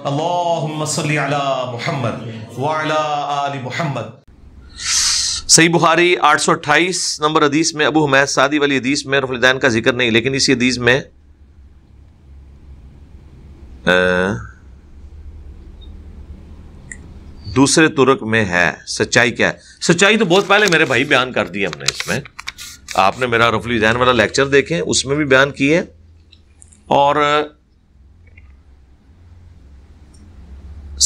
اللہم صلی علی محمد وعلی آل محمد۔ صحیح بخاری 828 نمبر حدیث میں ابو حمید سعدی والی حدیث میں رفع الیدین کا ذکر نہیں، لیکن اسی حدیث میں دوسرے طرق میں ہے۔ سچائی کیا ہے؟ سچائی تو بہت پہلے میرے بھائی بیان کر دی ہم نے، اس میں آپ نے میرا رفع الیدین والا لیکچر دیکھیں، اس میں بھی بیان کیے، اور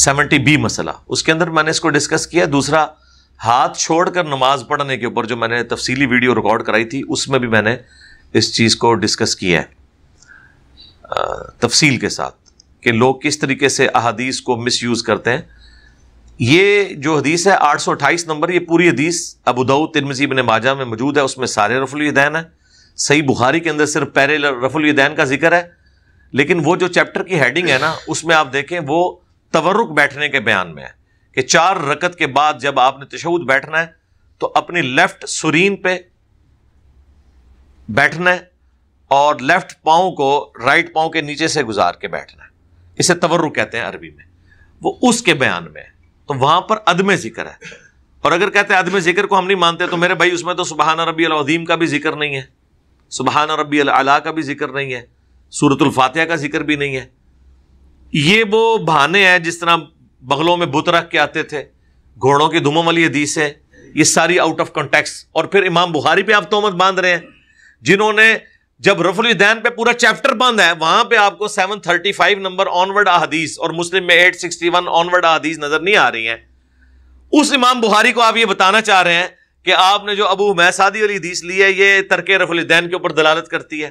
70B مسئلہ اس کے اندر میں نے اس کو ڈسکس کیا۔ دوسرا ہاتھ چھوڑ کر نماز پڑھنے کے اوپر جو میں نے تفصیلی ویڈیو ریکارڈ کرائی تھی، اس میں بھی میں نے اس چیز کو ڈسکس کیا ہے تفصیل کے ساتھ کہ لوگ کس طریقے سے احادیث کو مس یوز کرتے ہیں۔ یہ جو حدیث ہے 828 نمبر، یہ پوری حدیث ابو داؤد، ترمذی، ابن ماجہ میں موجود ہے، اس میں سارے رفع الیدین ہیں۔ صحیح بخاری کے اندر صرف پہلے رفع الیدین کا ذکر ہے، لیکن وہ جو چیپٹر کی ہیڈنگ ہے نا، اس میں آپ دیکھیں وہ تورک بیٹھنے کے بیان میں ہے کہ 4 رکعت کے بعد جب آپ نے تشہد بیٹھنا ہے تو اپنی لیفٹ سرین پہ بیٹھنا ہے اور لیفٹ پاؤں کو رائٹ پاؤں کے نیچے سے گزار کے بیٹھنا ہے، اسے تورک کہتے ہیں عربی میں، وہ اس کے بیان میں ہے۔ تو وہاں پر عدم ذکر ہے، اور اگر کہتے ہیں عدم ذکر کو ہم نہیں مانتے تو میرے بھائی اس میں تو سبحان ربی العظیم کا بھی ذکر نہیں ہے، سبحان ربی الاعلیٰ کا بھی ذکر نہیں ہے، سورۃ الفاتحہ کا ذکر بھی نہیں ہے۔ یہ وہ بہانے ہیں جس طرح بغلوں میں بت رکھ کے آتے تھے، گھوڑوں کی دموں والی حدیث ہے، یہ ساری آؤٹ آف کنٹیکسٹ۔ اور پھر امام بخاری پہ آپ تہمت باندھ رہے ہیں، جنہوں نے جب رفع الیدین پہ پورا چیپٹر باندھا ہے، وہاں پہ آپ کو 735 نمبر آنورڈ احادیث اور مسلم میں 861 آنورڈ احادیث نظر نہیں آ رہی ہیں۔ اس امام بخاری کو آپ یہ بتانا چاہ رہے ہیں کہ آپ نے جو ابو حمید سعدی والی حدیث لی ہے، یہ ترک رفع الیدین کے اوپر دلالت کرتی ہے۔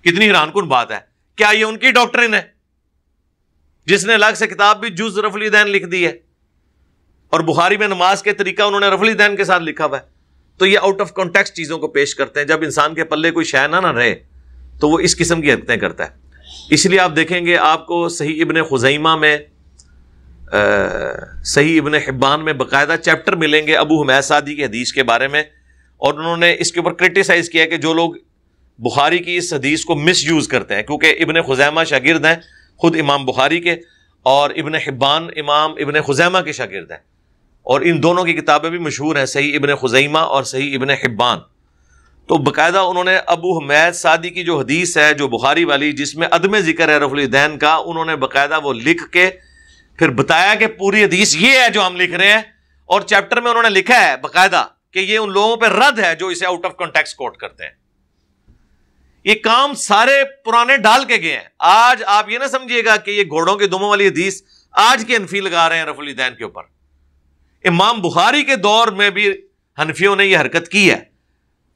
کتنی حیران کن بات ہے، کیا یہ ان کی ڈاکٹرن ہے جس نے الگ سے کتاب بھی جز رفع الیدین لکھ دی ہے، اور بخاری میں نماز کے طریقہ انہوں نے رفع الیدین کے ساتھ لکھا ہوا ہے؟ تو یہ آؤٹ آف کانٹیکسٹ چیزوں کو پیش کرتے ہیں۔ جب انسان کے پلے کوئی شے نہ رہے تو وہ اس قسم کی حرکتیں کرتا ہے۔ اس لیے آپ دیکھیں گے آپ کو صحیح ابن خزیمہ میں، صحیح ابن حبان میں باقاعدہ چیپٹر ملیں گے ابو حمید سعدی کی حدیث کے بارے میں، اور انہوں نے اس کے اوپر کرٹیسائز کیا کہ جو لوگ بخاری کی اس حدیث کو مس یوز کرتے ہیں، کیونکہ ابن خزیمہ شاگرد ہیں خود امام بخاری کے، اور ابن حبان امام ابن خزیمہ کے شاگرد ہیں، اور ان دونوں کی کتابیں بھی مشہور ہیں، صحیح ابن خزیمہ اور صحیح ابن حبان۔ تو باقاعدہ انہوں نے ابو حمید سعدی کی جو حدیث ہے جو بخاری والی، جس میں عدم ذکر ہے رفع الیدین کا، انہوں نے باقاعدہ وہ لکھ کے پھر بتایا کہ پوری حدیث یہ ہے جو ہم لکھ رہے ہیں، اور چیپٹر میں انہوں نے لکھا ہے باقاعدہ کہ یہ ان لوگوں پہ رد ہے جو اسے آؤٹ آف کانٹیکسٹ کوٹ کرتے ہیں۔ یہ کام سارے پرانے ڈال کے گئے ہیں۔ آج آپ یہ نہ سمجھیے گا کہ یہ گھوڑوں کے دموں والی حدیث آج کے حنفی لگا رہے ہیں رفع الیدین کے اوپر۔ امام بخاری کے دور میں بھی حنفیوں نے یہ حرکت کی ہے۔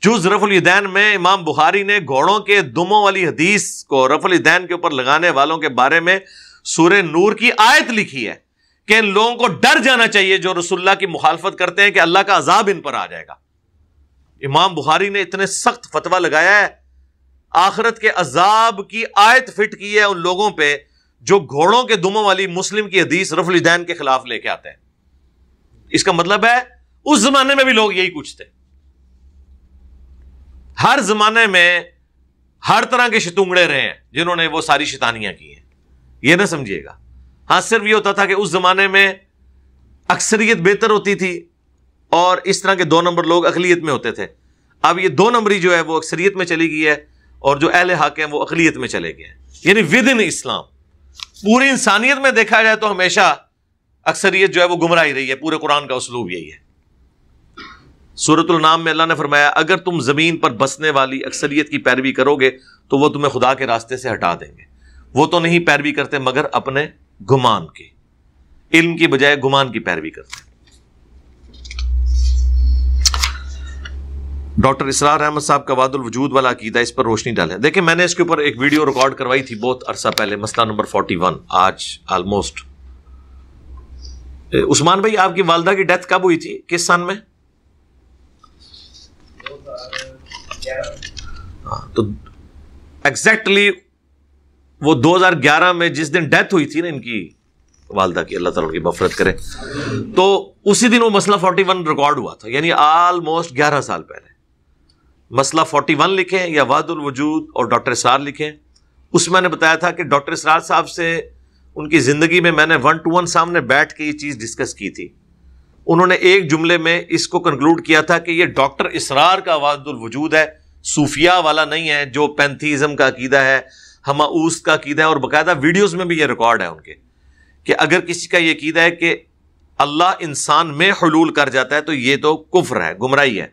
جز رفع الیدین میں امام بخاری نے گھوڑوں کے دموں والی حدیث کو رفع الیدین کے اوپر لگانے والوں کے بارے میں سورہ نور کی آیت لکھی ہے کہ ان لوگوں کو ڈر جانا چاہیے جو رسول اللہ کی مخالفت کرتے ہیں کہ اللہ کا عذاب ان پر آ جائے گا۔ امام بخاری نے اتنے سخت فتویٰ لگایا ہے، آخرت کے عذاب کی آیت فٹ کی ہے ان لوگوں پہ جو گھوڑوں کے دموں والی مسلم کی حدیث رفع الیدین کے خلاف لے کے آتے ہیں۔ اس کا مطلب ہے اس زمانے میں بھی لوگ یہی کچھ تھے۔ ہر زمانے میں ہر طرح کے شتونگڑے رہے ہیں جنہوں نے وہ ساری شیطانیاں کی ہیں، یہ نہ سمجھیے گا۔ ہاں صرف یہ ہوتا تھا کہ اس زمانے میں اکثریت بہتر ہوتی تھی اور اس طرح کے 2 نمبر لوگ اقلیت میں ہوتے تھے۔ اب یہ 2 نمبری جو ہے وہ اکثریت میں چلی گئی ہے، اور جو اہل حق ہیں وہ اقلیت میں چلے گئے ہیں، یعنی ود ان اسلام۔ پوری انسانیت میں دیکھا جائے تو ہمیشہ اکثریت جو ہے وہ گمراہی رہی ہے، پورے قرآن کا اسلوب یہی ہے۔ سورۃ النام میں اللہ نے فرمایا اگر تم زمین پر بسنے والی اکثریت کی پیروی کرو گے تو وہ تمہیں خدا کے راستے سے ہٹا دیں گے، وہ تو نہیں پیروی کرتے مگر اپنے گمان کی، علم کی بجائے گمان کی پیروی کرتے ہیں۔ ڈاکٹر اسرار احمد صاحب کا وحدت الوجود والا عقیدہ، اس پر روشنی ڈالیں۔ دیکھیں میں نے اس کے اوپر ایک ویڈیو ریکارڈ کروائی تھی بہت عرصہ پہلے، مسئلہ نمبر 41، آج آلموسٹ۔ عثمان بھائی آپ کی والدہ کی ڈیتھ کب ہوئی تھی، کس سن میں؟ تو ایگزیکٹلی وہ 2011 میں جس دن ڈیتھ ہوئی تھی نا ان کی والدہ کی، اللہ تعالیٰ کی مغفرت کرے، تو اسی دن وہ مسئلہ 41 ریکارڈ ہوا تھا، یعنی آلموسٹ 11 سال پہلے۔ مسئلہ 41 لکھیں یا وحدت الوجود اور ڈاکٹر اسرار لکھیں، اس میں نے بتایا تھا کہ ڈاکٹر اسرار صاحب سے ان کی زندگی میں نے 1 to 1 سامنے بیٹھ کے یہ چیز ڈسکس کی تھی. انہوں نے ایک جملے میں اس کو کنکلوڈ کیا تھا کہ یہ ڈاکٹر اسرار کا وحدت الوجود ہے، صوفیاء والا نہیں ہے جو پینتھیزم کا عقیدہ ہے، ہماؤست کا عقیدہ ہے. اور باقاعدہ ویڈیوز میں بھی یہ ریکارڈ ہے ان کے کہ اگر کسی کا یہ عقیدہ ہے کہ اللہ انسان میں حلول کر جاتا ہے تو یہ تو کفر ہے، گمراہی ہے.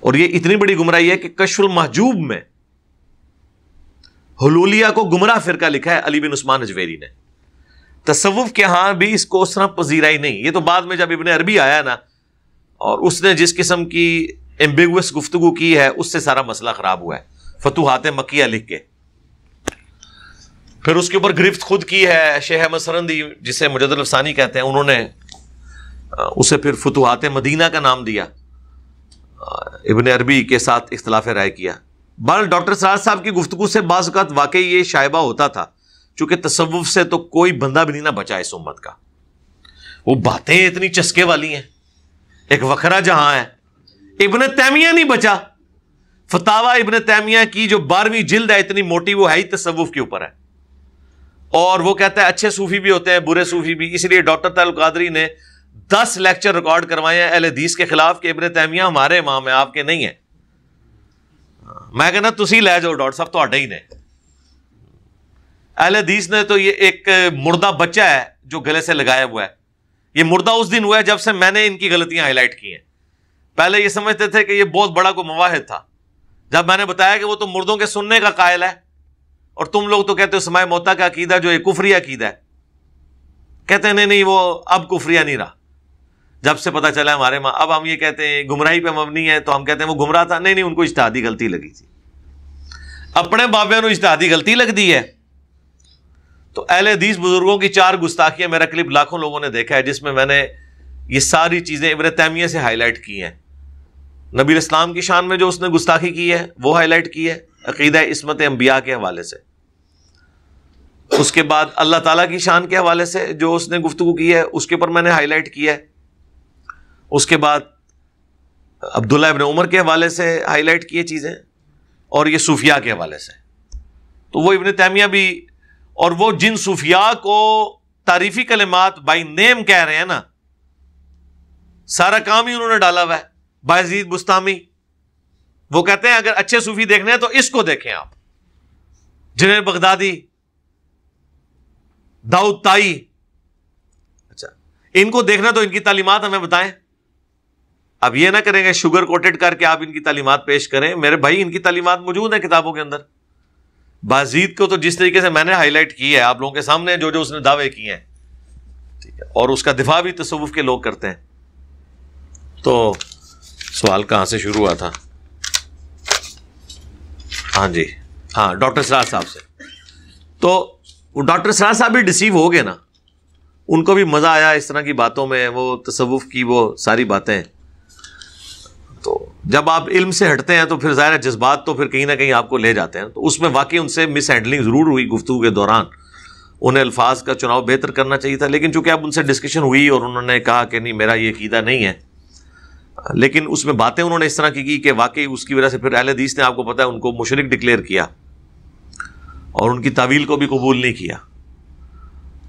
اور یہ اتنی بڑی گمراہی ہے کہ کشف المحجوب میں حلولیہ کو گمراہ فرقہ لکھا ہے علی بن عثمان اجویری نے. تصوف کے ہاں بھی اس کو اس طرح پذیرائی نہیں. یہ تو بعد میں جب ابن عربی آیا نا اور اس نے جس قسم کی ایمبیگوس گفتگو کی ہے اس سے سارا مسئلہ خراب ہوا ہے. فتوحات مکیہ لکھ کے پھر اس کے اوپر گرفت خود کی ہے شیخ احمد سرندی جسے مجدد الافسانی کہتے ہیں، انہوں نے اسے پھر فتوحات مدینہ کا نام دیا، ابن عربی کے ساتھ اختلاف رائے کیا. بہرحال ڈاکٹر سراج صاحب کی گفتگو سے بعض اوقات واقعی یہ شائبہ ہوتا تھا چونکہ تصوف سے تو کوئی بندہ بھی نہیں نہ بچا اس امت کا. وہ باتیں اتنی چسکے والی ہیں، ایک وکھرا جہاں ہے. ابن تیمیہ نہیں بچا. فتاوی ابن تیمیہ کی جو 12ویں جلد ہے اتنی موٹی، وہ ہے ہی تصوف کے اوپر ہے. اور وہ کہتا ہے اچھے صوفی بھی ہوتے ہیں، برے صوفی بھی. اس لیے ڈاکٹر طاہر القادری نے 10 لیکچر ریکارڈ کروائے ہیں اہل حدیث کے خلاف کہ ابن تیمیہ ہمارے امام ہیں، آپ کے نہیں ہیں. میں کہنا تسی لے جاؤ ڈاکٹر صاحب، تہاڈے ہی نے. اہل حدیث نے تو یہ ایک مردہ بچہ ہے جو گلے سے لگایا ہوا ہے. یہ مردہ اس دن ہوا ہے جب سے میں نے ان کی غلطیاں ہائی لائٹ کی ہیں. پہلے یہ سمجھتے تھے کہ یہ بہت بڑا کوئی مواحد تھا. جب میں نے بتایا کہ وہ تو مردوں کے سننے کا قائل ہے اور تم لوگ تو کہتے ہو سماع موتا کا عقیدہ جو ایک کفری عقیدہ ہے، کہتے ہیں نہیں وہ اب کفریہ نہیں رہا. جب سے پتا چلا ہمارے ماں، اب ہم یہ کہتے ہیں گمراہی پہ مبنی ہے تو ہم کہتے ہیں وہ گمراہ تھا. نہیں ان کو اجتہادی غلطی لگی تھی، اپنے بابے نے اجتہادی غلطی لگ دی ہے. تو اہل حدیث بزرگوں کی 4 گستاخیاں میرا کلپ لاکھوں لوگوں نے دیکھا ہے جس میں نے یہ ساری چیزیں ابن تیمیہ سے ہائی لائٹ کی ہیں. نبی اسلام کی شان میں جو اس نے گستاخی کی ہے وہ ہائی لائٹ کی ہے عقیدہ عصمت انبیاء کے حوالے سے. اس کے بعد اللہ تعالیٰ کی شان کے حوالے سے جو اس نے گفتگو کی ہے اس کے اوپر میں نے ہائی لائٹ کیا ہے. اس کے بعد عبداللہ ابن عمر کے حوالے سے ہائی لائٹ کی چیزیں اور یہ صوفیاء کے حوالے سے. تو وہ ابن تیمیہ بھی، اور وہ جن صوفیاء کو تعریفی کلمات بائی نیم کہہ رہے ہیں نا، سارا کام ہی انہوں نے ڈالا ہوا ہے. بایزید بستامی وہ کہتے ہیں اگر اچھے صوفی دیکھنے ہیں تو اس کو دیکھیں آپ، جنید بغدادی، داؤد تائی. اچھا ان کو دیکھنا تو ان کی تعلیمات ہمیں بتائیں. اب یہ نہ کریں گے شوگر کوٹڈ کر کے آپ ان کی تعلیمات پیش کریں. میرے بھائی ان کی تعلیمات موجود ہیں کتابوں کے اندر. بازید کو تو جس طریقے سے میں نے ہائی لائٹ کی ہے آپ لوگوں کے سامنے، جو اس نے دعوے کیے ہیں، ٹھیک ہے، اور اس کا دفاع بھی تصوف کے لوگ کرتے ہیں. تو سوال کہاں سے شروع ہوا تھا؟ ہاں ڈاکٹر سراج صاحب سے. تو وہ ڈاکٹر سراج صاحب بھی ڈسیو ہو گئے نا، ان کو بھی مزہ آیا اس طرح کی باتوں میں، وہ تصوف کی وہ ساری باتیں. تو جب آپ علم سے ہٹتے ہیں تو پھر ظاہر ہے جذبات تو پھر کہیں نہ کہیں آپ کو لے جاتے ہیں. تو اس میں واقعی ان سے مس ہینڈلنگ ضرور ہوئی گفتگو کے دوران. انہیں الفاظ کا چناؤ بہتر کرنا چاہیے تھا، لیکن چونکہ اب ان سے ڈسکشن ہوئی اور انہوں نے کہا کہ نہیں میرا یہ عقیدہ نہیں ہے، لیکن اس میں باتیں انہوں نے اس طرح کی کہ واقعی اس کی وجہ سے پھر اہل حدیث نے آپ کو پتہ ہے ان کو مشرک ڈکلیئر کیا اور ان کی تعویل کو بھی قبول نہیں کیا.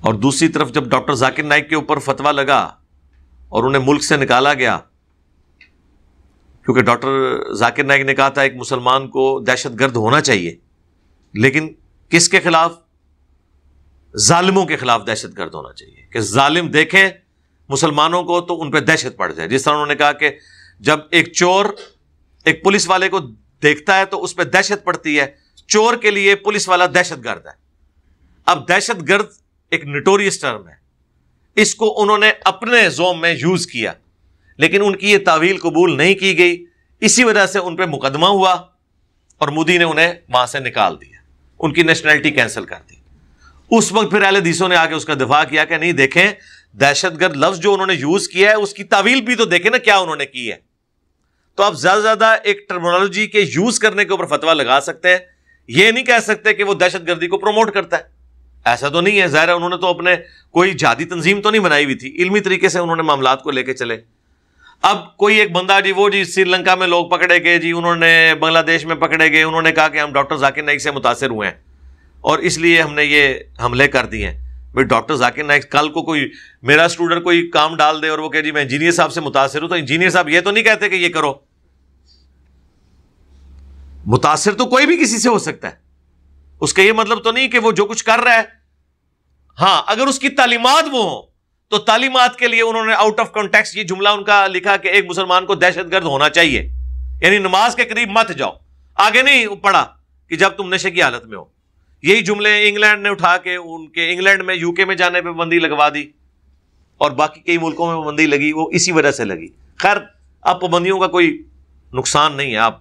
اور دوسری طرف جب ڈاکٹر ذاکر نائک کے اوپر فتویٰ لگا اور انہیں ملک سے نکالا گیا، کیونکہ ڈاکٹر ذاکر نائک نے کہا تھا ایک مسلمان کو دہشت گرد ہونا چاہیے، لیکن کس کے خلاف؟ ظالموں کے خلاف دہشت گرد ہونا چاہیے، کہ ظالم دیکھیں مسلمانوں کو تو ان پہ دہشت پڑ جائے. جس طرح انہوں نے کہا کہ جب ایک چور ایک پولیس والے کو دیکھتا ہے تو اس پہ دہشت پڑتی ہے، چور کے لیے پولیس والا دہشت گرد ہے. اب دہشت گرد ایک نٹوریس ٹرم ہے، اس کو انہوں نے اپنے زوم میں یوز کیا، لیکن ان کی یہ تعویل قبول نہیں کی گئی. اسی وجہ سے ان پہ مقدمہ ہوا اور مودی نے انہیں وہاں سے نکال دیا، ان کی نیشنلٹی کینسل کر دی. اس وقت پھر اہل حدیثوں نے آ کے اس کا دفاع کیا کہ نہیں دیکھیں دہشت گرد لفظ جو انہوں نے یوز کیا ہے اس کی تعویل بھی تو دیکھیں نا کیا انہوں نے کی ہے. تو آپ زیادہ سے زیادہ ایک ٹرمینالوجی کے یوز کرنے کے اوپر فتویٰ لگا سکتے ہیں، یہ نہیں کہہ سکتے کہ وہ دہشت گردی کو پروموٹ کرتا ہے. ایسا تو نہیں ہے، ظاہر ہے انہوں نے تو اپنے کوئی جہادی تنظیم تو نہیں بنائی ہوئی تھی، علمی طریقے سے انہوں نے معاملات کو لے کے چلے. اب کوئی ایک بندہ جی سری لنکا میں لوگ پکڑے گئے، انہوں نے بنگلہ دیش میں پکڑے گئے، انہوں نے کہا کہ ہم ڈاکٹر ذاکر نائک سے متاثر ہوئے ہیں. اور اس لیے ہم نے یہ حملے کر دیے ہیں. بھائی ڈاکٹر ذاکر نائک کل کو کوئی میرا اسٹوڈنٹ کوئی کام ڈال دے اور وہ کہ جی میں انجینئر صاحب سے متاثر ہوں, تو انجینئر صاحب یہ تو نہیں کہتے کہ یہ کرو. متاثر تو کوئی بھی کسی سے ہو سکتا ہے, اس کا یہ مطلب تو نہیں کہ وہ جو کچھ کر رہا ہے, ہاں اگر اس کی تعلیمات وہ ہوں تو تعلیمات کے لیے انہوں نے آؤٹ آف کانٹیکسٹ یہ جملہ ان کا لکھا کہ ایک مسلمان کو دہشت گرد ہونا چاہیے, یعنی نماز کے قریب مت جاؤ. آگے نہیں پڑھا کہ جب تم نشے کی حالت میں ہو. یہی جملے انگلینڈ نے اٹھا کے ان کے انگلینڈ میں یو کے میں جانے پہ پابندی لگوا دی, اور باقی کئی ملکوں میں پابندی لگی, وہ اسی وجہ سے لگی. خیر اب پابندیوں کا کوئی نقصان نہیں ہے, آپ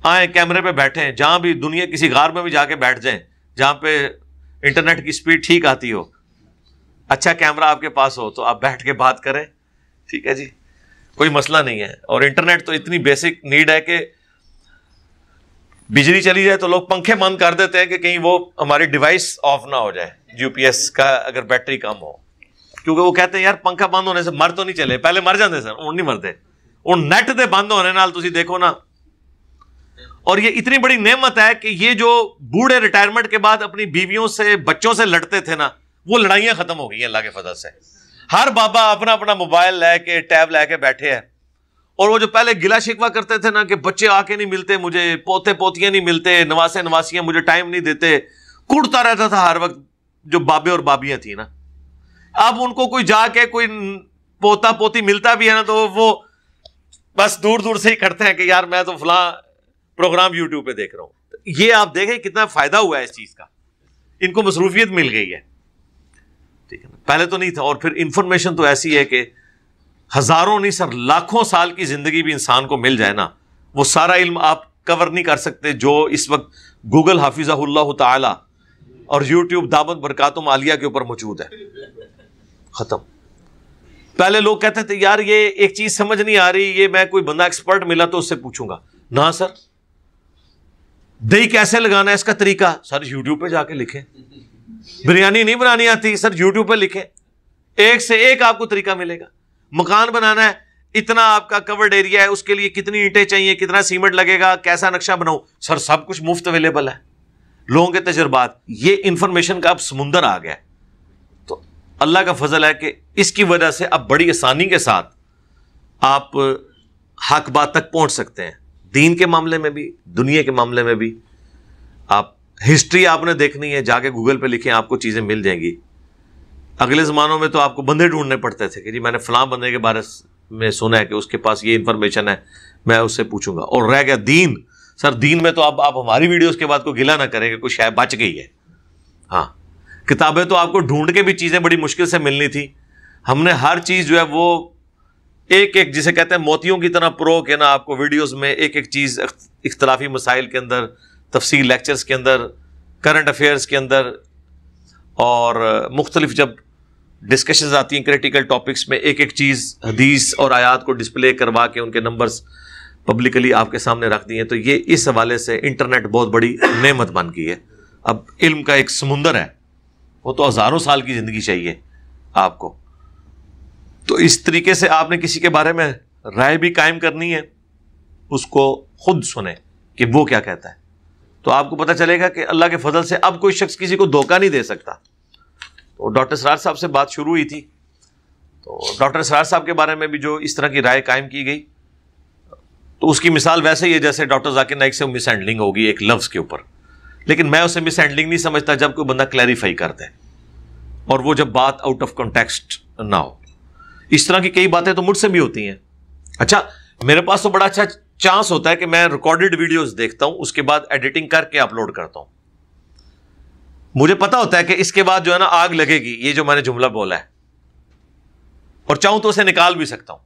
آئیں کیمرے پہ بیٹھیں, جہاں بھی دنیا کسی غار میں بھی جا کے بیٹھ جائیں جہاں پہ انٹرنیٹ کی سپیڈ ٹھیک آتی ہو, اچھا کیمرہ آپ کے پاس ہو, تو آپ بیٹھ کے بات کریں, ٹھیک ہے جی, کوئی مسئلہ نہیں ہے. اور انٹرنیٹ تو اتنی بیسک نیڈ ہے کہ بجلی چلی جائے تو لوگ پنکھے بند کر دیتے ہیں کہ کہیں وہ ہماری ڈیوائس آف نہ ہو جائے, یو پی ایس کا اگر بیٹری کم ہو, کیونکہ وہ کہتے ہیں یار پنکھا بند ہونے سے مر تو نہیں چلے, پہلے مر جاتے سر, وہ نہیں مرتے, ان نیٹ دے بند ہونے نال تسی دیکھو نا. اور یہ اتنی بڑی نعمت ہے کہ یہ جو بوڑھے ریٹائرمنٹ کے بعد اپنی بیویوں سے بچوں سے لڑتے تھے نا, وہ لڑائیاں ختم ہو گئی ہیں اللہ کے فضل سے. ہر بابا اپنا اپنا موبائل لے کے ٹیب لے کے بیٹھے ہیں, اور وہ جو پہلے گلا شکوا کرتے تھے نا کہ بچے آ کے نہیں ملتے مجھے, پوتے پوتیاں نہیں ملتے, نواسے نواسیاں مجھے ٹائم نہیں دیتے, کوڑتا رہتا تھا ہر وقت جو بابے اور بابیاں تھیں نا, اب ان کو کوئی جا کے کوئی پوتا پوتی ملتا بھی ہے نا تو وہ بس دور دور سے ہی کرتے ہیں کہ یار میں تو فلاں پروگرام یوٹیوب پہ دیکھ رہا ہوں. یہ آپ دیکھیں کتنا فائدہ ہوا ہے اس چیز کا, ان کو مصروفیت مل گئی ہے, ٹھیک ہے نا, پہلے تو نہیں تھا. اور پھر انفارمیشن تو ایسی ہے کہ ہزاروں نہیں سر لاکھوں سال کی زندگی بھی انسان کو مل جائے نا, وہ سارا علم آپ کور نہیں کر سکتے جو اس وقت گوگل حافظہ اللہ تعالی اور یوٹیوب دعوت برکاتم عالیہ کے اوپر موجود ہے. ختم. پہلے لوگ کہتے تھے یار یہ ایک چیز سمجھ نہیں آ رہی, یہ میں کوئی بندہ ایکسپرٹ ملا تو اس سے پوچھوں گا. نہ سر, دہی کیسے لگانا ہے اس کا طریقہ, سر یوٹیوب پہ جا کے لکھیں. بریانی نہیں بنانی آتی, سر یوٹیوب پہ لکھیں, ایک سے ایک آپ کو طریقہ ملے گا. مکان بنانا ہے, اتنا آپ کا کورڈ ایریا ہے, اس کے لیے کتنی اینٹیں چاہیے, کتنا سیمنٹ لگے گا, کیسا نقشہ بناؤں, سر سب کچھ مفت اویلیبل ہے. لوگوں کے تجربات, یہ انفارمیشن کا اب سمندر آ گیا. تو اللہ کا فضل ہے کہ اس کی وجہ سے اب بڑی آسانی کے ساتھ آپ حق بات تک پہنچ سکتے ہیں, دین کے معاملے میں بھی, دنیا کے معاملے میں بھی. آپ ہسٹری آپ نے دیکھنی ہے, جا کے گوگل پہ لکھیں, آپ کو چیزیں مل جائیں گی. اگلے زمانوں میں تو آپ کو بندے ڈھونڈنے پڑتے تھے کہ جی میں نے فلاں بندے کے بارے میں سنا ہے کہ اس کے پاس یہ انفارمیشن ہے, میں اس سے پوچھوں گا. اور رہ گیا دین, سر دین میں تو اب آپ ہماری ویڈیوز کے بعد کو گلا نہ کریں کہ کوئی شے بچ گئی ہے. ہاں کتابیں تو آپ کو ڈھونڈ کے بھی چیزیں بڑی مشکل سے ملنی تھی. ہم نے ہر چیز جو ہے وہ ایک ایک جسے کہتے ہیں موتیوں کی طرح پرو کے نا آپ کو ویڈیوز میں ایک ایک چیز اختلافی مسائل کے اندر, تفصیل لیکچرز کے اندر, کرنٹ افیئرز کے اندر, اور مختلف جب ڈسکشنز آتی ہیں کریٹیکل ٹاپکس میں, ایک ایک چیز حدیث اور آیات کو ڈسپلے کروا کے ان کے نمبرز پبلکلی آپ کے سامنے رکھ دیے. تو یہ اس حوالے سے انٹرنیٹ بہت بڑی نعمت بن گئی ہے. اب علم کا ایک سمندر ہے, وہ تو ہزاروں سال کی زندگی چاہیے آپ کو. تو اس طریقے سے آپ نے کسی کے بارے میں رائے بھی قائم کرنی ہے, اس کو خود سنیں کہ وہ کیا کہتا ہے, تو آپ کو پتہ چلے گا کہ اللہ کے فضل سے اب کوئی شخص کسی کو دھوکہ نہیں دے سکتا. تو ڈاکٹر اسرار صاحب سے بات شروع ہوئی تھی, تو ڈاکٹر اسرار صاحب کے بارے میں بھی جو اس طرح کی رائے قائم کی گئی, تو اس کی مثال ویسے ہی ہے جیسے ڈاکٹر ذاکر نائک سے مس ہینڈلنگ ہوگی ایک لفظ کے اوپر. لیکن میں اسے مس ہینڈلنگ نہیں سمجھتا جب کوئی بندہ کلیریفائی کرتا ہے, اور وہ جب بات آؤٹ آف کانٹیکسٹ نہ ہو. اس طرح کی کئی باتیں تو مجھ سے بھی ہوتی ہیں. اچھا میرے پاس تو بڑا اچھا چانس ہوتا ہے کہ میں ریکارڈڈ ویڈیوز دیکھتا ہوں, اس کے بعد ایڈیٹنگ کر کے اپلوڈ کرتا ہوں. مجھے پتا ہوتا ہے کہ اس کے بعد جو ہے نا آگ لگے گی, یہ جو میں نے جملہ بولا ہے, اور چاہوں تو اسے نکال بھی سکتا ہوں,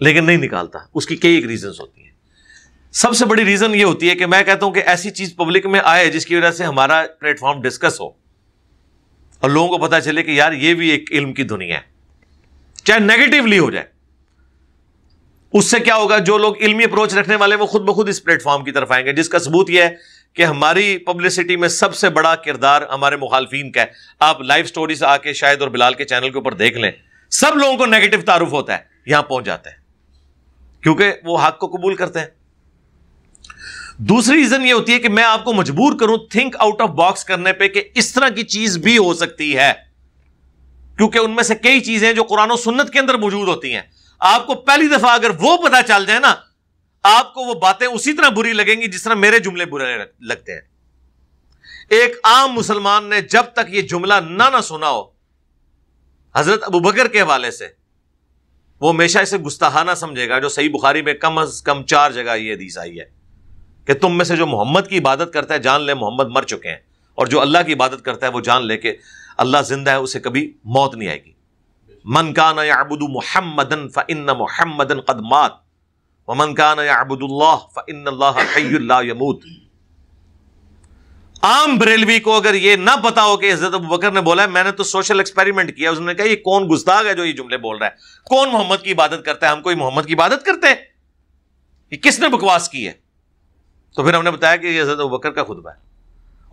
لیکن نہیں نکالتا. اس کی کئی ایک ریزنز ہوتی ہیں. سب سے بڑی ریزن یہ ہوتی ہے کہ میں کہتا ہوں کہ ایسی چیز پبلک میں آئے جس کی وجہ سے ہمارا پلیٹ فارم ڈسکس ہو, اور لوگوں کو پتا چلے کہ یار یہ بھی ایک علم کی دنیا ہے, چاہے نیگیٹولی ہو جائے. اس سے کیا ہوگا, جو لوگ علمی اپروچ رکھنے والے وہ خود بخود اس پلیٹ فارم کی طرف آئیں گے, جس کا ثبوت یہ ہے کہ ہماری پبلسٹی میں سب سے بڑا کردار ہمارے مخالفین کا ہے. آپ لائیو سٹوری سے آ کے شاہد اور بلال کے چینل کے اوپر دیکھ لیں, سب لوگوں کو نیگیٹو تعارف ہوتا ہے, یہاں پہنچ جاتا ہے کیونکہ وہ حق کو قبول کرتے ہیں. دوسری ریزن یہ ہوتی ہے کہ میں آپ کو مجبور کروں تھنک آؤٹ آف باکس کرنے پہ کہ اس طرح کی چیز بھی ہو سکتی ہے، کیونکہ ان میں سے کئی چیزیں جو قرآن و سنت کے اندر موجود ہوتی ہیں، آپ کو پہلی دفعہ اگر وہ پتا چل جائے نا، آپ کو وہ باتیں اسی طرح بری لگیں گی جس طرح میرے جملے برے لگتے ہیں۔ ایک عام مسلمان نے جب تک یہ جملہ نہ سنا ہو حضرت ابوبکر کے حوالے سے، وہ ہمیشہ اسے گستاخانہ سمجھے گا، جو صحیح بخاری میں کم از کم 4 جگہ یہ حدیث آئی ہے کہ تم میں سے جو محمد کی عبادت کرتا ہے جان لے محمد مر چکے ہیں، اور جو اللہ کی عبادت کرتا ہے وہ جان لے کہ اللہ زندہ ہے، اسے کبھی موت نہیں آئے گی۔ من کان یعبد محمدا فإن محمدا قد مات ومن کان یعبد اللہ فإن اللہ حی لا یموت۔ عام بریلوی کو اگر یہ نہ پتا ہو کہ حضرت ابوبکر نے بولا ہے، میں نے تو سوشل ایکسپیریمنٹ کیا، اس نے کہا یہ کون گستاخ ہے جو یہ جملے بول رہا ہے، کون محمد کی عبادت کرتا ہے، ہم کوئی محمد کی عبادت کرتے ہیں، یہ کس نے بکواس کی ہے؟ تو پھر ہم نے بتایا کہ یہ حضرت ابوبکر کا خطبہ ہے،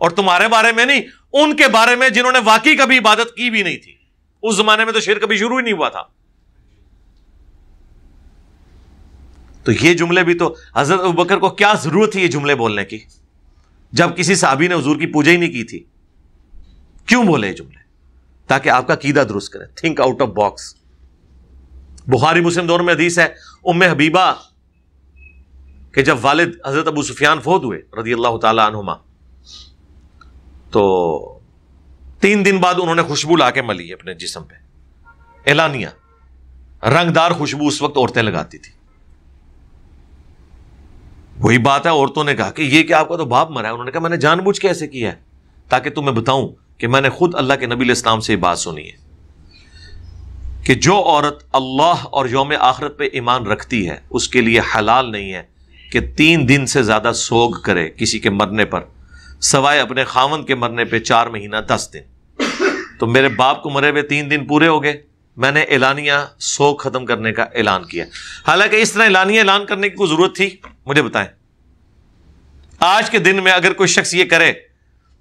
اور تمہارے بارے میں نہیں، ان کے بارے میں جنہوں نے واقعی کبھی عبادت کی بھی نہیں تھی۔ اس زمانے میں تو شرک کبھی شروع ہی نہیں ہوا تھا۔ تو یہ جملے بھی تو حضرت ابوبکر کو کیا ضرورت تھی یہ جملے بولنے کی، جب کسی صحابی نے حضور کی پوجا ہی نہیں کی تھی؟ کیوں بولے یہ جملے؟ تاکہ آپ کا عقیدہ درست کرے، تھنک آؤٹ آف باکس۔ بخاری مسلم دونوں میں حدیث ہے، ام حبیبہ کہ جب والد حضرت ابو سفیان فوت ہوئے رضی اللہ تعالی عنہما، تو 3 دن بعد انہوں نے خوشبو لا کے ملی اپنے جسم پہ، اعلانیہ رنگدار خوشبو اس وقت عورتیں لگاتی تھی۔ وہی بات ہے، عورتوں نے کہا کہ یہ کہ آپ کا تو باپ مرا ہے، انہوں نے کہا میں نے جان بوجھ کے ایسے کیا ہے تاکہ تمہیں بتاؤں کہ میں نے خود اللہ کے نبی علیہ السلام سے یہ بات سنی ہے کہ جو عورت اللہ اور یوم آخرت پہ ایمان رکھتی ہے اس کے لیے حلال نہیں ہے کہ 3 دن سے زیادہ سوگ کرے کسی کے مرنے پر، سوائے اپنے خاوند کے مرنے پہ 4 مہینہ 10 دن۔ تو میرے باپ کو مرے ہوئے 3 دن پورے ہو گئے، میں نے اعلانیہ سوگ ختم کرنے کا اعلان کیا۔ حالانکہ اس طرح اعلانیہ اعلان کرنے کی کوئی ضرورت تھی؟ مجھے بتائیں۔ آج کے دن میں اگر کوئی شخص یہ کرے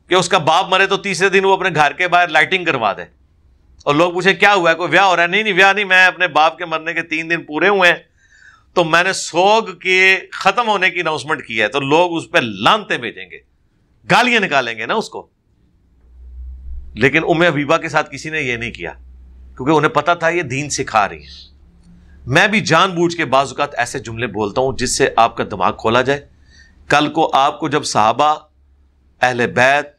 کہ اس کا باپ مرے تو تیسرے دن وہ اپنے گھر کے باہر لائٹنگ کروا دے، اور لوگ پوچھیں کیا ہوا ہے، کوئی بیاہ ہو رہا ہے؟ نہیں بیاہ نہیں، میں اپنے باپ کے مرنے کے 3 دن پورے ہوئے ہیں تو میں نے سوگ کے ختم ہونے کی اناؤنسمنٹ کی ہے، تو لوگ اس پہ لعنتیں بھیجیں گے، گالیاں نکالیں گے نا اس کو۔ لیکن ام حبیبہ کے ساتھ کسی نے یہ نہیں کیا، کیونکہ انہیں پتا تھا یہ دین سکھا رہی ہے۔ میں بھی جان بوجھ کے بعض اوقات ایسے جملے بولتا ہوں جس سے آپ کا دماغ کھولا جائے، کل کو آپ کو جب صحابہ، اہل بیت،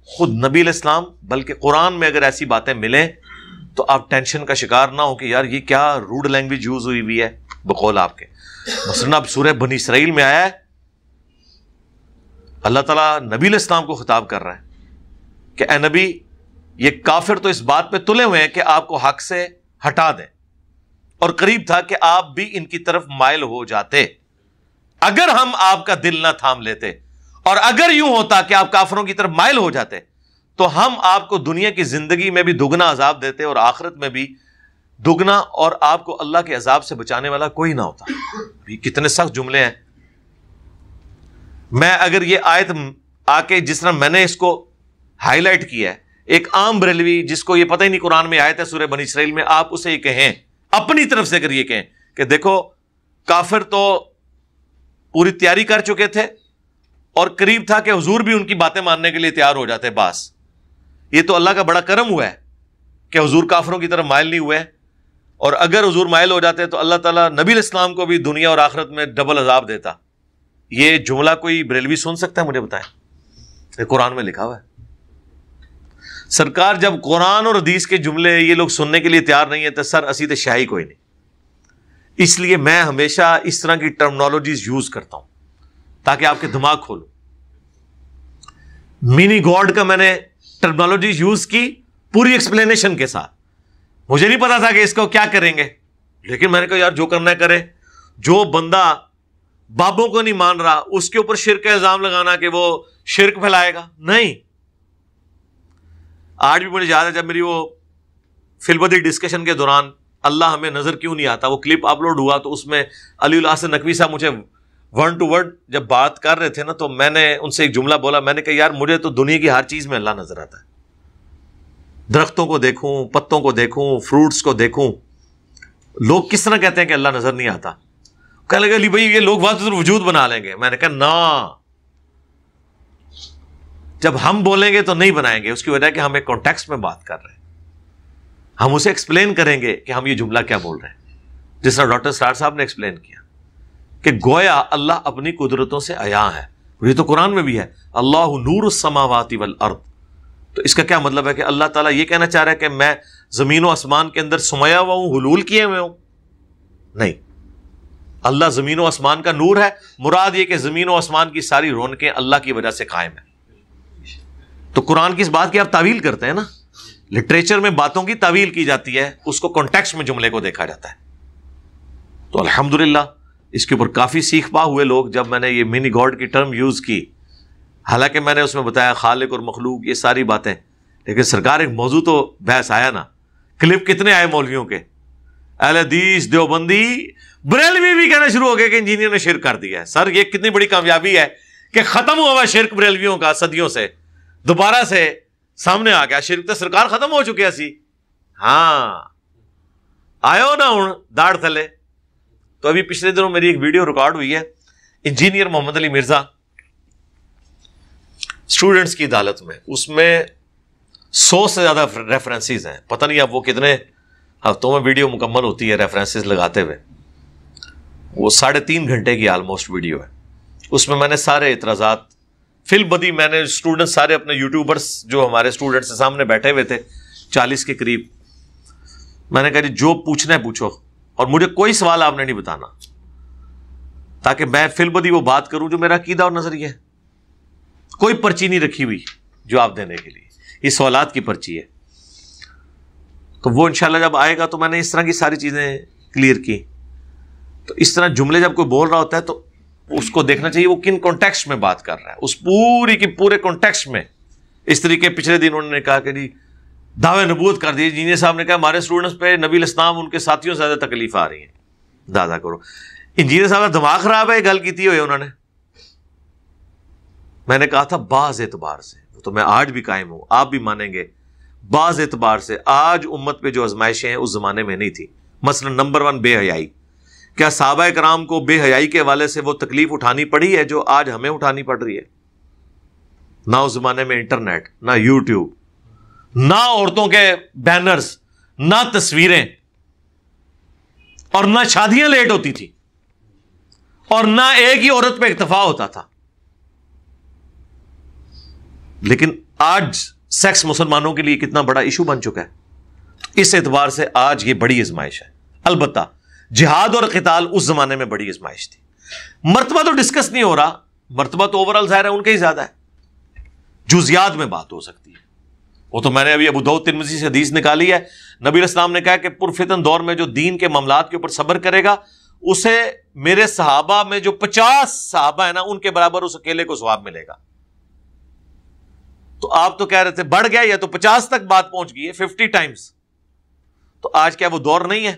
خود نبی علیہ السلام، بلکہ قرآن میں اگر ایسی باتیں ملیں تو آپ ٹینشن کا شکار نہ ہو کہ یار یہ کیا روڈ لینگویج یوز ہوئی ہوئی ہے بقول آپ کے۔ مثلاً اب سورہ بنی اسرائیل میں آیا ہے، اللہ تعالیٰ نبی علیہ السلام کو خطاب کر رہا ہے کہ اے نبی، یہ کافر تو اس بات پہ تلے ہوئے ہیں کہ آپ کو حق سے ہٹا دیں، اور قریب تھا کہ آپ بھی ان کی طرف مائل ہو جاتے اگر ہم آپ کا دل نہ تھام لیتے، اور اگر یوں ہوتا کہ آپ کافروں کی طرف مائل ہو جاتے تو ہم آپ کو دنیا کی زندگی میں بھی دگنا عذاب دیتے اور آخرت میں بھی دگنا، اور آپ کو اللہ کے عذاب سے بچانے والا کوئی نہ ہوتا۔ یہ کتنے سخت جملے ہیں۔ میں اگر یہ آیت آ کے جس طرح میں نے اس کو ہائی لائٹ کیا ہے، ایک عام بریلوی جس کو یہ پتہ ہی نہیں قرآن میں آیت ہے سورہ بنی اسرائیل میں، آپ اسے یہ کہیں اپنی طرف سے، اگر یہ کہیں کہ دیکھو کافر تو پوری تیاری کر چکے تھے اور قریب تھا کہ حضور بھی ان کی باتیں ماننے کے لیے تیار ہو جاتے، بس یہ تو اللہ کا بڑا کرم ہوا ہے کہ حضور کافروں کی طرف مائل نہیں ہوئے، اور اگر حضور مائل ہو جاتے تو اللہ تعالیٰ نبی علیہ السلام کو بھی دنیا اور آخرت میں ڈبل عذاب دیتا۔ یہ جملہ کوئی بریلوی سن سکتا ہے؟ مجھے بتائیں، یہ قرآن میں لکھا ہوا ہے۔ سرکار جب قرآن اور حدیث کے جملے یہ لوگ سننے کے لیے تیار نہیں ہے تو سر اسی تے شاہی کوئی نہیں۔ اس لیے میں ہمیشہ اس طرح کی ٹرمنالوجیز یوز کرتا ہوں تاکہ آپ کے دماغ کھولو۔ مینی گاڈ کا میں نے ٹرمنالوجی یوز کی پوری ایکسپلینیشن کے ساتھ، مجھے نہیں پتا تھا کہ اس کو کیا کریں گے، لیکن میں نے کہا یار جو کرنا ہے کرے۔ جو بندہ بابوں کو نہیں مان رہا اس کے اوپر شرک کا الزام لگانا کہ وہ شرک پھیلائے گا، نہیں۔ آج بھی مجھے یاد ہے جب میری وہ فی البدی ڈسکشن کے دوران اللہ ہمیں نظر کیوں نہیں آتا وہ کلپ اپلوڈ ہوا، تو اس میں علی الحسن نقوی صاحب مجھے ورڈ ٹو ورڈ جب بات کر رہے تھے نا، تو میں نے ان سے ایک جملہ بولا، میں نے کہا یار مجھے تو دنیا کی ہر چیز میں اللہ نظر آتا ہے، درختوں کو دیکھوں، پتوں کو دیکھوں، فروٹس کو دیکھوں۔ لوگ کس طرح کہتے ہیں کہ اللہ نظر نہیں آتا؟ کہنے لگے علی بھائی یہ لوگ وجود بنا لیں گے۔ میں نے کہا نا، جب ہم بولیں گے تو نہیں بنائیں گے، اس کی وجہ کہ ہم ایک کانٹیکسٹ میں بات کر رہے ہیں، ہم اسے ایکسپلین کریں گے کہ ہم یہ جملہ کیا بول رہے ہیں، جس طرح ڈاکٹر اسرار صاحب نے ایکسپلین کیا کہ گویا اللہ اپنی قدرتوں سے عیاں ہے، یہ تو قرآن میں بھی ہے، اللہ نور السماوات والارض. تو اس کا کیا مطلب ہے کہ اللہ تعالیٰ یہ کہنا چاہ رہا ہے کہ میں زمین و آسمان کے اندر سمایا ہوا ہوں، حلول کیے ہوئے ہوں؟ نہیں، اللہ زمین و آسمان کا نور ہے، مراد یہ کہ زمین و آسمان کی ساری رونقیں اللہ کی وجہ سے قائم ہیں. تو قرآن کی اس بات کی آپ تعویل کرتے ہیں نا، لٹریچر میں باتوں کی تعویل کی جاتی ہے، اس کو کانٹیکسٹ میں جملے کو دیکھا جاتا ہے. تو الحمدللہ اس کے اوپر کافی سیکھ پا ہوئے لوگ جب میں نے یہ منی گاڈ کی ٹرم یوز کی، حالانکہ میں نے اس میں بتایا خالق اور مخلوق یہ ساری باتیں، لیکن سرکار ایک موضوع تو بحث آیا نا. کلپ کتنے آئے مولویوں کے، اہل حدیث دیوبندی بریلوی بھی کہنا شروع ہو گئے کہ انجینئر نے شرک کر دیا ہے. سر یہ کتنی بڑی کامیابی ہے کہ ختم ہوا شرک بریلویوں کا صدیوں سے، دوبارہ سے سامنے آ گیا. شرک تو سرکار ختم ہو چکیا سی، ہاں آئے نا ہوں داڑ تھلے. تو ابھی پچھلے دنوں میری ایک ویڈیو ریکارڈ ہوئی ہے، انجینئر محمد علی مرزا اسٹوڈنٹس کی عدالت میں، اس میں 100 سے زیادہ ریفرنسز ہیں. پتہ نہیں اب وہ کتنے ہفتوں میں ویڈیو مکمل ہوتی ہے ریفرنسز لگاتے ہوئے. وہ 3.5 گھنٹے کی آلموسٹ ویڈیو ہے. اس میں نے سارے اعتراضات فی البدی میں نے اسٹوڈنٹ سارے اپنے یوٹیوبرس جو ہمارے اسٹوڈنٹس کے سامنے بیٹھے ہوئے تھے 40 کے قریب، میں نے کہا جی جو پوچھنا ہے پوچھو، اور مجھے کوئی سوال آپ نے نہیں بتانا، تاکہ میں فی البدی وہ بات کروں جو میرا عقیدہ اور نظریہ ہے. کوئی پرچی نہیں رکھی ہوئی جواب دینے کے لیے، یہ سوالات کی پرچی ہے. تو وہ انشاءاللہ جب آئے گا تو میں نے اس طرح کی ساری چیزیں کلیئر کی. تو اس طرح جملے جب کوئی بول رہا ہوتا ہے تو اس کو دیکھنا چاہیے وہ کن کانٹیکسٹ میں بات کر رہا ہے، اس پوری کی پورے کانٹیکسٹ میں. اس طریقے پچھلے دن انہوں نے کہا کہ جی دعوے نبوت کر دیے. انجینئر صاحب نے کہا ہمارے اسٹوڈنٹس پہ نبی الاسلام ان کے ساتھیوں سے زیادہ تکلیف آ رہی ہیں، دادا کرو. انجینئر صاحب کا دماغ خراب ہے، گل کیتی ہوئے انہوں نے. میں نے کہا تھا بعض اعتبار سے، تو میں آج بھی قائم ہوں، آپ بھی مانیں گے، بعض اعتبار سے آج امت پہ جو آزمائشیں ہیں اس زمانے میں نہیں تھی. مثلا نمبر 1 بے حیائی. کیا صحابہ کرام کو بے حیائی کے حوالے سے وہ تکلیف اٹھانی پڑی ہے جو آج ہمیں اٹھانی پڑ رہی ہے؟ نہ اس زمانے میں انٹرنیٹ، نہ یوٹیوب، نہ عورتوں کے بینرز، نہ تصویریں، اور نہ شادیاں لیٹ ہوتی تھی، اور نہ ایک ہی عورت پہ اکتفا ہوتا تھا. لیکن آج سیکس مسلمانوں کے لیے کتنا بڑا ایشو بن چکا ہے. اس اعتبار سے آج یہ بڑی آزمائش ہے. البتہ جہاد اور قتال اس زمانے میں بڑی آزمائش تھی. مرتبہ تو ڈسکس نہیں ہو رہا، مرتبہ تو اوورال ظاہر ہے ان کے ہی زیادہ ہے، جزیات میں بات ہو سکتی ہے. وہ تو میں نے ابھی ابو داؤد ترمذی سے حدیث نکالی ہے. نبی الاسلام نے کہا کہ پرفتن دور میں جو دین کے معاملات کے اوپر صبر کرے گا اسے میرے صحابہ میں جو 50 صحابہ ہیں نا ان کے برابر اس اکیلے کو ثواب ملے گا. تو آپ تو کہہ رہے تھے بڑھ گیا، یا تو 50 تک بات پہنچ گئی ہے، 50 ٹائمز. تو آج کیا وہ دور نہیں ہے؟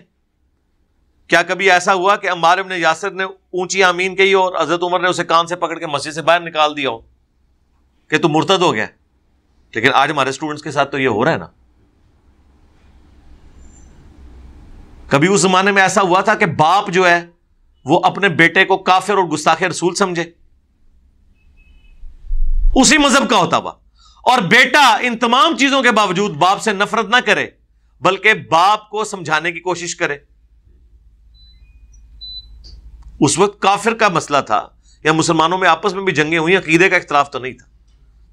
کیا کبھی ایسا ہوا کہ عمار ابن یاسر نے اونچی آمین کہی اور حضرت عمر نے اسے کان سے پکڑ کے مسجد سے باہر نکال دیا ہو کہ تو مرتد ہو گیا؟ لیکن آج ہمارے اسٹوڈنٹس کے ساتھ تو یہ ہو رہا ہے نا. کبھی اس زمانے میں ایسا ہوا تھا کہ باپ جو ہے وہ اپنے بیٹے کو کافر اور گستاخ رسول سمجھے، اسی مذہب کا ہوتا ہوا، اور بیٹا ان تمام چیزوں کے باوجود باپ سے نفرت نہ کرے بلکہ باپ کو سمجھانے کی کوشش کرے؟ اس وقت کافر کا مسئلہ تھا، یا مسلمانوں میں آپس میں بھی جنگیں ہوئی، عقیدے کا اختلاف تو نہیں تھا.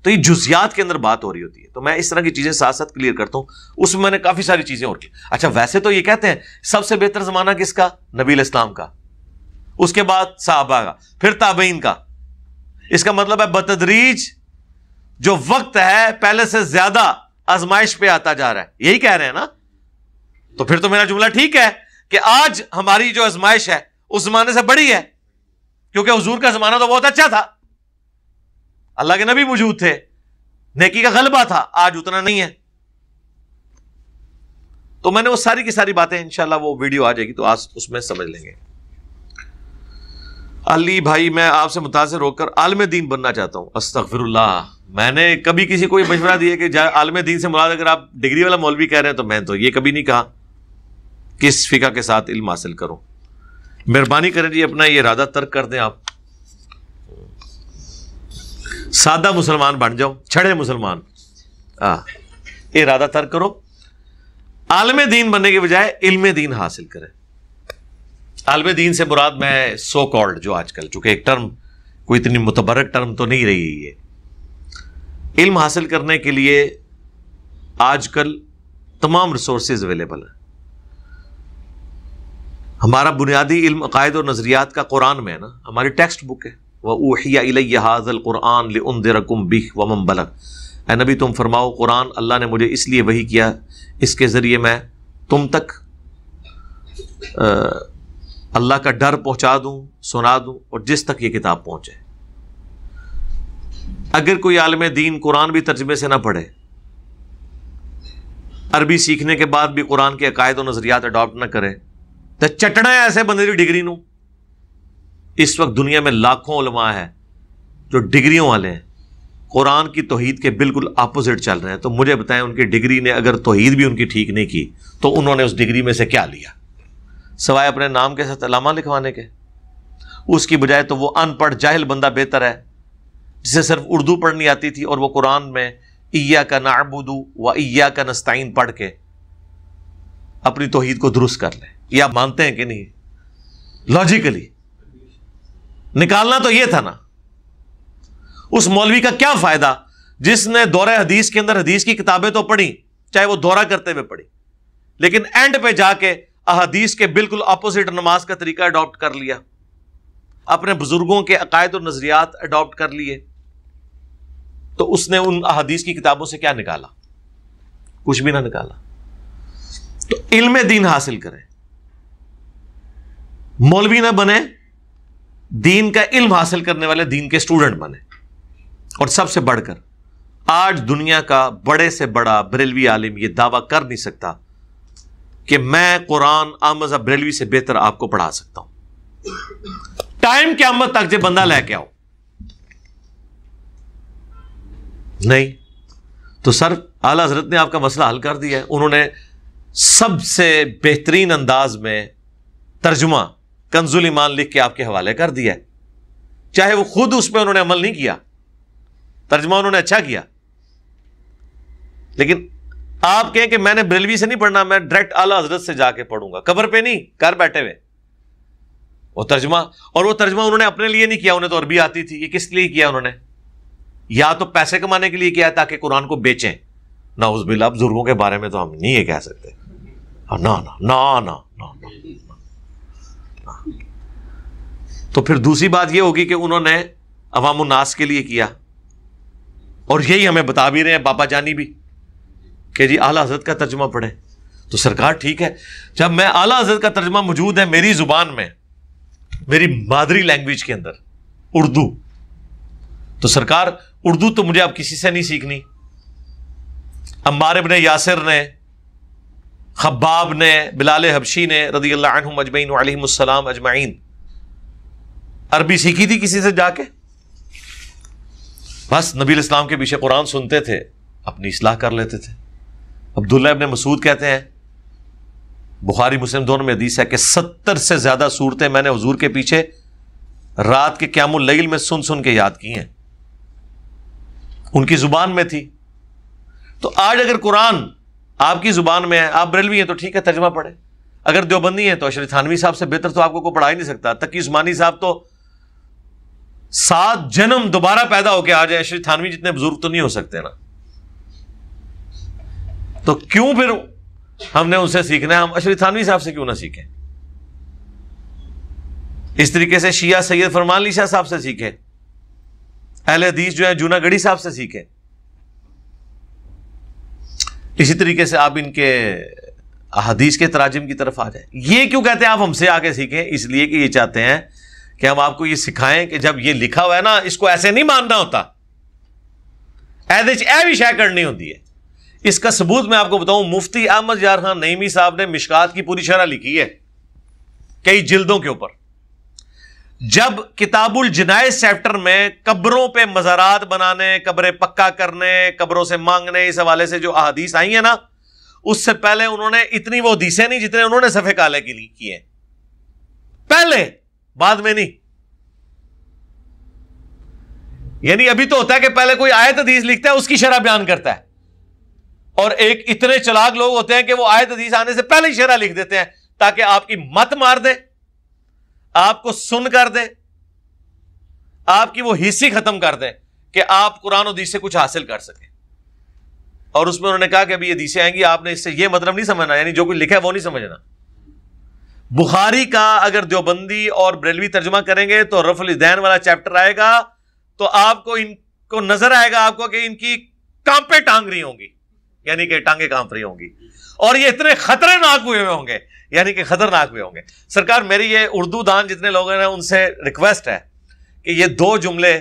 تو یہ جزیات کے اندر بات ہو رہی ہوتی ہے. تو میں اس طرح کی چیزیں ساتھ ساتھ کلیئر کرتا ہوں. اس میں نے کافی ساری چیزیں اور کی. اچھا ویسے تو یہ کہتے ہیں سب سے بہتر زمانہ کس کا؟ نبی الاسلام کا، اس کے بعد صحابہ کا، پھر تابعین کا. اس کا مطلب ہے بتدریج جو وقت ہے پہلے سے زیادہ آزمائش پہ آتا جا رہا ہے. یہی کہہ رہے ہیں نا؟ تو پھر تو میرا جملہ ٹھیک ہے کہ آج ہماری جو آزمائش ہے اس زمانے سے بڑی ہے، کیونکہ حضور کا زمانہ تو بہت اچھا تھا، اللہ کے نبی موجود تھے، نیکی کا غلبہ تھا. آج اتنا نہیں ہے. تو میں نے وہ ساری کی ساری باتیں انشاءاللہ وہ ویڈیو آ جائے گی تو آج اس میں سمجھ لیں گے. علی بھائی میں آپ سے متاثر ہو کر عالم دین بننا چاہتا ہوں. استغفر اللہ، میں نے کبھی کسی کو یہ مشورہ دیا کہ عالم دین سے مراد اگر آپ ڈگری والا مولوی کہہ رہے ہیں تو میں تو یہ کبھی نہیں کہا کس فقہ کے ساتھ علم حاصل کروں. مہربانی کریں جی اپنا یہ ارادہ ترک کر دیں آپ. سادہ مسلمان بن جاؤ، چھڑے مسلمان، ارادہ ترک کرو، عالم دین بننے کے بجائے علم دین حاصل کریں۔ عالم دین سے مراد میں سو کالڈ جو آج کل، چونکہ ایک ٹرم کوئی اتنی متبرک ٹرم تو نہیں رہی ہے، علم حاصل کرنے کے لیے آج کل تمام ریسورسز اویلیبل ہیں۔ ہمارا بنیادی علم عقائد اور نظریات کا قرآن میں ہے نا، ہماری ٹیکسٹ بک ہے، وَأُوحِيَ إِلَيَّ هَذَا الْقُرْآنُ لِأُنذِرَكُم بِهِ وَمَن بَلَغَ، اے نبی تم فرماؤ قرآن اللہ نے مجھے اس لیے وحی کیا، اس کے ذریعے میں تم تک اللہ کا ڈر پہنچا دوں، سنا دوں، اور جس تک یہ کتاب پہنچے۔ اگر کوئی عالم دین قرآن بھی ترجمے سے نہ پڑھے، عربی سیکھنے کے بعد بھی قرآن کے عقائد و نظریات اڈاپٹ نہ کرے تو چٹنا ہے ایسے بندے کی ڈگری نو۔ اس وقت دنیا میں لاکھوں علماء ہیں جو ڈگریوں والے ہیں، قرآن کی توحید کے بالکل اپوزٹ چل رہے ہیں، تو مجھے بتائیں ان کی ڈگری نے اگر توحید بھی ان کی ٹھیک نہیں کی تو انہوں نے اس ڈگری میں سے کیا لیا سوائے اپنے نام کے ساتھ علامہ لکھوانے کے؟ اس کی بجائے تو وہ ان پڑھ جاہل بندہ بہتر ہے جسے صرف اردو پڑھنی آتی تھی اور وہ قرآن میں ایاک نعبد و ایاک نستعین پڑھ کے اپنی توحید کو درست کر لے۔ یہ آپ مانتے ہیں کہ نہیں؟ لاجیکلی نکالنا تو یہ تھا نا۔ اس مولوی کا کیا فائدہ جس نے دورہ حدیث کے اندر حدیث کی کتابیں تو پڑھی، چاہے وہ دورہ کرتے ہوئے پڑھی، لیکن اینڈ پہ جا کے احادیث کے بالکل اپوزٹ نماز کا طریقہ اڈاپٹ کر لیا، اپنے بزرگوں کے عقائد و نظریات اڈاپٹ کر لیے، تو اس نے ان احادیث کی کتابوں سے کیا نکالا؟ کچھ بھی نہ نکالا۔ تو علم دین حاصل کریں، مولوی نہ بنے، دین کا علم حاصل کرنے والے دین کے اسٹوڈنٹ بنے۔ اور سب سے بڑھ کر آج دنیا کا بڑے سے بڑا بریلوی عالم یہ دعویٰ کر نہیں سکتا کہ میں قرآن احمد بریلوی سے بہتر آپ کو پڑھا سکتا ہوں۔ ٹائم قیامت تک جو بندہ لے کے آؤ، نہیں تو سر اعلی حضرت نے آپ کا مسئلہ حل کر دیا ہے۔ انہوں نے سب سے بہترین انداز میں ترجمہ کنز الایمان لکھ کے آپ کے حوالے کر دیا ہے، چاہے وہ خود اس پہ انہوں نے عمل نہیں کیا، ترجمہ انہوں نے اچھا کیا، لیکن آپ کہیں کہ میں نے بریلوی سے نہیں پڑھنا، میں ڈائریکٹ اعلی حضرت سے جا کے پڑھوں گا، قبر پہ نہیں، گھر بیٹھے ہوئے۔ وہ ترجمہ انہوں نے اپنے لیے نہیں کیا، انہیں تو عربی آتی تھی، یہ کس لیے کیا انہوں نے؟ یا تو پیسے کمانے کے لیے کیا تاکہ قرآن کو بیچیں۔ نعوذ باللہ، بزرگوں کے بارے میں تو ہم نہیں یہ کہہ سکتے، تو پھر دوسری بات یہ ہوگی کہ انہوں نے عوام الناس کے لیے کیا، اور یہی ہمیں بتا بھی رہے ہیں باپا جانی بھی کہ جی اعلیٰ حضرت کا ترجمہ پڑھیں۔ تو سرکار ٹھیک ہے، جب میں اعلیٰ حضرت کا ترجمہ موجود ہے میری زبان میں، میری مادری لینگویج کے اندر اردو، تو سرکار اردو تو مجھے اب کسی سے نہیں سیکھنی۔ عمار ابن یاسر نے، خباب نے، بلال حبشی نے رضی اللہ عنہم اجمعین وعلیہم السلام اجمعین عربی سیکھی تھی کسی سے جا کے؟ بس نبی الاسلام کے پیچھے قرآن سنتے تھے، اپنی اصلاح کر لیتے تھے۔ عبداللہ ابن مسعود کہتے ہیں، بخاری مسلم دونوں میں حدیث ہے کہ 70 سے زیادہ صورتیں میں نے حضور کے پیچھے رات کے قیام اللیل میں سن سن کے یاد کی ہیں، ان کی زبان میں تھی۔ تو آج اگر قرآن آپ کی زبان میں ہے، آپ بریلوی ہیں تو ٹھیک ہے ترجمہ پڑھیں، اگر دیوبندی ہیں تو اشرف تھانوی صاحب سے بہتر تو آپ کو کوئی پڑھا ہی نہیں سکتا۔ تقی عثمانی صاحب تو 7 جنم دوبارہ پیدا ہو کے آ جائیں، اشرف تھانوی جتنے بزرگ تو نہیں ہو سکتے نا، تو کیوں پھر ہم نے ان سے سیکھنا ہے؟ ہم اشرف تھانوی صاحب سے کیوں نہ سیکھیں؟ اس طریقے سے شیعہ سید فرمان علی شاہ صاحب سے سیکھیں، اہل حدیث جو ہے جونا گڑھی صاحب سے سیکھیں۔ اسی طریقے سے آپ ان کے احادیث کے تراجم کی طرف آ جائیں۔ یہ کیوں کہتے ہیں آپ ہم سے آ کے سیکھیں؟ اس لیے کہ یہ چاہتے ہیں کہ ہم آپ کو یہ سکھائیں کہ جب یہ لکھا ہوا ہے نا، اس کو ایسے نہیں ماننا ہوتا، اے بھی شے کرنی ہوتی ہے۔ اس کا ثبوت میں آپ کو بتاؤں، مفتی احمد یار خان نعیمی صاحب نے مشکات کی پوری شرح لکھی ہے کئی جلدوں کے اوپر۔ جب کتاب الجنائز چیپٹر میں قبروں پہ مزارات بنانے، قبریں پکا کرنے، قبروں سے مانگنے، اس حوالے سے جو احادیث آئی ہیں نا، اس سے پہلے انہوں نے اتنی وہ حدیثیں نہیں جتنے انہوں نے صفحے کالے کی لکھی ہیں، پہلے، بعد میں نہیں۔ یعنی ابھی تو ہوتا ہے کہ پہلے کوئی آیت حدیث لکھتا ہے اس کی شرح بیان کرتا ہے, اور ایک اتنے چلاک لوگ ہوتے ہیں کہ وہ آیت حدیث آنے سے پہلے ہی شرح لکھ دیتے ہیں تاکہ آپ کی مت مار دیں, آپ کو سن کر دیں, آپ کی وہ حصی ختم کر دیں کہ آپ قرآن و حدیث سے کچھ حاصل کر سکیں. اور اس میں انہوں نے کہا کہ ابھی یہ حدیثیں آئیں گی, آپ نے اس سے یہ مطلب نہیں سمجھنا, یعنی جو کچھ لکھا ہے وہ نہیں سمجھنا. بخاری کا اگر دیوبندی اور بریلوی ترجمہ کریں گے تو رفع الیدین والا چیپٹر آئے گا تو آپ کو ان کو نظر آئے گا آپ کو کہ ان کی کانپیں ٹانگ رہی ہوں گی, یعنی کہ ٹانگیں کانپ رہی ہوں گی, اور یہ اتنے خطرناک ہوئے ہوں گے, یعنی کہ خطرناک ہوئے ہوں گے. سرکار میری یہ اردو دان جتنے لوگ ہیں ان سے ریکویسٹ ہے کہ یہ 2 جملے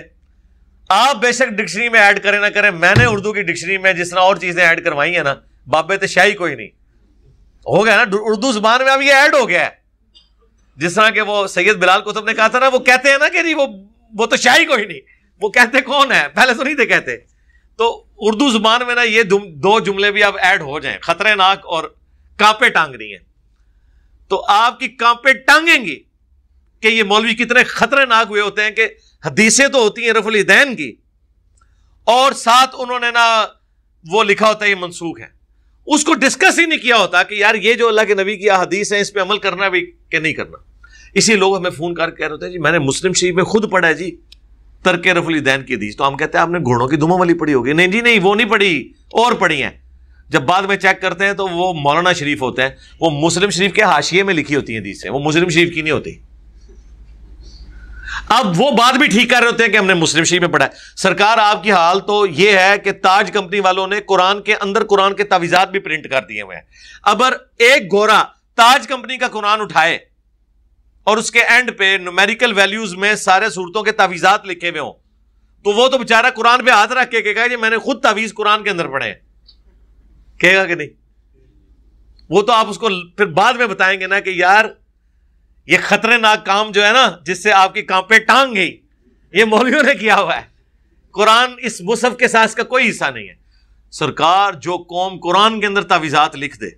آپ بے شک ڈکشنری میں ایڈ کریں نہ کریں, میں نے اردو کی ڈکشنری میں جس طرح اور چیزیں ایڈ کروائی ہیں نا, بابے تے شاہی کوئی نہیں ہو گیا نا, اردو زبان میں اب یہ ایڈ ہو گیا ہے. جس طرح کہ وہ سید بلال قطب نے کہا تھا نا, وہ کہتے ہیں نا کہ وہ تو شاہی کوئی نہیں, وہ کہتے کون ہے, پہلے تو نہیں تھے کہتے. تو اردو زبان میں نا یہ 2 جملے بھی اب ایڈ ہو جائیں, خطرناک اور کانپیں ٹانگ رہی ہیں, تو آپ کی کانپیں ٹانگیں گی کہ یہ مولوی کتنے خطرناک ہوئے ہوتے ہیں کہ حدیثیں تو ہوتی ہیں رفع الیدین کی, اور ساتھ انہوں نے نا وہ لکھا ہوتا ہے یہ منسوخ ہے, اس کو ڈسکس ہی نہیں کیا ہوتا کہ یار یہ جو اللہ کے نبی کی احادیث ہیں اس پہ عمل کرنا بھی کہ نہیں کرنا. اسی لوگ ہمیں فون کر کے کہہ رہے ہوتے ہیں جی میں نے مسلم شریف میں خود پڑھا ہے جی ترک رفع الیدین کی حدیث, تو ہم کہتے ہیں آپ نے گھوڑوں کی دموں والی پڑھی ہوگی. نہیں جی نہیں, وہ نہیں پڑھی, اور پڑھی ہیں. جب بعد میں چیک کرتے ہیں تو وہ مولانا شریف ہوتے ہیں, وہ مسلم شریف کے حاشیے میں لکھی ہوتی ہیں حدیثیں, وہ مسلم شریف کی نہیں ہوتی. اب وہ بات بھی ٹھیک کر رہے ہوتے ہیں کہ ہم نے مسلم شریف میں پڑھا ہے. سرکار آپ کی حال تو یہ ہے کہ تاج کمپنی والوں نے قرآن کے اندر قرآن کے تعویذات بھی پرنٹ کر دیے ہوئے ہیں. اگر ایک گورا تاج کمپنی کا قرآن اٹھائے اور اس کے اینڈ پہ نومیریکل ویلیوز میں سارے صورتوں کے تعویذات لکھے ہوئے ہوں تو وہ تو بیچارہ قرآن پہ ہاتھ رکھ کے کہے گا جی میں نے خود تعویذ قرآن کے اندر پڑھے ہیں, کہے گا کہ نہیں؟ وہ تو آپ اس کو پھر بعد میں بتائیں گے نا کہ یار یہ خطرناک کام جو ہے نا جس سے آپ کی کانپیں ٹانگ گئی, یہ مولویوں نے کیا ہوا ہے. قرآن اس مصحف کے ساتھ کا کوئی حصہ نہیں ہے. سرکار جو قوم قرآن کے اندر تعویذات لکھ دے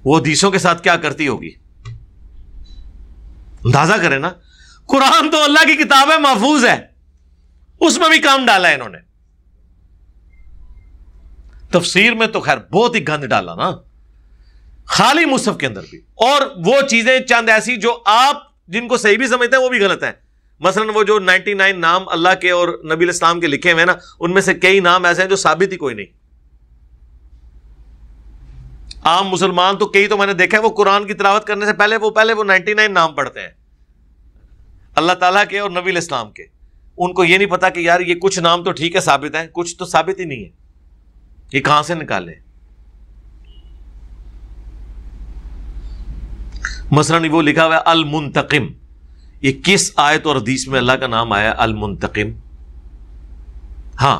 وہ حدیثوں کے ساتھ کیا کرتی ہوگی, اندازہ کریں نا. قرآن تو اللہ کی کتاب ہے, محفوظ ہے, اس میں بھی کام ڈالا ہے انہوں نے. تفسیر میں تو خیر بہت ہی گند ڈالا نا, خالی مصحف کے اندر بھی, اور وہ چیزیں چند ایسی جو آپ جن کو صحیح بھی سمجھتے ہیں وہ بھی غلط ہیں. مثلا وہ جو 99 نام اللہ کے اور نبی علیہ السلام کے لکھے ہوئے ہیں نا, ان میں سے کئی نام ایسے ہیں جو ثابت ہی کوئی نہیں. عام مسلمان تو کئی تو میں نے دیکھا ہے وہ قرآن کی تلاوت کرنے سے پہلے وہ 99 نام پڑھتے ہیں اللہ تعالیٰ کے اور نبی علیہ السلام کے. ان کو یہ نہیں پتا کہ یار یہ کچھ نام تو ٹھیک ہے ثابت ہیں, کچھ تو ثابت ہی نہیں ہے, یہ کہاں سے نکالے. مثلا وہ لکھا ہوا ہے المنتقم, یہ کس آیت اور حدیث میں اللہ کا نام آیا المنتقم؟ ہاں,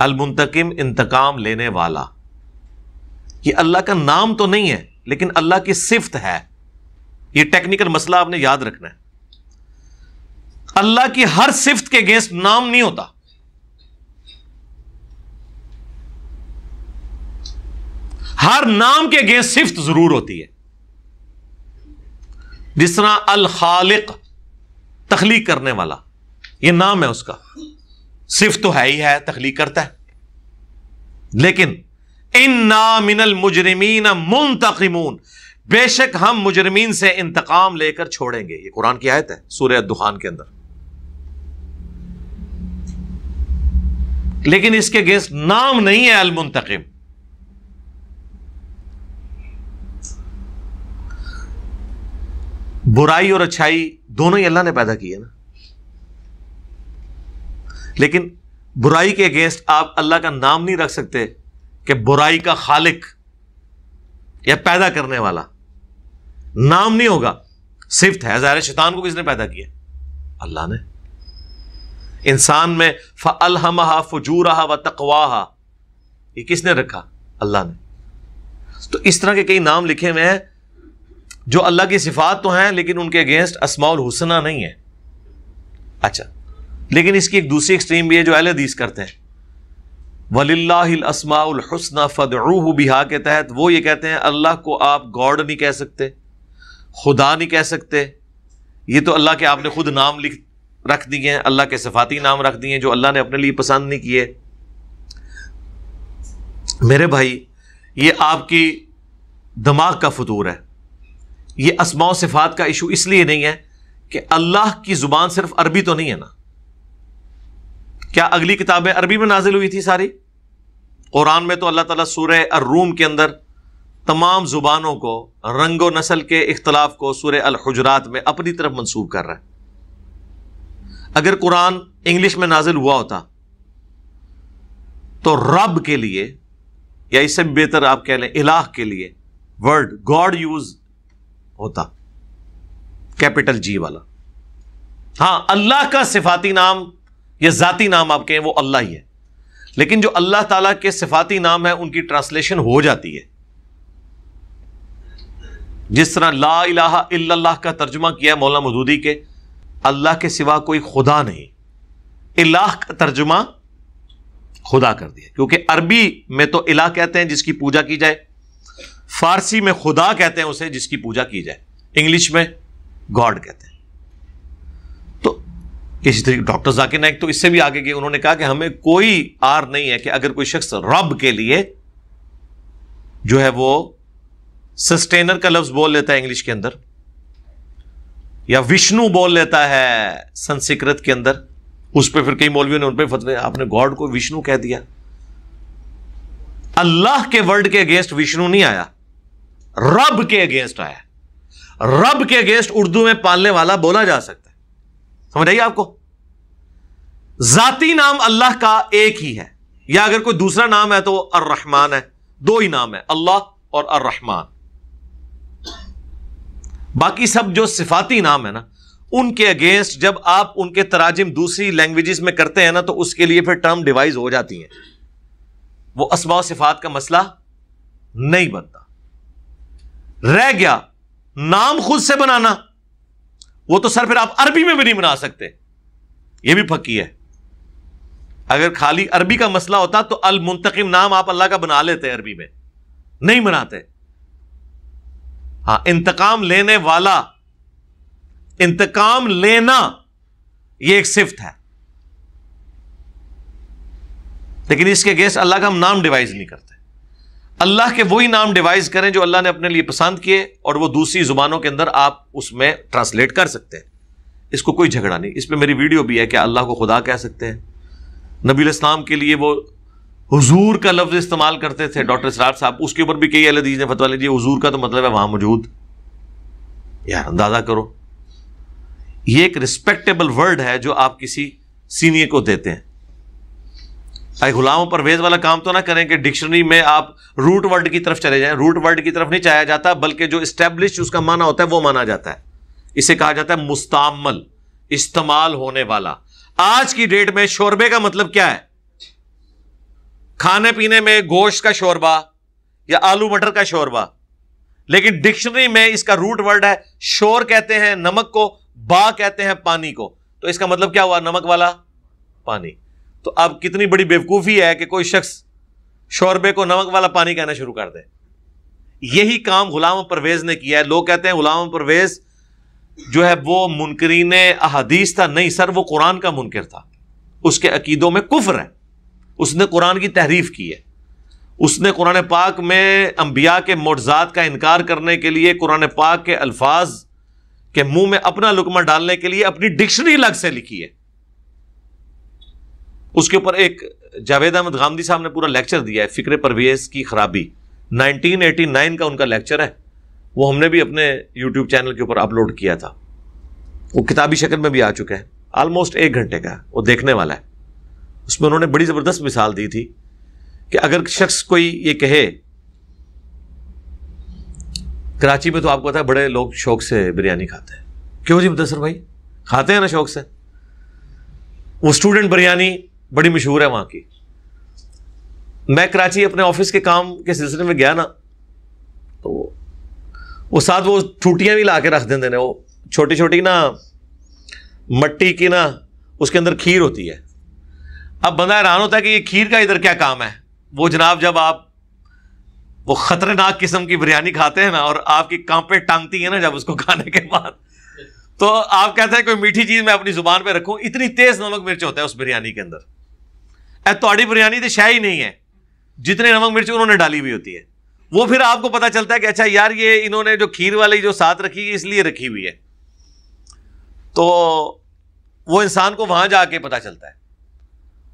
المنتقم انتقام لینے والا, یہ اللہ کا نام تو نہیں ہے لیکن اللہ کی صفت ہے. یہ ٹیکنیکل مسئلہ آپ نے یاد رکھنا ہے. اللہ کی ہر صفت کے اگینسٹ نام نہیں ہوتا. ہر نام کے اگینسٹ صفت ضرور ہوتی ہے. جس طرح الخالق تخلیق کرنے والا, یہ نام ہے اس کا, صفت تو ہے ہی ہے, تخلیق کرتا ہے. لیکن انا من المجرمین منتقمون, بے شک ہم مجرمین سے انتقام لے کر چھوڑیں گے. یہ قرآن کی آیت ہے سورہ الدخان کے اندر. لیکن اس کے اگینسٹ نام نہیں ہے المنتقم. برائی اور اچھائی دونوں ہی اللہ نے پیدا کی ہے نا, لیکن برائی کے اگینسٹ آپ اللہ کا نام نہیں رکھ سکتے کہ برائی کا خالق یا پیدا کرنے والا. نام نہیں ہوگا, صفت ہے. ظاہر شیطان کو کس نے پیدا کیا؟ اللہ نے. انسان میں فَأَلْهَمَهَا فُجُورَهَا وَتَقْوَاهَا, یہ کس نے رکھا؟ اللہ نے. تو اس طرح کے کئی نام لکھے ہوئے ہیں جو اللہ کی صفات تو ہیں لیکن ان کے اگینسٹ اسماء الحسنہ نہیں ہے. اچھا, لیکن اس کی ایک دوسری ایکسٹریم بھی ہے جو اہل حدیث کرتے ہیں. وَلِلَّهِ الْأَسْمَاءُ الْحُسْنَى فَادْعُوهُ بِهَا کے تحت وہ یہ کہتے ہیں اللہ کو آپ گاڈ نہیں کہہ سکتے, خدا نہیں کہہ سکتے. یہ تو اللہ کے آپ نے خود نام رکھ دیے ہیں, اللہ کے صفاتی نام رکھ دیے ہیں جو اللہ نے اپنے لیے پسند نہیں کیے. میرے بھائی یہ آپ کی دماغ کا فطور ہے. یہ اسماء و صفات کا ایشو اس لیے نہیں ہے کہ اللہ کی زبان صرف عربی تو نہیں ہے نا. کیا اگلی کتابیں عربی میں نازل ہوئی تھی ساری؟ قرآن میں تو اللہ تعالیٰ سورہ الروم کے اندر تمام زبانوں کو, رنگ و نسل کے اختلاف کو سورہ الحجرات میں اپنی طرف منسوب کر رہا ہے. اگر قرآن انگلش میں نازل ہوا ہوتا تو رب کے لیے, یا اس سے بہتر آپ کہہ لیں الہ کے لیے, ورڈ گاڈ یوز ہوتا, کیپٹل جی والا. ہاں اللہ کا صفاتی نام یا ذاتی نام آپ کہیں وہ اللہ ہی ہے, لیکن جو اللہ تعالیٰ کے صفاتی نام ہے ان کی ٹرانسلیشن ہو جاتی ہے. جس طرح لا الہ الا اللہ کا ترجمہ کیا ہے مولانا مودودی کے, اللہ کے سوا کوئی خدا نہیں, الہ کا ترجمہ خدا کر دیا, کیونکہ عربی میں تو الہ کہتے ہیں جس کی پوجا کی جائے, فارسی میں خدا کہتے ہیں اسے جس کی پوجا کی جائے, انگلش میں گاڈ کہتے ہیں. تو کسی طریقے ڈاکٹر ذاکر نائک تو اس سے بھی آگے گئے, انہوں نے کہا کہ ہمیں کوئی آر نہیں ہے کہ اگر کوئی شخص رب کے لیے جو ہے وہ سسٹینر کا لفظ بول لیتا ہے انگلش کے اندر, یا وشنو بول لیتا ہے سنسکرت کے اندر, اس پہ پھر کئی مولویوں نے ان پہ فتوے, آپ نے گاڈ کو وشنو کہہ دیا. اللہ کے ورڈ کے اگینسٹ وشنو نہیں آیا, رب کے اگینسٹ آیا. رب کے اگینسٹ اردو میں پالنے والا بولا جا سکتا ہے. سمجھ آئیے آپ کو؟ ذاتی نام اللہ کا ایک ہی ہے, یا اگر کوئی دوسرا نام ہے تو وہ الرحمن ہے. دو ہی نام ہے, اللہ اور الرحمن. باقی سب جو صفاتی نام ہے نا, ان کے اگینسٹ جب آپ ان کے تراجم دوسری لینگویجز میں کرتے ہیں نا تو اس کے لیے پھر ٹرم ڈیوائز ہو جاتی ہیں, وہ اسماء و صفات کا مسئلہ نہیں بنتا. رہ گیا نام خود سے بنانا, وہ تو سر پھر آپ عربی میں بھی نہیں بنا سکتے, یہ بھی پکی ہے. اگر خالی عربی کا مسئلہ ہوتا تو المنتقم نام آپ اللہ کا بنا لیتے, عربی میں نہیں بناتے. ہاں انتقام لینے والا, انتقام لینا یہ ایک صفت ہے, لیکن اس کے اگینسٹ اللہ کا ہم نام ڈیوائز نہیں کرتے. اللہ کے وہی نام ڈیوائز کریں جو اللہ نے اپنے لیے پسند کیے, اور وہ دوسری زبانوں کے اندر آپ اس میں ٹرانسلیٹ کر سکتے ہیں. اس کو کوئی جھگڑا نہیں. اس پہ میری ویڈیو بھی ہے کہ اللہ کو خدا کہہ سکتے ہیں. نبی علیہ السلام کے لیے وہ حضور کا لفظ استعمال کرتے تھے ڈاکٹر اسرار صاحب, اس کے اوپر بھی کئی اہل حدیث نے فتویٰ لیجیے حضور کا تو مطلب ہے وہاں موجود. یار اندازہ کرو, یہ ایک ریسپیکٹیبل ورڈ ہے جو آپ کسی سینئر کو دیتے ہیں. غلام پرویز والا کام تو نہ کریں کہ ڈکشنری میں آپ روٹ ورڈ کی طرف چلے جائیں. روٹ ورڈ کی طرف نہیں چاہا جاتا, بلکہ جو اسٹیبلش اس کا معنی ہوتا ہے وہ مانا جاتا ہے. اسے کہا جاتا ہے مستعمل, استعمال ہونے والا. آج کی ڈیٹ میں شوربے کا مطلب کیا ہے؟ کھانے پینے میں گوشت کا شوربہ یا آلو مٹر کا شوربہ, لیکن ڈکشنری میں اس کا روٹ ورڈ ہے شور کہتے ہیں نمک کو, با کہتے ہیں پانی کو. تو اس کا مطلب کیا ہوا؟ نمک والا پانی. تو اب کتنی بڑی بیوقوفی ہے کہ کوئی شخص شوربے کو نمک والا پانی کہنا شروع کر دے. یہی کام غلام پرویز نے کیا ہے. لوگ کہتے ہیں غلام پرویز جو ہے وہ منکرین احادیث تھا. نہیں سر, وہ قرآن کا منکر تھا. اس کے عقیدوں میں کفر ہے, اس نے قرآن کی تحریف کی ہے. اس نے قرآن پاک میں انبیاء کے معجزات کا انکار کرنے کے لیے قرآن پاک کے الفاظ کے منہ میں اپنا لقمہ ڈالنے کے لیے اپنی ڈکشنری الگ سے لکھی ہے. اس کے اوپر ایک جاوید احمد غامدی صاحب نے پورا لیکچر دیا ہے, فکر پرویز کی خرابی. 1989 کا ان کا لیکچر ہے, وہ ہم نے بھی اپنے یوٹیوب چینل کے اوپر اپلوڈ کیا تھا. وہ کتابی شکل میں بھی آ چکا ہے, آلموسٹ 1 گھنٹے کا, وہ دیکھنے والا ہے. اس میں انہوں نے بڑی زبردست مثال دی تھی کہ اگر شخص کوئی یہ کہے, کراچی میں تو آپ کو پتا ہے بڑے لوگ شوق سے بریانی کھاتے ہیں. کیوں جی مدثر بھائی؟ کھاتے ہیں نا شوق سے. وہ اسٹوڈنٹ بریانی بڑی مشہور ہے وہاں کی. میں کراچی اپنے آفس کے کام کے سلسلے میں گیا نا, تو وہ ساتھ وہ ٹوٹیاں بھی لا کے رکھ دیتے ہیں, وہ چھوٹی چھوٹی نا مٹی کی نا, اس کے اندر کھیر ہوتی ہے. اب بندہ حیران ہوتا ہے کہ یہ کھیر کا ادھر کیا کام ہے. وہ جناب جب آپ وہ خطرناک قسم کی بریانی کھاتے ہیں نا, اور آپ کی کانپیں ٹانگتی ہیں نا جب اس کو کھانے کے بعد, تو آپ کہتے ہیں کوئی میٹھی چیز میں اپنی زبان پہ رکھوں، اتنی تیز نمک مرچ ہوتا ہے اس بریانی کے اندر. اے تھوڑی بریانی تو شاہی نہیں ہے، جتنے نمک مرچ انہوں نے ڈالی ہوئی ہوتی ہے. وہ پھر آپ کو پتا چلتا ہے کہ اچھا یار یہ انہوں نے جو کھیر والی جو ساتھ رکھی ہے اس لیے رکھی ہوئی ہے. تو وہ انسان کو وہاں جا کے پتا چلتا ہے.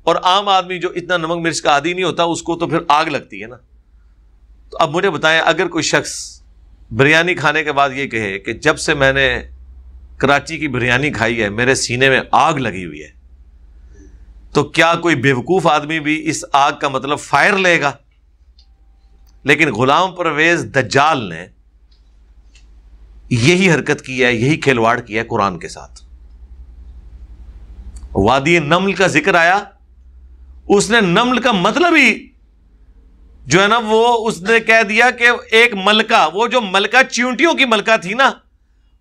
اور عام آدمی جو اتنا نمک مرچ کا عادی نہیں ہوتا اس کو تو پھر آگ لگتی ہے نا. تو اب مجھے بتائیں، اگر کوئی شخص بریانی کھانے کے بعد یہ کہے کہ جب سے میں نے کراچی کی بریانی کھائی ہے میرے سینے میں آگ لگی ہوئی ہے، تو کیا کوئی بیوقوف آدمی بھی اس آگ کا مطلب فائر لے گا؟ لیکن غلام پرویز دجال نے یہی حرکت کی ہے، یہی کھلواڑ کیا ہے قرآن کے ساتھ. وادی نمل کا ذکر آیا، اس نے نمل کا مطلب ہی جو ہے نا وہ اس نے کہہ دیا کہ ایک ملکہ، وہ جو ملکہ چیونٹیوں کی ملکہ تھی نا،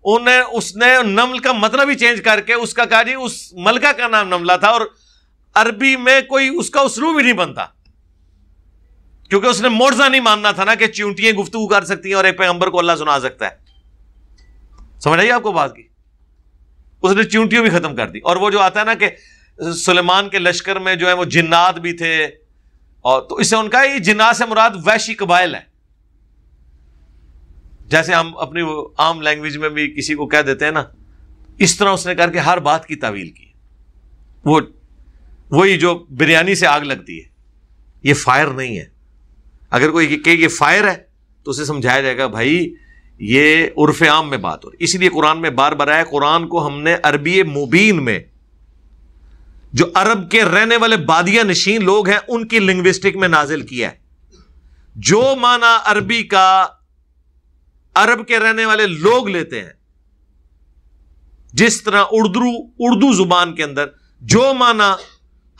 اس نے نمل کا مطلب ہی چینج کر کے اس کا کہا جی اس ملکہ کا نام نملہ تھا. اور عربی میں کوئی اس کا اسلوب ہی نہیں بنتا، کیونکہ اس نے معجزہ نہیں ماننا تھا نا کہ چیونٹیاں گفتگو کر سکتی ہیں اور ایک پیغمبر کو اللہ سنا سکتا ہے. سمجھ آئی آپ کو بات کی؟ اس نے چیونٹیوں بھی ختم کر دی. اور وہ جو آتا ہے نا کہ سلیمان کے لشکر میں جو ہے وہ جنات بھی تھے، اور تو اس سے ان کا یہ جنات سے مراد وحشی قبائل ہے. جیسے ہم اپنی عام لینگویج میں بھی کسی کو کہہ دیتے ہیں نا، اس طرح اس نے کر کے ہر بات کی تعویل کی. وہی جو بریانی سے آگ لگتی ہے، یہ فائر نہیں ہے. اگر کوئی کہ یہ فائر ہے تو اسے سمجھایا جائے گا بھائی یہ عرف عام میں بات ہو رہی. اسی لیے قرآن میں بار بار آیا، قرآن کو ہم نے عربی مبین میں جو عرب کے رہنے والے بادیہ نشین لوگ ہیں ان کی لنگوسٹک میں نازل کیا ہے. جو معنی عربی کا عرب کے رہنے والے لوگ لیتے ہیں، جس طرح اردو زبان کے اندر جو معنی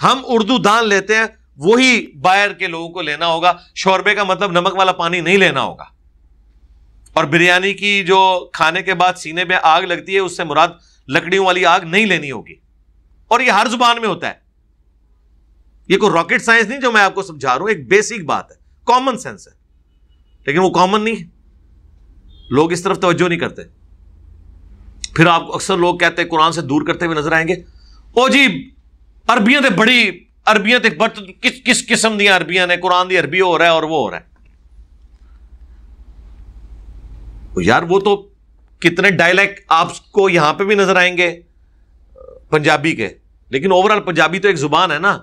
ہم اردو دان لیتے ہیں وہی باہر کے لوگوں کو لینا ہوگا. شوربے کا مطلب نمک والا پانی نہیں لینا ہوگا. اور بریانی کی جو کھانے کے بعد سینے پہ آگ لگتی ہے اس سے مراد لکڑیوں والی آگ نہیں لینی ہوگی. اور یہ ہر زبان میں ہوتا ہے. یہ کوئی راکٹ سائنس نہیں جو میں آپ کو سمجھا رہا ہوں، ایک بیسک بات ہے، کامن سینس ہے. لیکن وہ کامن نہیں ہے، لوگ اس طرف توجہ نہیں کرتے. پھر آپ کو اکثر لوگ کہتے ہیں قرآن سے دور کرتے ہوئے نظر آئیں گے، او جی عربیاں تے بڑی عربیاں تے کس قسم دیا عربیاں نے، قرآن دی عربی ہو رہا ہے اور وہ ہو رہا ہے. یار وہ تو کتنے ڈائلیکٹ آپ کو یہاں پہ بھی نظر آئیں گے پنجابی کے، لیکن اوورال پنجابی تو ایک زبان ہے نا.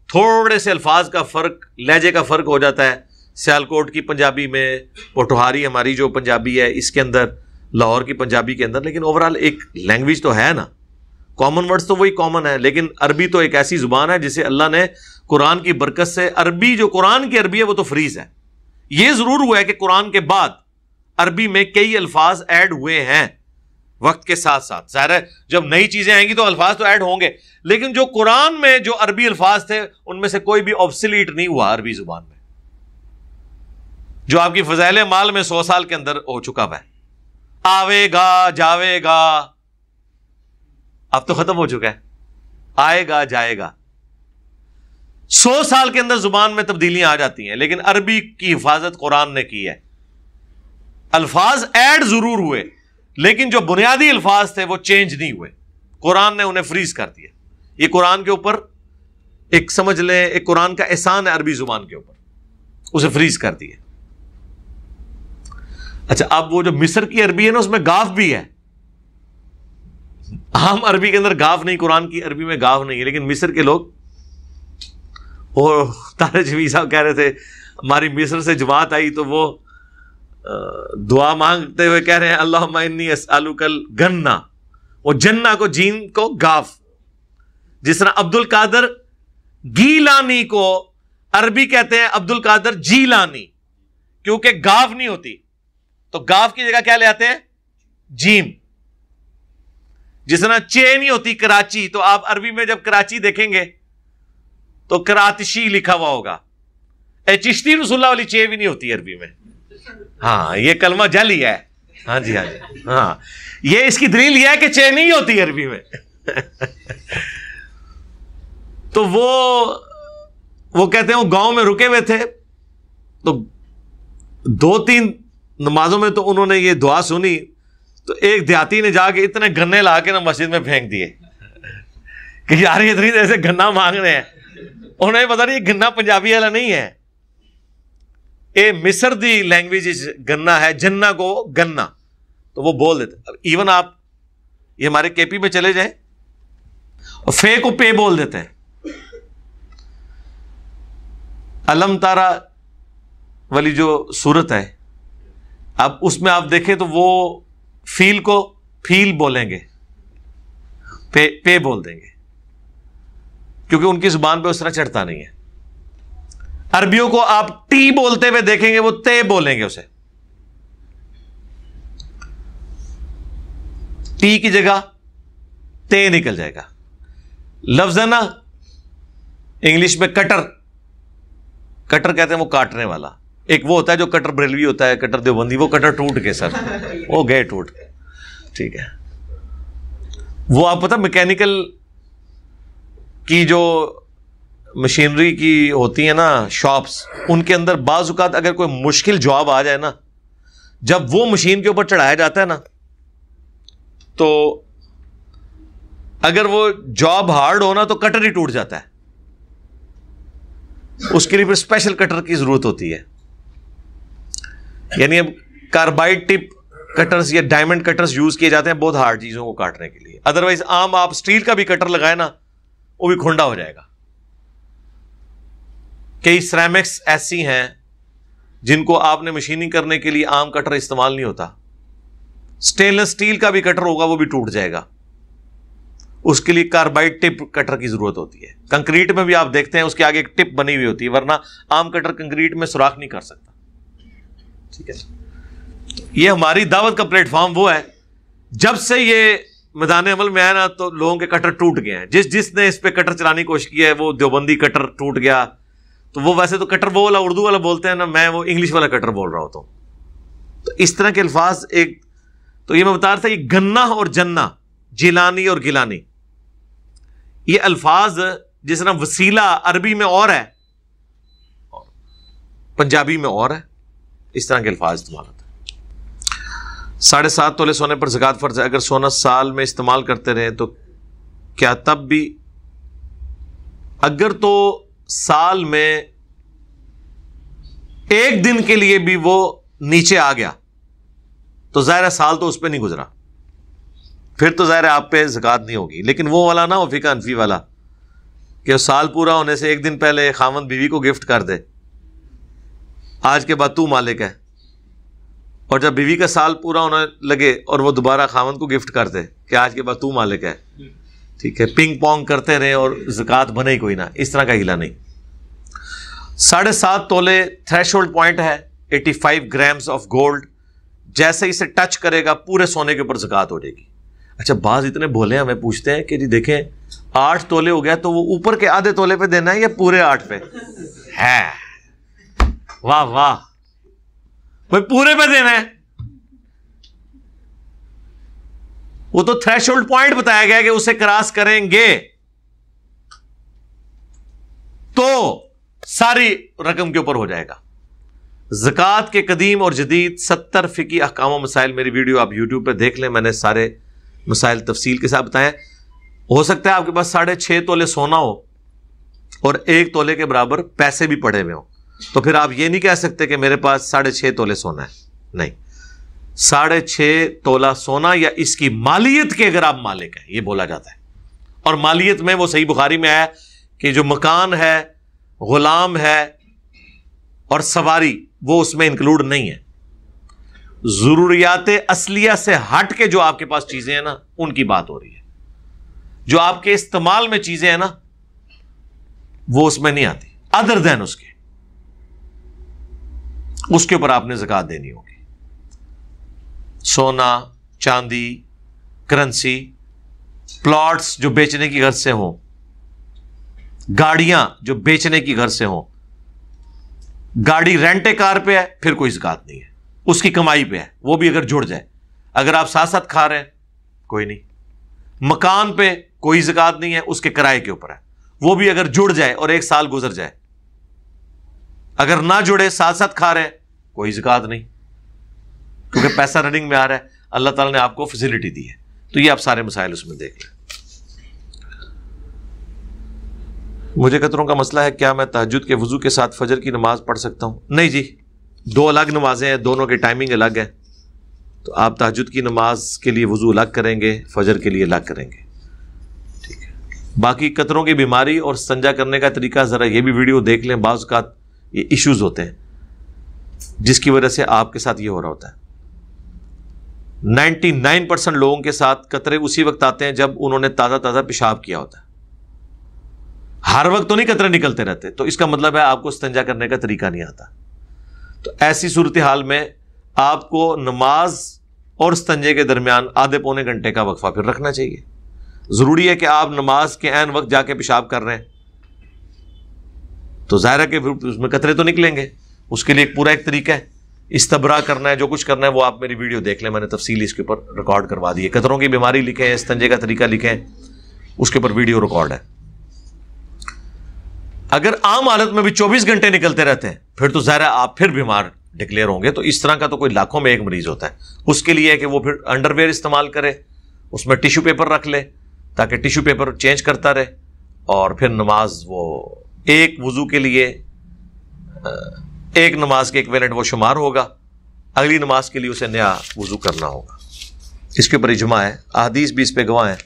تھوڑے سے الفاظ کا فرق، لہجے کا فرق ہو جاتا ہے. سیالکوٹ کی پنجابی میں، پوٹوہاری ہماری جو پنجابی ہے اس کے اندر، لاہور کی پنجابی کے اندر، لیکن اوورال ایک لینگویج تو ہے نا. کامن ورڈز تو وہی کامن ہے. لیکن عربی تو ایک ایسی زبان ہے جسے اللہ نے قرآن کی برکت سے، عربی جو قرآن کی عربی ہے وہ تو فریز ہے. یہ ضرور ہوا ہے کہ قرآن کے بعد عربی میں کئی الفاظ ایڈ ہوئے ہیں وقت کے ساتھ ساتھ. ظاہر ہے جب نئی چیزیں آئیں گی تو الفاظ تو ایڈ ہوں گے، لیکن جو قرآن میں جو عربی الفاظ تھے ان میں سے کوئی بھی آبسلیٹ نہیں ہوا عربی زبان میں. جو آپ کی فضائل مال میں 100 سال کے اندر ہو چکا ہے، آوے گا جاوے گا، اب تو ختم ہو چکا ہے، آئے گا جائے گا. 100 سال کے اندر زبان میں تبدیلیاں آ جاتی ہیں، لیکن عربی کی حفاظت قرآن نے کی ہے. الفاظ ایڈ ضرور ہوئے لیکن جو بنیادی الفاظ تھے وہ چینج نہیں ہوئے. قرآن نے انہیں فریز کر دیا. یہ قرآن کے اوپر ایک سمجھ لیں ایک قرآن کا احسان ہے عربی زبان کے اوپر، اسے فریز کر دیا. اچھا اب وہ جو مصر کی عربی ہے نا اس میں گاف بھی ہے. عام عربی کے اندر گاف نہیں، قرآن کی عربی میں گاف نہیں ہے. لیکن مصر کے لوگ، اور طارق جمیل صاحب کہہ رہے تھے ہماری مصر سے جماعت آئی تو وہ دعا مانگتے ہوئے کہہ رہے ہیں اللہم انی اسألک الجنہ، وہ جنہ کو جین کو گاف. جس طرح عبد القادر گیلانی کو عربی کہتے ہیں عبد القادر جیلانی، کیونکہ گاف نہیں ہوتی تو گاف کی جگہ کیا لے آتے ہیں؟ جیم. جس طرح چے نہیں ہوتی کراچی، تو آپ عربی میں جب کراچی دیکھیں گے تو کراتشی لکھا ہوا ہوگا. چشتی رسول اللہ والی چے بھی نہیں ہوتی عربی میں. ہاں یہ کلمہ جعلی ہے. ہاں جی ہاں جی ہاں، یہ اس کی دلیل یہ ہے کہ چے نہیں ہوتی عربی میں. تو وہ کہتے ہیں وہ گاؤں میں رکے ہوئے تھے تو 2-3 نمازوں میں تو انہوں نے یہ دعا سنی تو ایک دیہاتی نے جا کے اتنے گنے لا کے نا مسجد میں پھینک دیے کہ یار یہ اتنی دیر سے گنا مانگ رہے ہیں. انہیں پتا نہیں یہ گنا پنجابی والا نہیں ہے, اے مصر دی لینگویج گنا ہے, جنا کو گنا, تو وہ بول دیتے. ایون آپ یہ ہمارے کے پی میں چلے جائیں, فے کو پے بول دیتے ہیں. علم تارا والی جو صورت ہے, اب اس میں آپ دیکھیں تو وہ فیل کو فیل بولیں گے, پے بول دیں گے, کیونکہ ان کی زبان پہ اس طرح چڑھتا نہیں ہے. عربیوں کو آپ ٹی بولتے ہوئے دیکھیں گے, وہ تے بولیں گے اسے, ٹی کی جگہ تے نکل جائے گا. لفظ ہے نا انگلش میں کٹر, کٹر کہتے ہیں وہ کاٹنے والا. ایک وہ ہوتا ہے جو کٹر بریلوی ہوتا ہے, کٹر دیوبندی, وہ کٹر ٹوٹ کے سر وہ گئے ٹوٹ کے, ٹھیک ہے. وہ آپ پتہ میکینیکل کی جو مشینری کی ہوتی ہیں نا شاپس, ان کے اندر بعض اوقات اگر کوئی مشکل جواب آ جائے نا, جب وہ مشین کے اوپر چڑھایا جاتا ہے نا, تو اگر وہ جاب ہارڈ ہونا تو کٹر ہی ٹوٹ جاتا ہے. اس کے لیے پھر اسپیشل کٹر کی ضرورت ہوتی ہے. یعنی اب کاربائڈ ٹپ کٹرز یا ڈائمنڈ کٹرز یوز کیے جاتے ہیں بہت ہارڈ چیزوں کو کاٹنے کے لیے. ادروائز عام آپ اسٹیل کا بھی کٹر لگائے نا, وہ بھی کھنڈا ہو جائے گا. کئی سیرامکس ایسی ہیں جن کو آپ نے مشیننگ کرنے کے لیے عام کٹر استعمال نہیں ہوتا. اسٹینلیس اسٹیل کا بھی کٹر ہوگا, وہ بھی ٹوٹ جائے گا. اس کے لیے کاربائڈ ٹپ کٹر کی ضرورت ہوتی ہے. کنکریٹ میں بھی آپ دیکھتے ہیں اس کے آگے ایک ٹپ بنی ہوئی ہوتی ہے, ورنہ عام کٹر کنکریٹ میں سوراخ نہیں کر سکتا. ٹھیک ہے, یہ ہماری دعوت کا پلیٹ فارم وہ ہے. جب سے یہ میدان عمل میں آیا نا, تو لوگوں کے کٹر ٹوٹ گئے ہیں. جس نے اس پہ کٹر چلانے کی کوشش کی ہے, وہ دیوبندی کٹر ٹوٹ گیا. تو وہ ویسے تو کٹر وہ والا اردو والا بولتے ہیں نا, میں وہ انگلش والا کٹر بول رہا ہوتا ہوں. تو اس طرح کے الفاظ ایک, تو یہ میں بتا رہا تھا, یہ گنا اور جنا, جیلانی اور گیلانی, یہ الفاظ جس طرح وسیلہ عربی میں اور ہے, پنجابی میں اور ہے, اس طرح کے الفاظ استعمال ہوتے ہیں. 7.5 تولے سونے پر زکوٰۃ فرض ہے. اگر سونا سال میں استعمال کرتے رہے تو کیا تب بھی, اگر تو سال میں ایک دن کے لیے بھی وہ نیچے آ گیا تو ظاہر ہے سال تو اس پہ نہیں گزرا, پھر تو ظاہر ہے آپ پہ زکوٰۃ نہیں ہوگی. لیکن وہ والا نا, وہ فقہ حنفی والا, کہ سال پورا ہونے سے ایک دن پہلے خاوند بیوی کو گفٹ کر دے, آج کے بعد تو مالک ہے, اور جب بیوی کا سال پورا ہونے لگے اور وہ دوبارہ خاوند کو گفٹ کر دے کہ آج کے بعد تو مالک ہے, ٹھیک ہے, پنگ پونگ کرتے رہے اور زکوٰۃ بنے ہی کوئی نہ, اس طرح کا ہیلا نہیں. 7.5 تولے تھریش ہولڈ پوائنٹ ہے, 85 گرامز آف گولڈ. جیسے اسے ٹچ کرے گا پورے سونے کے اوپر زکوٰۃ ہو جائے گی. اچھا, بعض اتنے بھولے ہمیں پوچھتے ہیں کہ جی دیکھیں 8 تولے ہو گیا تو وہ اوپر کے آدھے تولے پہ دینا ہے یا پورے 8 پہ ہے؟ واہ واہ بھائی, پورے پہ دینا ہے. وہ تو تھریش ہولڈ پوائنٹ بتایا گیا کہ اسے کراس کریں گے تو ساری رقم کے اوپر ہو جائے گا. زکوٰۃ کے قدیم اور جدید 70 فقہی احکام و مسائل, میری ویڈیو آپ یوٹیوب پہ دیکھ لیں, میں نے سارے مسائل تفصیل کے ساتھ بتائے. ہو سکتا ہے آپ کے پاس 6.5 تولے سونا ہو اور 1 تولے کے برابر پیسے بھی پڑے ہوئے ہوں, تو پھر آپ یہ نہیں کہہ سکتے کہ میرے پاس 6.5 تولے سونا ہے. نہیں, 6.5 تولہ سونا یا اس کی مالیت کے اگر آپ مالک ہیں, یہ بولا جاتا ہے. اور مالیت میں وہ صحیح بخاری میں آیا کہ جو مکان ہے, غلام ہے اور سواری, وہ اس میں انکلوڈ نہیں ہے. ضروریات اصلیہ سے ہٹ کے جو آپ کے پاس چیزیں ہیں نا, ان کی بات ہو رہی ہے. جو آپ کے استعمال میں چیزیں ہیں نا, وہ اس میں نہیں آتی. ادر دین اس کے اوپر آپ نے زکوٰۃ دینی ہوگی. سونا, چاندی, کرنسی, پلاٹس جو بیچنے کی غرض سے ہوں, گاڑیاں جو بیچنے کی غرض سے ہوں. گاڑی رینٹ کار پہ ہے پھر کوئی زکوٰۃ نہیں ہے, اس کی کمائی پہ ہے, وہ بھی اگر جڑ جائے. اگر آپ ساتھ ساتھ کھا رہے ہیں کوئی نہیں. مکان پہ کوئی زکوٰۃ نہیں ہے, اس کے کرائے کے اوپر ہے, وہ بھی اگر جڑ جائے اور 1 سال گزر جائے. اگر نہ جڑے, ساتھ ساتھ کھا رہے ہیں, کوئی زکوٰۃ نہیں, کیونکہ پیسہ رننگ میں آ رہا ہے. اللہ تعالیٰ نے آپ کو فیسلٹی دی ہے. تو یہ آپ سارے مسائل اس میں دیکھ لیں. مجھے قطروں کا مسئلہ ہے, کیا میں تہجد کے وضو کے ساتھ فجر کی نماز پڑھ سکتا ہوں؟ نہیں جی, دو الگ نمازیں ہیں, دونوں کی ٹائمنگ الگ ہے. تو آپ تہجد کی نماز کے لیے وضو الگ کریں گے, فجر کے لیے الگ کریں گے. ٹھیک ہے. باقی قطروں کی بیماری اور استنجا کرنے کا طریقہ ذرا یہ بھی ویڈیو دیکھ لیں. بعض اوقات یہ ایشوز ہوتے ہیں جس کی وجہ سے آپ کے ساتھ یہ ہو رہا ہوتا ہے. 99% لوگوں کے ساتھ قطرے اسی وقت آتے ہیں جب انہوں نے تازہ پیشاب کیا ہوتا ہے. ہر وقت تو نہیں قطرے نکلتے رہتے, تو اس کا مطلب ہے آپ کو استنجا کرنے کا طریقہ نہیں آتا. تو ایسی صورتحال میں آپ کو نماز اور استنجے کے درمیان آدھے پونے گھنٹے کا وقفہ پھر رکھنا چاہیے. ضروری ہے کہ آپ نماز کے عین وقت جا کے پیشاب کر رہے ہیں تو ظاہر ہے کہ اس میں قطرے تو نکلیں گے. اس کے لیے ایک طریقہ ہے, استبرا کرنا ہے, جو کچھ کرنا ہے وہ آپ میری ویڈیو دیکھ لیں, میں نے تفصیلی اس کے اوپر ریکارڈ کروا دی ہے. قطروں کی بیماری لکھیں, استنجے کا طریقہ لکھیں, اس کے اوپر ویڈیو ریکارڈ ہے. اگر عام حالت میں بھی 24 گھنٹے نکلتے رہتے ہیں پھر تو ظاہر ہے آپ پھر بیمار ڈکلیئر ہوں گے. تو اس طرح کا تو کوئی لاکھوں میں ایک مریض ہوتا ہے. اس کے لیے ہے کہ وہ پھر انڈر ویئر استعمال کرے, اس میں ٹیشو پیپر رکھ لے تاکہ ٹیشو پیپر چینج کرتا رہے, اور پھر نماز وہ ایک وضو کے لیے ایک نماز کے ایکویلنٹ وہ شمار ہوگا, اگلی نماز کے لیے اسے نیا وضو کرنا ہوگا. اس کے اوپر اجماع ہے, احادیث بھی اس پہ گواہ ہیں.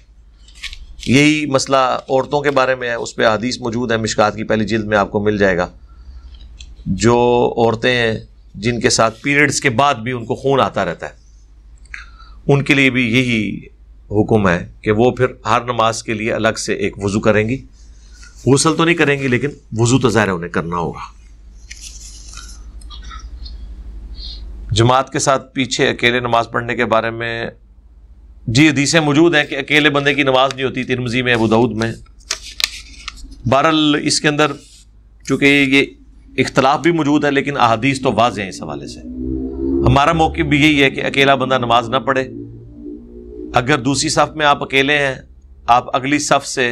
یہی مسئلہ عورتوں کے بارے میں ہے, اس پہ حدیث موجود ہے, مشکات کی پہلی جلد میں آپ کو مل جائے گا. جو عورتیں ہیں جن کے ساتھ پیریڈز کے بعد بھی ان کو خون آتا رہتا ہے, ان کے لیے بھی یہی حکم ہے کہ وہ پھر ہر نماز کے لیے الگ سے ایک وضو کریں گی. غسل تو نہیں کریں گی لیکن وضو تو ظاہر انہیں کرنا ہوگا. جماعت کے ساتھ پیچھے اکیلے نماز پڑھنے کے بارے میں جی حدیثیں موجود ہیں کہ اکیلے بندے کی نماز نہیں ہوتی, ترمذی میں, ابو داؤد میں. بہرحال اس کے اندر چونکہ یہ اختلاف بھی موجود ہے لیکن احادیث تو واضح ہیں اس حوالے سے. ہمارا موقف بھی یہی ہے کہ اکیلا بندہ نماز نہ پڑھے. اگر دوسری صف میں آپ اکیلے ہیں, آپ اگلی صف سے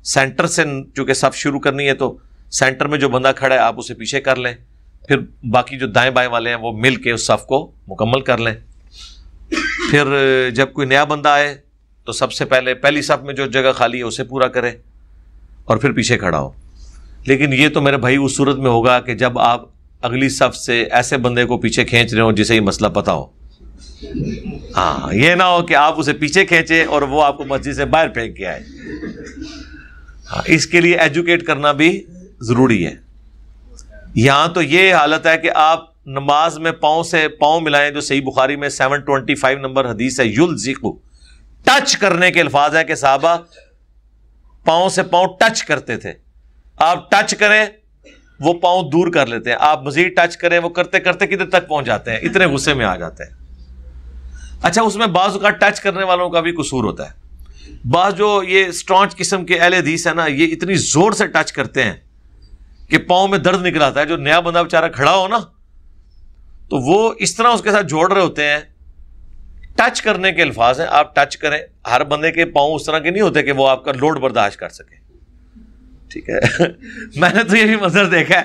سینٹر سے چونکہ صف شروع کرنی ہے تو سینٹر میں جو بندہ کھڑا ہے آپ اسے پیچھے کر لیں, پھر باقی جو دائیں بائیں والے ہیں وہ مل کے اس صف کو مکمل کر لیں. پھر جب کوئی نیا بندہ آئے تو سب سے پہلی صف میں جو جگہ خالی ہے اسے پورا کرے اور پھر پیچھے کھڑا ہو. لیکن یہ تو میرے بھائی اس صورت میں ہوگا کہ جب آپ اگلی صف سے ایسے بندے کو پیچھے کھینچ رہے ہو جسے یہ مسئلہ پتا ہو. ہاں, یہ نہ ہو کہ آپ اسے پیچھے کھینچے اور وہ آپ کو مسجد سے باہر پھینک کے آئے. ہاں, اس کے لیے ایجوکیٹ کرنا بھی ضروری ہے. یہاں تو یہ حالت ہے کہ آپ نماز میں پاؤں سے پاؤں ملائیں, جو صحیح بخاری میں 725 نمبر حدیث ہے, یلزقو, ٹچ کرنے کے الفاظ ہیں کہ صحابہ پاؤں سے پاؤں ٹچ کرتے تھے. آپ ٹچ کریں وہ پاؤں دور کر لیتے ہیں, آپ مزید ٹچ کریں وہ کرتے کرتے کدھر تک پہنچ جاتے ہیں, اتنے غصے میں آ جاتے ہیں. اچھا, اس میں بعض اوقات ٹچ کرنے والوں کا بھی قصور ہوتا ہے. بعض جو یہ اسٹرانچ قسم کے اہل حدیث ہے نا, یہ اتنی زور سے ٹچ کرتے ہیں کہ پاؤں میں درد نکل آتا ہے. جو نیا بندہ بیچارہ کھڑا ہو نا تو وہ اس طرح اس کے ساتھ جوڑ رہے ہوتے ہیں. ٹچ کرنے کے الفاظ ہیں, آپ ٹچ کریں. ہر بندے کے پاؤں اس طرح کے نہیں ہوتے کہ وہ آپ کا لوڈ برداشت کر سکے. ٹھیک ہے. میں نے تو یہ بھی منظر دیکھا ہے,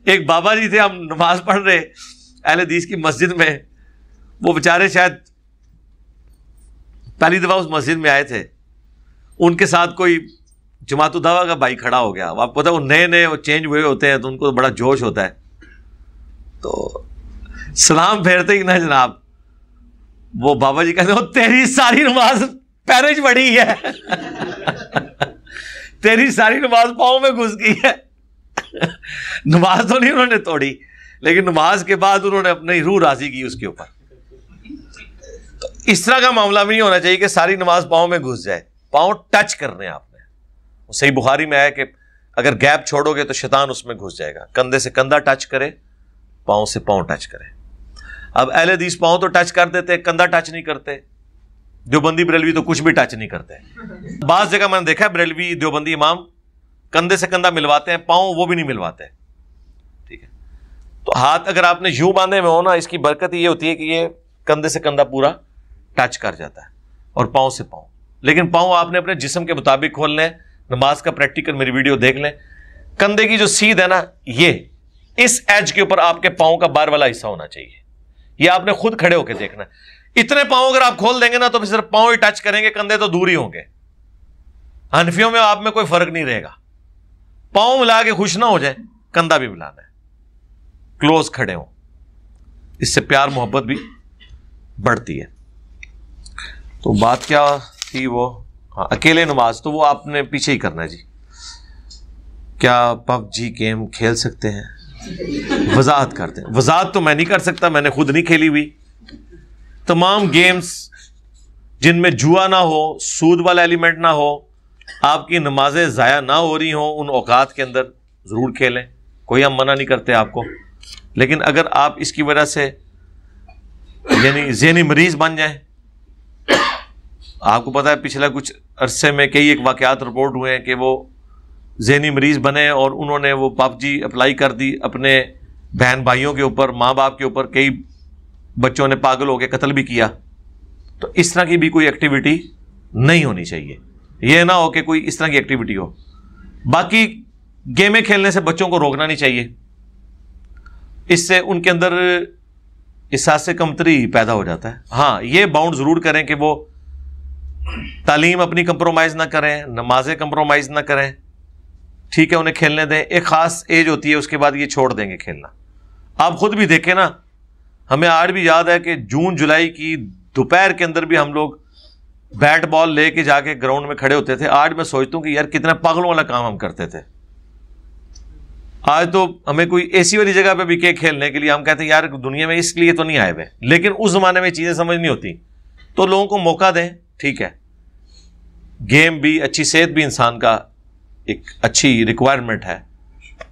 ایک بابا جی تھے, ہم نماز پڑھ رہے اہل حدیث کی مسجد میں, وہ بیچارے شاید پہلی دفعہ اس مسجد میں آئے تھے, ان کے ساتھ کوئی جماعت الدعوہ کا بھائی کھڑا ہو گیا. آپ کو پتا وہ نئے وہ چینج ہوئے ہوتے ہیں تو ان کو بڑا جوش ہوتا ہے. تو سلام پھیرتے ہی نا جناب وہ بابا جی کہتے ہیں تیری ساری نماز پیرج پڑی ہے, تیری ساری نماز پاؤں میں گھس گئی ہے. نماز تو نہیں انہوں نے توڑی لیکن نماز کے بعد انہوں نے اپنی روح راضی کی اس کے اوپر. تو اس طرح کا معاملہ بھی نہیں ہونا چاہیے کہ ساری نماز پاؤں میں گھس جائے. پاؤں ٹچ کرنے آپ نے. صحیح بخاری میں ہے کہ اگر گیپ چھوڑو گے تو شیطان اس میں گھس جائے گا. کندھے سے کندھا ٹچ کرے, پاؤں سے پاؤں ٹچ کرے. اب اہل حدیث پاؤں تو ٹچ کر دیتے, کندھا ٹچ نہیں کرتے. دیوبندی بریلوی تو کچھ بھی ٹچ نہیں کرتے. بعض جگہ میں نے دیکھا بریلوی دیوبندی امام کندھے سے کندھا ملواتے ہیں, پاؤں وہ بھی نہیں ملواتے. ٹھیک ہے. تو ہاتھ اگر آپ نے یوں باندھے میں ہو نا, اس کی برکت یہ ہوتی ہے کہ یہ کندھے سے کندھا پورا ٹچ کر جاتا ہے, اور پاؤں سے پاؤں. لیکن پاؤں آپ نے اپنے جسم کے مطابق کھولنے. نماز کا پریکٹیکل میری ویڈیو دیکھ لیں. کندھے کی جو سیدھ ہے نا, یہ اس ایج کے اوپر آپ کے پاؤں کا بار والا حصہ ہونا چاہیے. یہ آپ نے خود کھڑے ہو کے دیکھنا ہے. اتنے پاؤں اگر آپ کھول دیں گے نا تو پھر صرف پاؤں ہی ٹچ کریں گے, کندھے تو دور ہی ہوں گے. حنفیوں میں آپ میں کوئی فرق نہیں رہے گا, پاؤں ملا کے خوش نہ ہو جائیں, کندھا بھی ملانا ہے, کلوز کھڑے ہوں, اس سے پیار محبت بھی بڑھتی ہے. تو بات کیا تھی وہ, ہاں اکیلے نماز, تو وہ آپ نے پیچھے ہی کرنا ہے جی. کیا پب جی گیم کھیل سکتے ہیں؟ وضاحت کرتے ہیں. وضاحت تو میں نہیں کر سکتا, میں نے خود نہیں کھیلی ہوئی. تمام گیمز جن میں جوا نہ ہو, سود والا ایلیمنٹ نہ ہو, آپ کی نمازیں ضائع نہ ہو رہی ہوں, ان اوقات کے اندر ضرور کھیلیں, کوئی ہم منع نہیں کرتے آپ کو. لیکن اگر آپ اس کی وجہ سے یعنی ذہنی مریض بن جائیں, آپ کو پتا ہے پچھلا کچھ عرصے میں کئی ایک واقعات رپورٹ ہوئے ہیں کہ وہ ذہنی مریض بنے اور انہوں نے وہ پب جی اپلائی کر دی اپنے بہن بھائیوں کے اوپر, ماں باپ کے اوپر, کئی بچوں نے پاگل ہو کے قتل بھی کیا. تو اس طرح کی بھی کوئی ایکٹیویٹی نہیں ہونی چاہیے. یہ نہ ہو کہ کوئی اس طرح کی ایکٹیویٹی ہو. باقی گیمیں کھیلنے سے بچوں کو روکنا نہیں چاہیے, اس سے ان کے اندر احساس کمتری پیدا ہو جاتا ہے. ہاں یہ باؤنڈ ضرور کریں کہ وہ تعلیم اپنی کمپرومائز نہ کریں, نمازیں کمپرومائز نہ کریں, ٹھیک ہے انہیں کھیلنے دیں. ایک خاص ایج ہوتی ہے, اس کے بعد یہ چھوڑ دیں گے کھیلنا. آپ خود بھی دیکھیں نا, ہمیں آج بھی یاد ہے کہ جون جولائی کی دوپہر کے اندر بھی ہم لوگ بیٹ بال لے کے جا کے گراؤنڈ میں کھڑے ہوتے تھے. آج میں سوچتا ہوں کہ یار کتنا پاگلوں والا کام ہم کرتے تھے. آج تو ہمیں کوئی ایسی والی جگہ پہ بھی کہ کھیلنے کے لیے ہم کہتے ہیں یار دنیا میں اس لیے تو نہیں آئے ہوئے, لیکن اس زمانے میں چیزیں سمجھ نہیں ہوتی. تو لوگوں کو موقع دیں, ٹھیک ہے, گیم بھی, اچھی صحت بھی انسان کا ایک اچھی ریکوائرمنٹ ہے.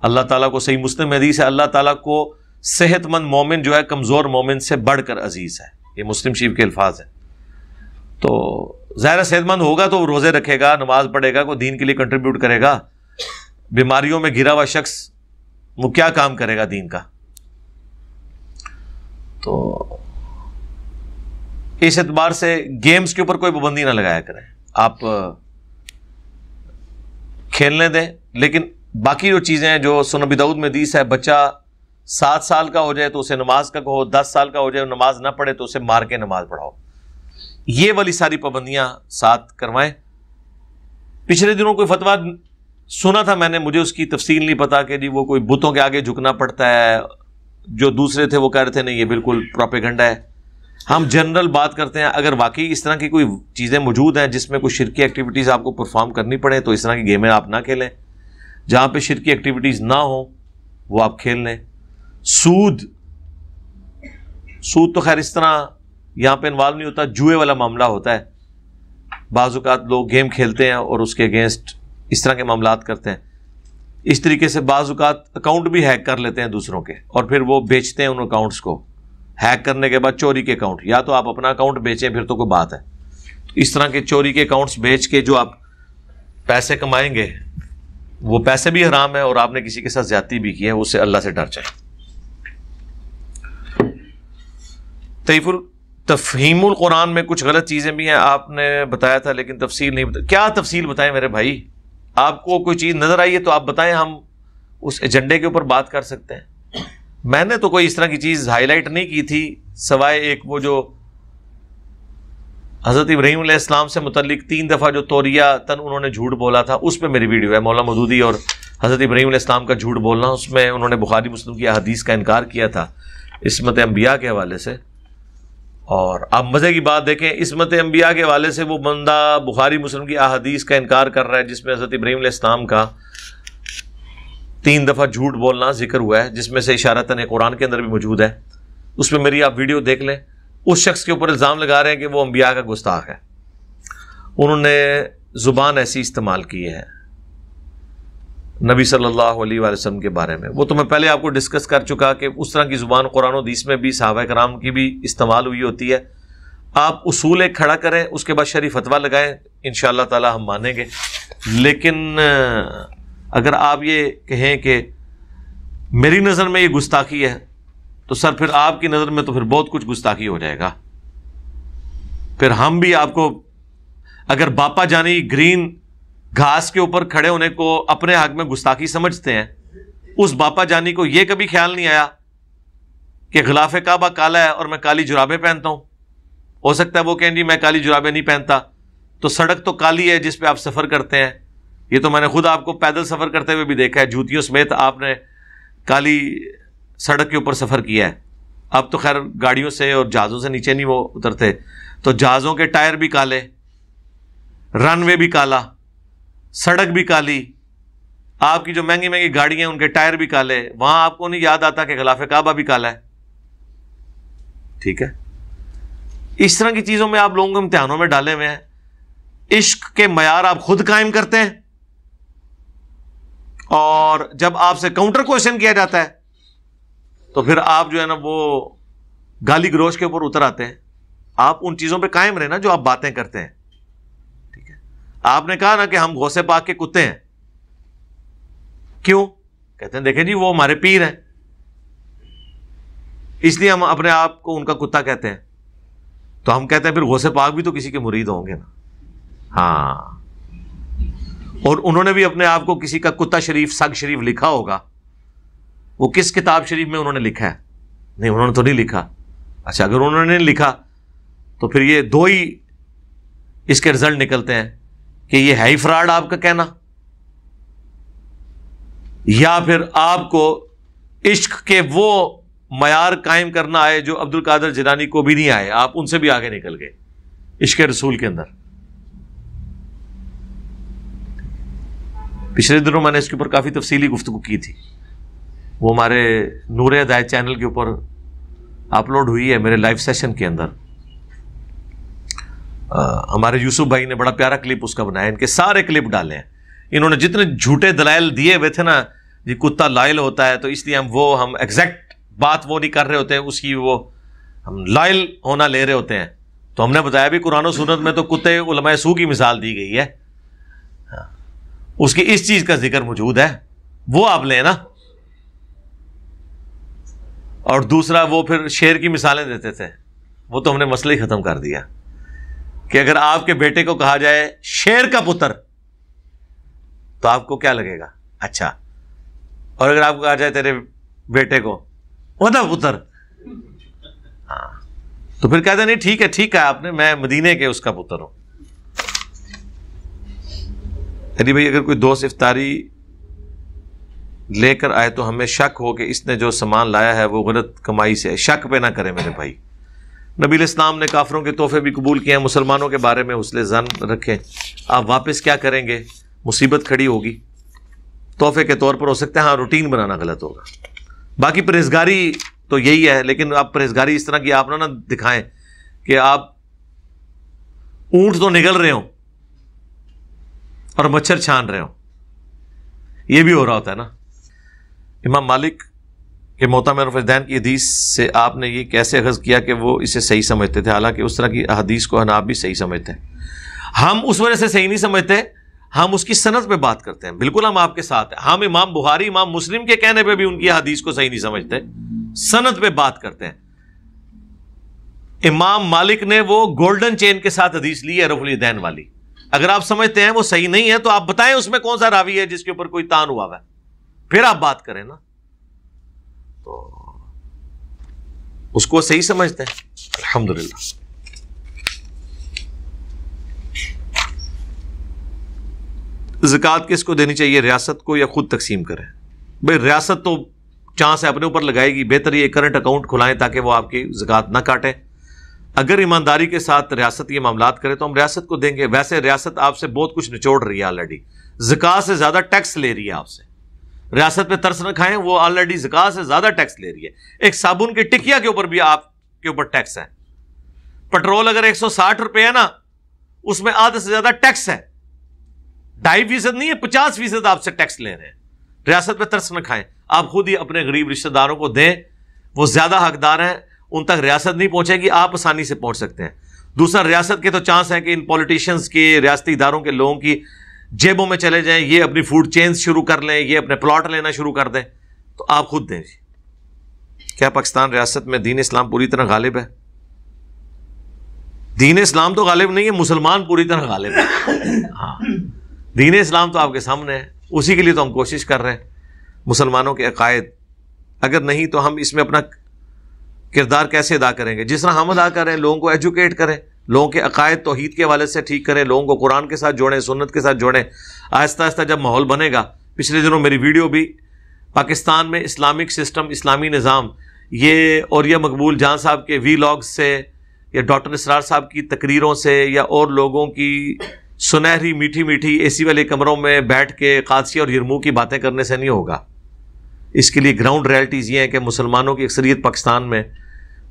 اللہ تعالیٰ کو صحیح مسلم حدیث ہے, اللہ تعالیٰ کو صحت مند مومن جو ہے کمزور مومن سے بڑھ کر عزیز ہے. یہ مسلم شریف کے الفاظ ہیں. تو ظاہر صحت مند ہوگا تو وہ روزے رکھے گا, نماز پڑھے گا, کوئی دین کے لیے کنٹریبیوٹ کرے گا. بیماریوں میں گھرا ہوا شخص وہ کیا کام کرے گا دین کا؟ تو اس اعتبار سے گیمز کے اوپر کوئی پابندی نہ لگایا کریں. آپ کھیلنے دیں, لیکن باقی جو چیزیں ہیں جو سنن ابی داؤد میں حدیث ہے, بچہ 7 سال کا ہو جائے تو اسے نماز کا کہو, 10 سال کا ہو جائے نماز نہ پڑھے تو اسے مار کے نماز پڑھاؤ. یہ والی ساری پابندیاں ساتھ کروائیں. پچھلے دنوں کوئی فتویٰ سنا تھا میں نے, مجھے اس کی تفصیل نہیں پتا کہ جی وہ کوئی بتوں کے آگے جھکنا پڑتا ہے. جو دوسرے تھے وہ کہہ رہے تھے نہیں یہ بالکل پروپیگنڈا ہے. ہم جنرل بات کرتے ہیں, اگر واقعی اس طرح کی کوئی چیزیں موجود ہیں جس میں کوئی شرکی ایکٹیویٹیز آپ کو پرفارم کرنی پڑے تو اس طرح کی گیمیں آپ نہ کھیلیں. جہاں پہ شرکی ایکٹیویٹیز نہ ہوں وہ آپ کھیل لیں. سود تو خیر اس طرح یہاں پہ انوالو نہیں ہوتا, جوئے والا معاملہ ہوتا ہے. بعض اوقات لوگ گیم کھیلتے ہیں اور اس کے اگینسٹ اس طرح کے معاملات کرتے ہیں. اس طریقے سے بعض اوقات اکاؤنٹ بھی ہیک کر لیتے ہیں دوسروں کے, اور پھر وہ بیچتے ہیں ان اکاؤنٹس کو. ہیک کرنے کے بعد چوری کے اکاؤنٹ, یا تو آپ اپنا اکاؤنٹ بیچیں پھر تو کوئی بات ہے. اس طرح کے چوری کے اکاؤنٹس بیچ کے جو آپ پیسے کمائیں گے وہ پیسے بھی حرام ہے, اور آپ نے کسی کے ساتھ زیادتی بھی کی ہے, اس سے اللہ سے ڈر جائیں. تفہیم القرآن میں کچھ غلط چیزیں بھی ہیں, آپ نے بتایا تھا لیکن تفصیل نہیں بتائی. کیا تفصیل بتائیں میرے بھائی؟ آپ کو کوئی چیز نظر آئی ہے تو آپ بتائیں, ہم اس ایجنڈے کے اوپر بات کر سکتے ہیں. میں نے تو کوئی اس طرح کی چیز ہائی لائٹ نہیں کی تھی سوائے ایک وہ جو حضرت ابراہیم علیہ السلام سے متعلق 3 دفعہ جو توریہ تن انہوں نے جھوٹ بولا تھا, اس پہ میری ویڈیو ہے, مولانا مودودی اور حضرت ابراہیم علیہ السلام کا جھوٹ بولنا. اس میں انہوں نے بخاری مسلم کی احادیث کا انکار کیا تھا عصمت انبیاء کے حوالے سے. اور آپ مزے کی بات دیکھیں, عصمت انبیاء کے حوالے سے وہ بندہ بخاری مسلم کی احادیث کا انکار کر رہا ہے جس میں حضرت ابراہیم علیہ السلام کا 3 دفعہ جھوٹ بولنا ذکر ہوا ہے, جس میں سے اشارتاً قرآن کے اندر بھی موجود ہے. اس میں میری آپ ویڈیو دیکھ لیں. اس شخص کے اوپر الزام لگا رہے ہیں کہ وہ انبیاء کا گستاخ ہے. انہوں نے زبان ایسی استعمال کی ہے نبی صلی اللہ علیہ وآلہ وسلم کے بارے میں. وہ تو میں پہلے آپ کو ڈسکس کر چکا کہ اس طرح کی زبان قرآن و حدیث میں بھی صحابہ کرام کی بھی استعمال ہوئی ہوتی ہے. آپ اصول ایک کھڑا کریں, اس کے بعد شرعی فتویٰ لگائیں, انشاءاللہ تعالی ہم مانیں گے. لیکن اگر آپ یہ کہیں کہ میری نظر میں یہ گستاخی ہے تو سر پھر آپ کی نظر میں تو پھر بہت کچھ گستاخی ہو جائے گا. پھر ہم بھی آپ کو اگر باپا جانی گرین گھاس کے اوپر کھڑے ہونے کو اپنے حق میں گستاخی سمجھتے ہیں, اس باپا جانی کو یہ کبھی خیال نہیں آیا کہ غلاف کعبہ کالا ہے اور میں کالی جرابیں پہنتا ہوں, ہو سکتا ہے وہ کہیں جی میں کالی جرابیں نہیں پہنتا، تو سڑک تو کالی ہے جس پہ آپ سفر کرتے ہیں، یہ تو میں نے خود آپ کو پیدل سفر کرتے ہوئے بھی دیکھا ہے، جوتیوں سمیت آپ نے کالی سڑک کے اوپر سفر کیا ہے۔ اب تو خیر گاڑیوں سے اور جہازوں سے نیچے نہیں وہ اترتے، تو جہازوں کے ٹائر بھی کالے، رن وے بھی کالا، سڑک بھی کالی، آپ کی جو مہنگی مہنگی گاڑیاں ان کے ٹائر بھی کالے، وہاں آپ کو نہیں یاد آتا کہ غلاف کعبہ بھی کالا ہے؟ ٹھیک ہے، اس طرح کی چیزوں میں آپ لوگوں کو امتحانوں میں ڈالے ہوئے ہیں۔ عشق کے معیار آپ خود قائم کرتے ہیں، اور جب آپ سے کاؤنٹر کوشچن کیا جاتا ہے تو پھر آپ جو ہے نا وہ گالی گلوچ کے اوپر اتر آتے ہیں۔ آپ ان چیزوں پہ قائم رہے نا جو آپ باتیں کرتے ہیں، ٹھیک ہے؟ آپ نے کہا نا کہ ہم غوث پاک کے کتے ہیں، کیوں؟ کہتے ہیں دیکھیں جی وہ ہمارے پیر ہیں، اس لیے ہم اپنے آپ کو ان کا کتا کہتے ہیں۔ تو ہم کہتے ہیں پھر غوث پاک بھی تو کسی کے مرید ہوں گے نا۔ ہاں، اور انہوں نے بھی اپنے آپ کو کسی کا کتا شریف، سگ شریف لکھا ہوگا، وہ کس کتاب شریف میں انہوں نے لکھا ہے؟ نہیں، انہوں نے تو نہیں لکھا۔ اچھا، اگر انہوں نے نہیں لکھا تو پھر یہ دو ہی اس کے رزلٹ نکلتے ہیں کہ یہ ہے ہی فراڈ آپ کا کہنا، یا پھر آپ کو عشق کے وہ معیار قائم کرنا آئے جو عبد القادر جیلانی کو بھی نہیں آئے، آپ ان سے بھی آگے نکل گئے عشق رسول کے اندر۔ پچھلے دنوں میں نے اس کے اوپر کافی تفصیلی گفتگو کی تھی، وہ ہمارے نور ہدایت چینل کے اوپر اپلوڈ ہوئی ہے میرے لائیو سیشن کے اندر۔ ہمارے یوسف بھائی نے بڑا پیارا کلپ اس کا بنایا، ان کے سارے کلپ ڈالے ہیں۔ انہوں نے جتنے جھوٹے دلائل دیے ہوئے تھے نا، جی کتا لائل ہوتا ہے تو اس لیے ہم ایگزیکٹ بات وہ نہیں کر رہے ہوتے ہیں، اس کی وہ ہم لائل ہونا لے رہے ہوتے ہیں۔ تو ہم نے بتایا بھی قرآن و سنت میں تو کتے علماء سو کی مثال دی گئی ہے، اس کی اس چیز کا ذکر موجود ہے، وہ آپ لیں نا۔ اور دوسرا وہ پھر شیر کی مثالیں دیتے تھے، وہ تو ہم نے مسئلہ ہی ختم کر دیا کہ اگر آپ کے بیٹے کو کہا جائے شیر کا پتر تو آپ کو کیا لگے گا؟ اچھا، اور اگر آپ کو کہا جائے تیرے بیٹے کو ادا پتر، ہاں، تو پھر کہتے ہیں نہیں ٹھیک ہے ٹھیک ہے، آپ نے، میں مدینے کے اس کا پتر ہوں۔ یعنی بھائی اگر کوئی دوست افطاری لے کر آئے تو ہمیں شک ہو کہ اس نے جو سامان لایا ہے وہ غلط کمائی سے، شک پہ نہ کرے میرے بھائی۔ نبی علیہ السلام نے کافروں کے تحفے بھی قبول کیے ہیں، مسلمانوں کے بارے میں حسن ظن رکھیں۔ آپ واپس کیا کریں گے؟ مصیبت کھڑی ہوگی، تحفے کے طور پر ہو سکتا ہے، ہاں روٹین بنانا غلط ہوگا۔ باقی پرہیزگاری تو یہی ہے، لیکن آپ پرہیزگاری اس طرح کی آپ نہ دکھائیں کہ آپ اونٹ تو نگل رہے ہوں اور مچھر چھان رہے ہوں، یہ بھی ہو رہا ہوتا ہے نا۔ امام مالک کہ موطا میں رفیدین کی حدیث سے آپ نے یہ کیسے اخذ کیا کہ وہ اسے صحیح سمجھتے تھے، حالانکہ اس طرح کی حدیث کو حناف بھی صحیح سمجھتے ہیں؟ ہم اس وجہ سے صحیح نہیں سمجھتے، ہم اس کی سند پہ بات کرتے ہیں۔ بالکل ہم آپ کے ساتھ ہیں، ہم امام بخاری امام مسلم کے کہنے پہ بھی ان کی حدیث کو صحیح نہیں سمجھتے، سند پہ بات کرتے ہیں۔ امام مالک نے وہ گولڈن چین کے ساتھ حدیث لی ہے رفع الیدین والی، اگر آپ سمجھتے ہیں وہ صحیح نہیں ہے تو آپ بتائیں اس میں کون سا راوی ہے جس کے اوپر کوئی تان ہوا ہے، پھر آپ بات کریں نا۔ تو اس کو صحیح سمجھتے ہیں، الحمدللہ۔ زکوٰۃ کس کو دینی چاہیے، ریاست کو یا خود تقسیم کریں؟ بھائی ریاست تو چانس ہے اپنے اوپر لگائے گی، بہتر یہ کرنٹ اکاؤنٹ کھلائیں تاکہ وہ آپ کی زکوٰۃ نہ کاٹے۔ اگر ایمانداری کے ساتھ ریاست یہ معاملات کرے تو ہم ریاست کو دیں گے۔ ویسے ریاست آپ سے بہت کچھ نچوڑ رہی ہے آلریڈی، زکوٰۃ سے زیادہ ٹیکس لے رہی ہے آپ سے۔ ریاست پہ ترس نہ کھائیں، وہ آلریڈی زکوٰۃ سے زیادہ ٹیکس لے رہی ہے۔ ایک صابن کی ٹکیا کے اوپر بھی آپ کے اوپر ٹیکس ہے۔ پٹرول اگر 160 روپے ہے نا، اس میں آدھے سے زیادہ ٹیکس ہے، 2.5% نہیں ہے، 50% آپ سے ٹیکس لے رہے ہیں۔ ریاست پہ ترس نہ کھائیں، آپ خود ہی اپنے غریب رشتہ داروں کو دیں، وہ زیادہ حقدار ہیں، ان تک ریاست نہیں پہنچے گی، آپ آسانی سے پہنچ سکتے ہیں۔ دوسرا، ریاست کے تو چانس ہے کہ ان پولیٹیشنز کے، ریاستی اداروں کے لوگوں کی جیبوں میں چلے جائیں، یہ اپنی فوڈ چینز شروع کر لیں، یہ اپنے پلاٹ لینا شروع کر دیں، تو آپ خود دیں جی۔ کیا پاکستان ریاست میں دین اسلام پوری طرح غالب ہے؟ دین اسلام تو غالب نہیں ہے، مسلمان پوری طرح غالب ہے۔ ہاں، دین اسلام تو آپ کے سامنے ہے، اسی کے لیے تو ہم کوشش کر رہے ہیں۔ مسلمانوں کے عقائد اگر نہیں تو ہم اس میں اپنا کردار کیسے ادا کریں گے؟ جس طرح ہم ادا کریں، لوگوں کو ایجوکیٹ کریں، لوگوں کے عقائد توحید کے حوالے سے ٹھیک کریں، لوگوں کو قرآن کے ساتھ جوڑیں، سنت کے ساتھ جوڑیں. آہستہ آہستہ جب ماحول بنے گا، پچھلے دنوں میری ویڈیو بھی پاکستان میں اسلامک سسٹم، اسلامی نظام، یہ اور یہ مقبول جان صاحب کے وی لاگز سے یا ڈاکٹر اسرار صاحب کی تقریروں سے یا اور لوگوں کی سنہری میٹھی میٹھی اے سی والے کمروں میں بیٹھ کے قادسیہ اور یرموک کی باتیں کرنے سے نہیں ہوگا. اس کے لیے گراؤنڈ ریئلٹیز یہ ہیں کہ مسلمانوں کی اکثریت پاکستان میں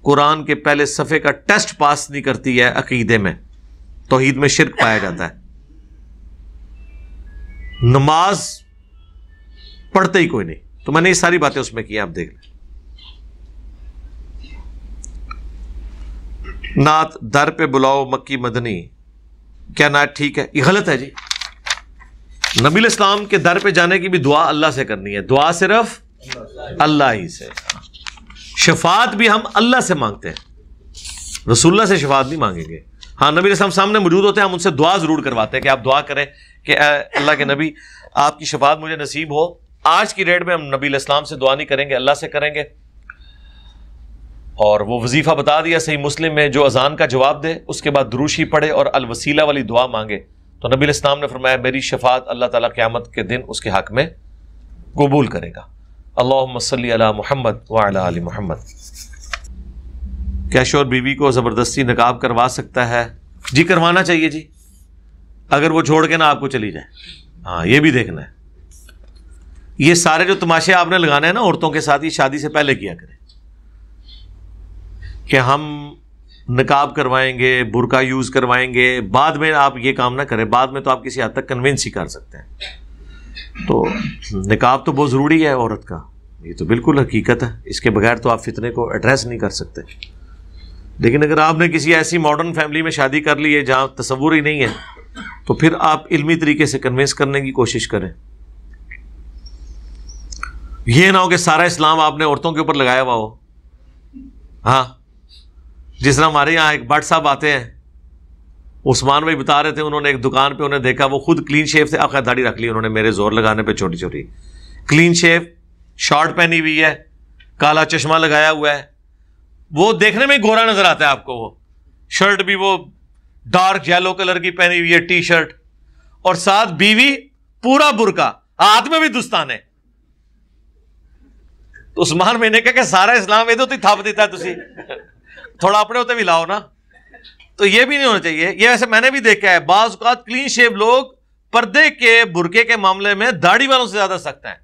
قرآن کے پہلے صفحے کا ٹیسٹ پاس نہیں کرتی ہے. عقیدے میں توحید میں شرک پایا جاتا ہے، نماز پڑھتے ہی کوئی نہیں. تو میں نے یہ ساری باتیں اس میں کی، آپ دیکھ لیں. نعت در پہ بلاؤ مکی مدنی، کیا نعت ٹھیک ہے؟ یہ غلط ہے جی. نبی الاسلام کے در پہ جانے کی بھی دعا اللہ سے کرنی ہے. دعا صرف اللہ ہی سے، شفاعت بھی ہم اللہ سے مانگتے ہیں، رسول اللہ سے شفاعت نہیں مانگیں گے. ہاں نبی الاسلام سامنے موجود ہوتے ہیں، ہم ان سے دعا ضرور کرواتے ہیں کہ آپ دعا کریں کہ اے اللہ کے نبی آپ کی شفاعت مجھے نصیب ہو. آج کی ڈیٹ میں ہم نبی الاسلام سے دعا نہیں کریں گے، اللہ سے کریں گے. اور وہ وظیفہ بتا دیا صحیح مسلم میں، جو اذان کا جواب دے اس کے بعد دروشی پڑھے اور الوسیلہ والی دعا مانگے، تو نبی الاسلام نے فرمایا میری شفاعت اللہ تعالیٰ قیامت کے دن اس کے حق میں قبول کرے گا. اللہم صلی علی محمد وعلی آل محمد. کیا شوہر بیوی کو زبردستی نقاب کروا سکتا ہے؟ جی کروانا چاہیے جی، اگر وہ چھوڑ کے نہ آپ کو چلی جائے. ہاں یہ بھی دیکھنا ہے. یہ سارے جو تماشے آپ نے لگانے ہیں نا عورتوں کے ساتھ، یہ شادی سے پہلے کیا کریں کہ ہم نقاب کروائیں گے، برقع یوز کروائیں گے. بعد میں آپ یہ کام نہ کریں، بعد میں تو آپ کسی حد تک کنونس ہی کر سکتے ہیں. تو نقاب تو بہت ضروری ہے عورت کا، یہ تو بالکل حقیقت ہے. اس کے بغیر تو آپ فتنے کو ایڈریس نہیں کر سکتے. لیکن اگر آپ نے کسی ایسی ماڈرن فیملی میں شادی کر لی ہے جہاں تصور ہی نہیں ہے، تو پھر آپ علمی طریقے سے کنونس کرنے کی کوشش کریں. یہ نہ ہو کہ سارا اسلام آپ نے عورتوں کے اوپر لگایا ہوا ہو. ہاں جس طرح ہمارے یہاں ایک بٹ صاحب آتے ہیں، عثمان بھائی بتا رہے تھے، انہوں نے ایک دکان پہ انہیں دیکھا، وہ خود کلین شیو تھے، آخر داڑھی رکھ لی انہوں نے میرے زور لگانے پہ، چھوٹی چھوٹی کلین شیو، شارٹ پہنی ہوئی ہے، کالا چشمہ لگایا ہوا ہے. وہ دیکھنے میں گورا نظر آتا ہے آپ کو. وہ شرٹ بھی وہ ڈارک یلو کلر کی پہنی ہوئی ہے، ٹی شرٹ، اور ساتھ بیوی پورا برقع، ہاتھ میں بھی دستانے. تو عثمان میں نے کہا کہ سارا اسلام یہ تو تھپ دیتا ہے، تسی تھوڑا اپنے ہوتے بھی لاؤ نا. تو یہ بھی نہیں ہونا چاہیے. یہ ویسے میں نے بھی دیکھا ہے، بعض اوقات کلین شیو لوگ پردے کے برقعے کے معاملے میں داڑھی والوں سے زیادہ سخت ہیں.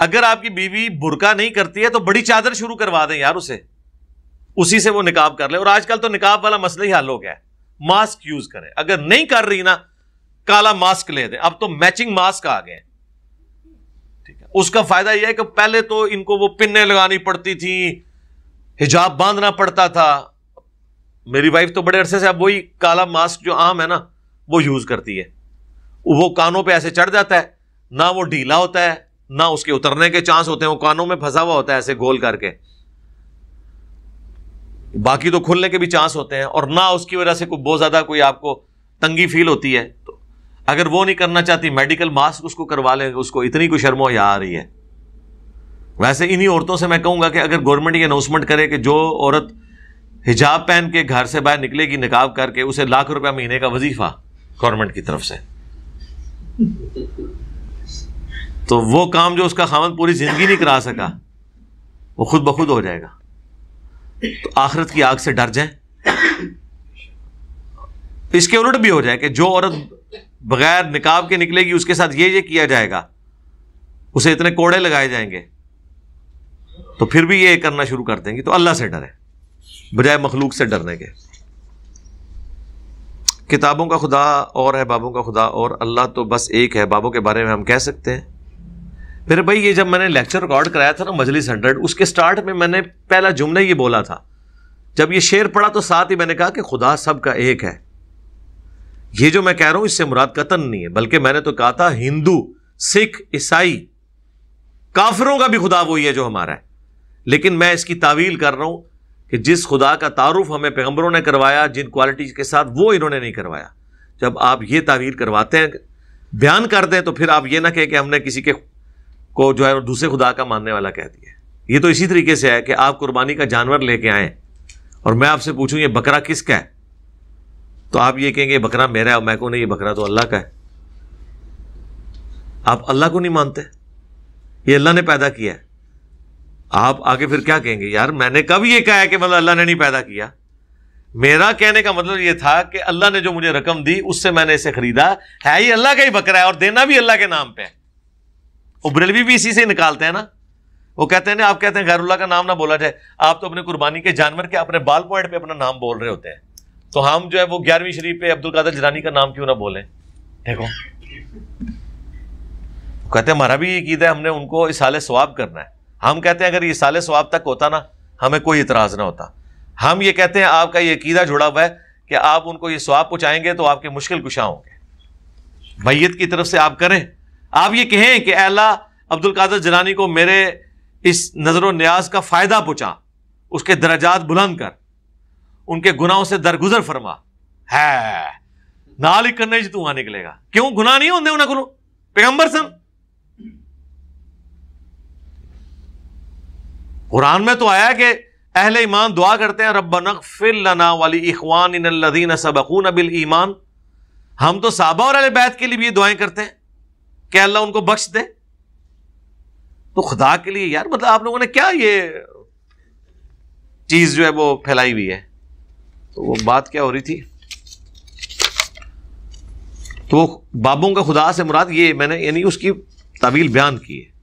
اگر آپ کی بیوی برقع نہیں کرتی ہے تو بڑی چادر شروع کروا دیں یار اسے، اسی سے وہ نقاب کر لے. اور آج کل تو نقاب والا مسئلہ ہی حل ہو گیا ہے. ماسک یوز کریں، اگر نہیں کر رہی نا کالا ماسک لے دیں. اب تو میچنگ ماسک آ گئے. ٹھیک ہے، اس کا فائدہ یہ ہے کہ پہلے تو ان کو وہ پنیں لگانی پڑتی تھی، حجاب باندھنا پڑتا تھا. میری وائف تو بڑے عرصے سے اب وہی کالا ماسک جو عام ہے نا وہ یوز کرتی ہے. وہ کانوں پہ ایسے چڑھ جاتا ہے، نہ وہ ڈھیلا ہوتا ہے نہ اس کے اترنے کے چانس ہوتے ہیں، وہ کانوں میں پھنسا ہوا ہوتا ہے ایسے گول کر کے. باقی تو کھلنے کے بھی چانس ہوتے ہیں، اور نہ اس کی وجہ سے کوئی بہت زیادہ کوئی آپ کو تنگی فیل ہوتی ہے. تو اگر وہ نہیں کرنا چاہتی میڈیکل ماسک اس کو کروا لیں. اس کو اتنی کوئی شرم و حیا آ رہی ہے. ویسے انہی عورتوں سے میں کہوں گا کہ اگر گورنمنٹ یہ اناؤنسمنٹ کرے کہ جو عورت حجاب پہن کے گھر سے باہر نکلے گی نقاب کر کے، اسے ₹1,00,000 مہینے کا وظیفہ گورنمنٹ کی طرف سے، تو وہ کام جو اس کا خاوند پوری زندگی نہیں کرا سکا وہ خود بخود ہو جائے گا. تو آخرت کی آگ سے ڈر جائیں. اس کے الٹ بھی ہو جائے کہ جو عورت بغیر نقاب کے نکلے گی اس کے ساتھ یہ کیا جائے گا، اسے اتنے کوڑے لگائے جائیں گے، تو پھر بھی یہ کرنا شروع کر دیں گی. تو اللہ سے ڈریں بجائے مخلوق سے ڈرنے کے. کتابوں کا خدا اور ہے، بابوں کا خدا اور، اللہ تو بس ایک ہے. بابوں کے بارے میں ہم کہہ سکتے ہیں. پھر بھائی یہ جب میں نے لیکچر ریکارڈ کرایا تھا نا مجلس 100، اس کے سٹارٹ میں نے پہلا جملہ یہ بولا تھا. جب یہ شعر پڑھا تو ساتھ ہی میں نے کہا کہ خدا سب کا ایک ہے. یہ جو میں کہہ رہا ہوں اس سے مراد قطن نہیں ہے، بلکہ میں نے تو کہا تھا ہندو، سکھ، عیسائی، کافروں کا بھی خدا وہی ہے جو ہمارا ہے. لیکن میں اس کی تعویل کر رہا ہوں کہ جس خدا کا تعارف ہمیں پیغمبروں نے کروایا، جن کوالٹیز کے ساتھ، وہ انہوں نے نہیں کروایا. جب آپ یہ تعویل کرواتے ہیں، بیان کر دیں، تو پھر آپ یہ نہ کہیں کہ ہم نے کسی کو جو ہے دوسرے خدا کا ماننے والا کہہ دیا. یہ تو اسی طریقے سے ہے کہ آپ قربانی کا جانور لے کے آئیں اور میں آپ سے پوچھوں یہ بکرا کس کا ہے، تو آپ یہ کہیں گے بکرا میرا ہے، اور میں کہوں نہیں یہ بکرا تو اللہ کا ہے. آپ اللہ کو نہیں مانتے، یہ اللہ نے پیدا کیا ہے. آپ آگے پھر کیا کہیں گے؟ یار میں نے کب یہ کہا ہے کہ مطلب اللہ نے نہیں پیدا کیا؟ میرا کہنے کا مطلب یہ تھا کہ اللہ نے جو مجھے رقم دی اس سے میں نے اسے خریدا ہے، یہ اللہ کا ہی بکرا ہے اور دینا بھی اللہ کے نام پہ ہے. وہ بریلوی بھی اسی سے نکالتے ہیں نا، وہ کہتے ہیں نا، آپ کہتے ہیں غیر اللہ کا نام نہ بولا جائے، آپ تو اپنے قربانی کے جانور کے اپنے بال پوائنٹ پہ اپنا نام بول رہے ہوتے ہیں، تو ہم جو ہے وہ 11ویں شریف پہ عبدالقادر جیلانی کا نام کیوں نہ بولیں؟ دیکھو کہتے ہیں ہمارا بھی یہ عقیدہ ہے، ہم نے ان کو اصالِ ثواب کرنا ہے. ہم کہتے ہیں اگر یہ اصالِ ثواب تک ہوتا نا ہمیں کوئی اعتراض نہ ہوتا. ہم یہ کہتے ہیں آپ کا یہ عقیدہ جڑا ہوا ہے کہ آپ ان کو یہ ثواب پہنچائیں گے تو آپ کے مشکل کشا ہوں گے. میت کی طرف سے آپ کریں، آپ یہ کہیں کہ اے اللہ عبدالقادر جیلانی کو میرے اس نظر و نیاز کا فائدہ پہنچا، اس کے درجات بلند کر، ان کے گناہوں سے درگزر فرما، ہے نال ہی کرنے تو وہاں نکلے گا. کیوں گناہ نہیں ہوندے انہاں کو؟ پیغمبر سن. قرآن میں تو آیا کہ اہل ایمان دعا کرتے ہیں ربنا اغفر لنا ولاخواننا الذین سبقونا بالایمان. ہم تو صحابہ اور اہل بیت کے لیے بھی یہ دعائیں کرتے ہیں کہ اللہ ان کو بخش دے. تو خدا کے لیے یار مطلب آپ لوگوں نے کیا یہ چیز جو ہے وہ پھیلائی ہوئی ہے. تو وہ بات کیا ہو رہی تھی؟ تو بابوں کا خدا سے مراد یہ میں نے یعنی اس کی تعبیر بیان کی ہے.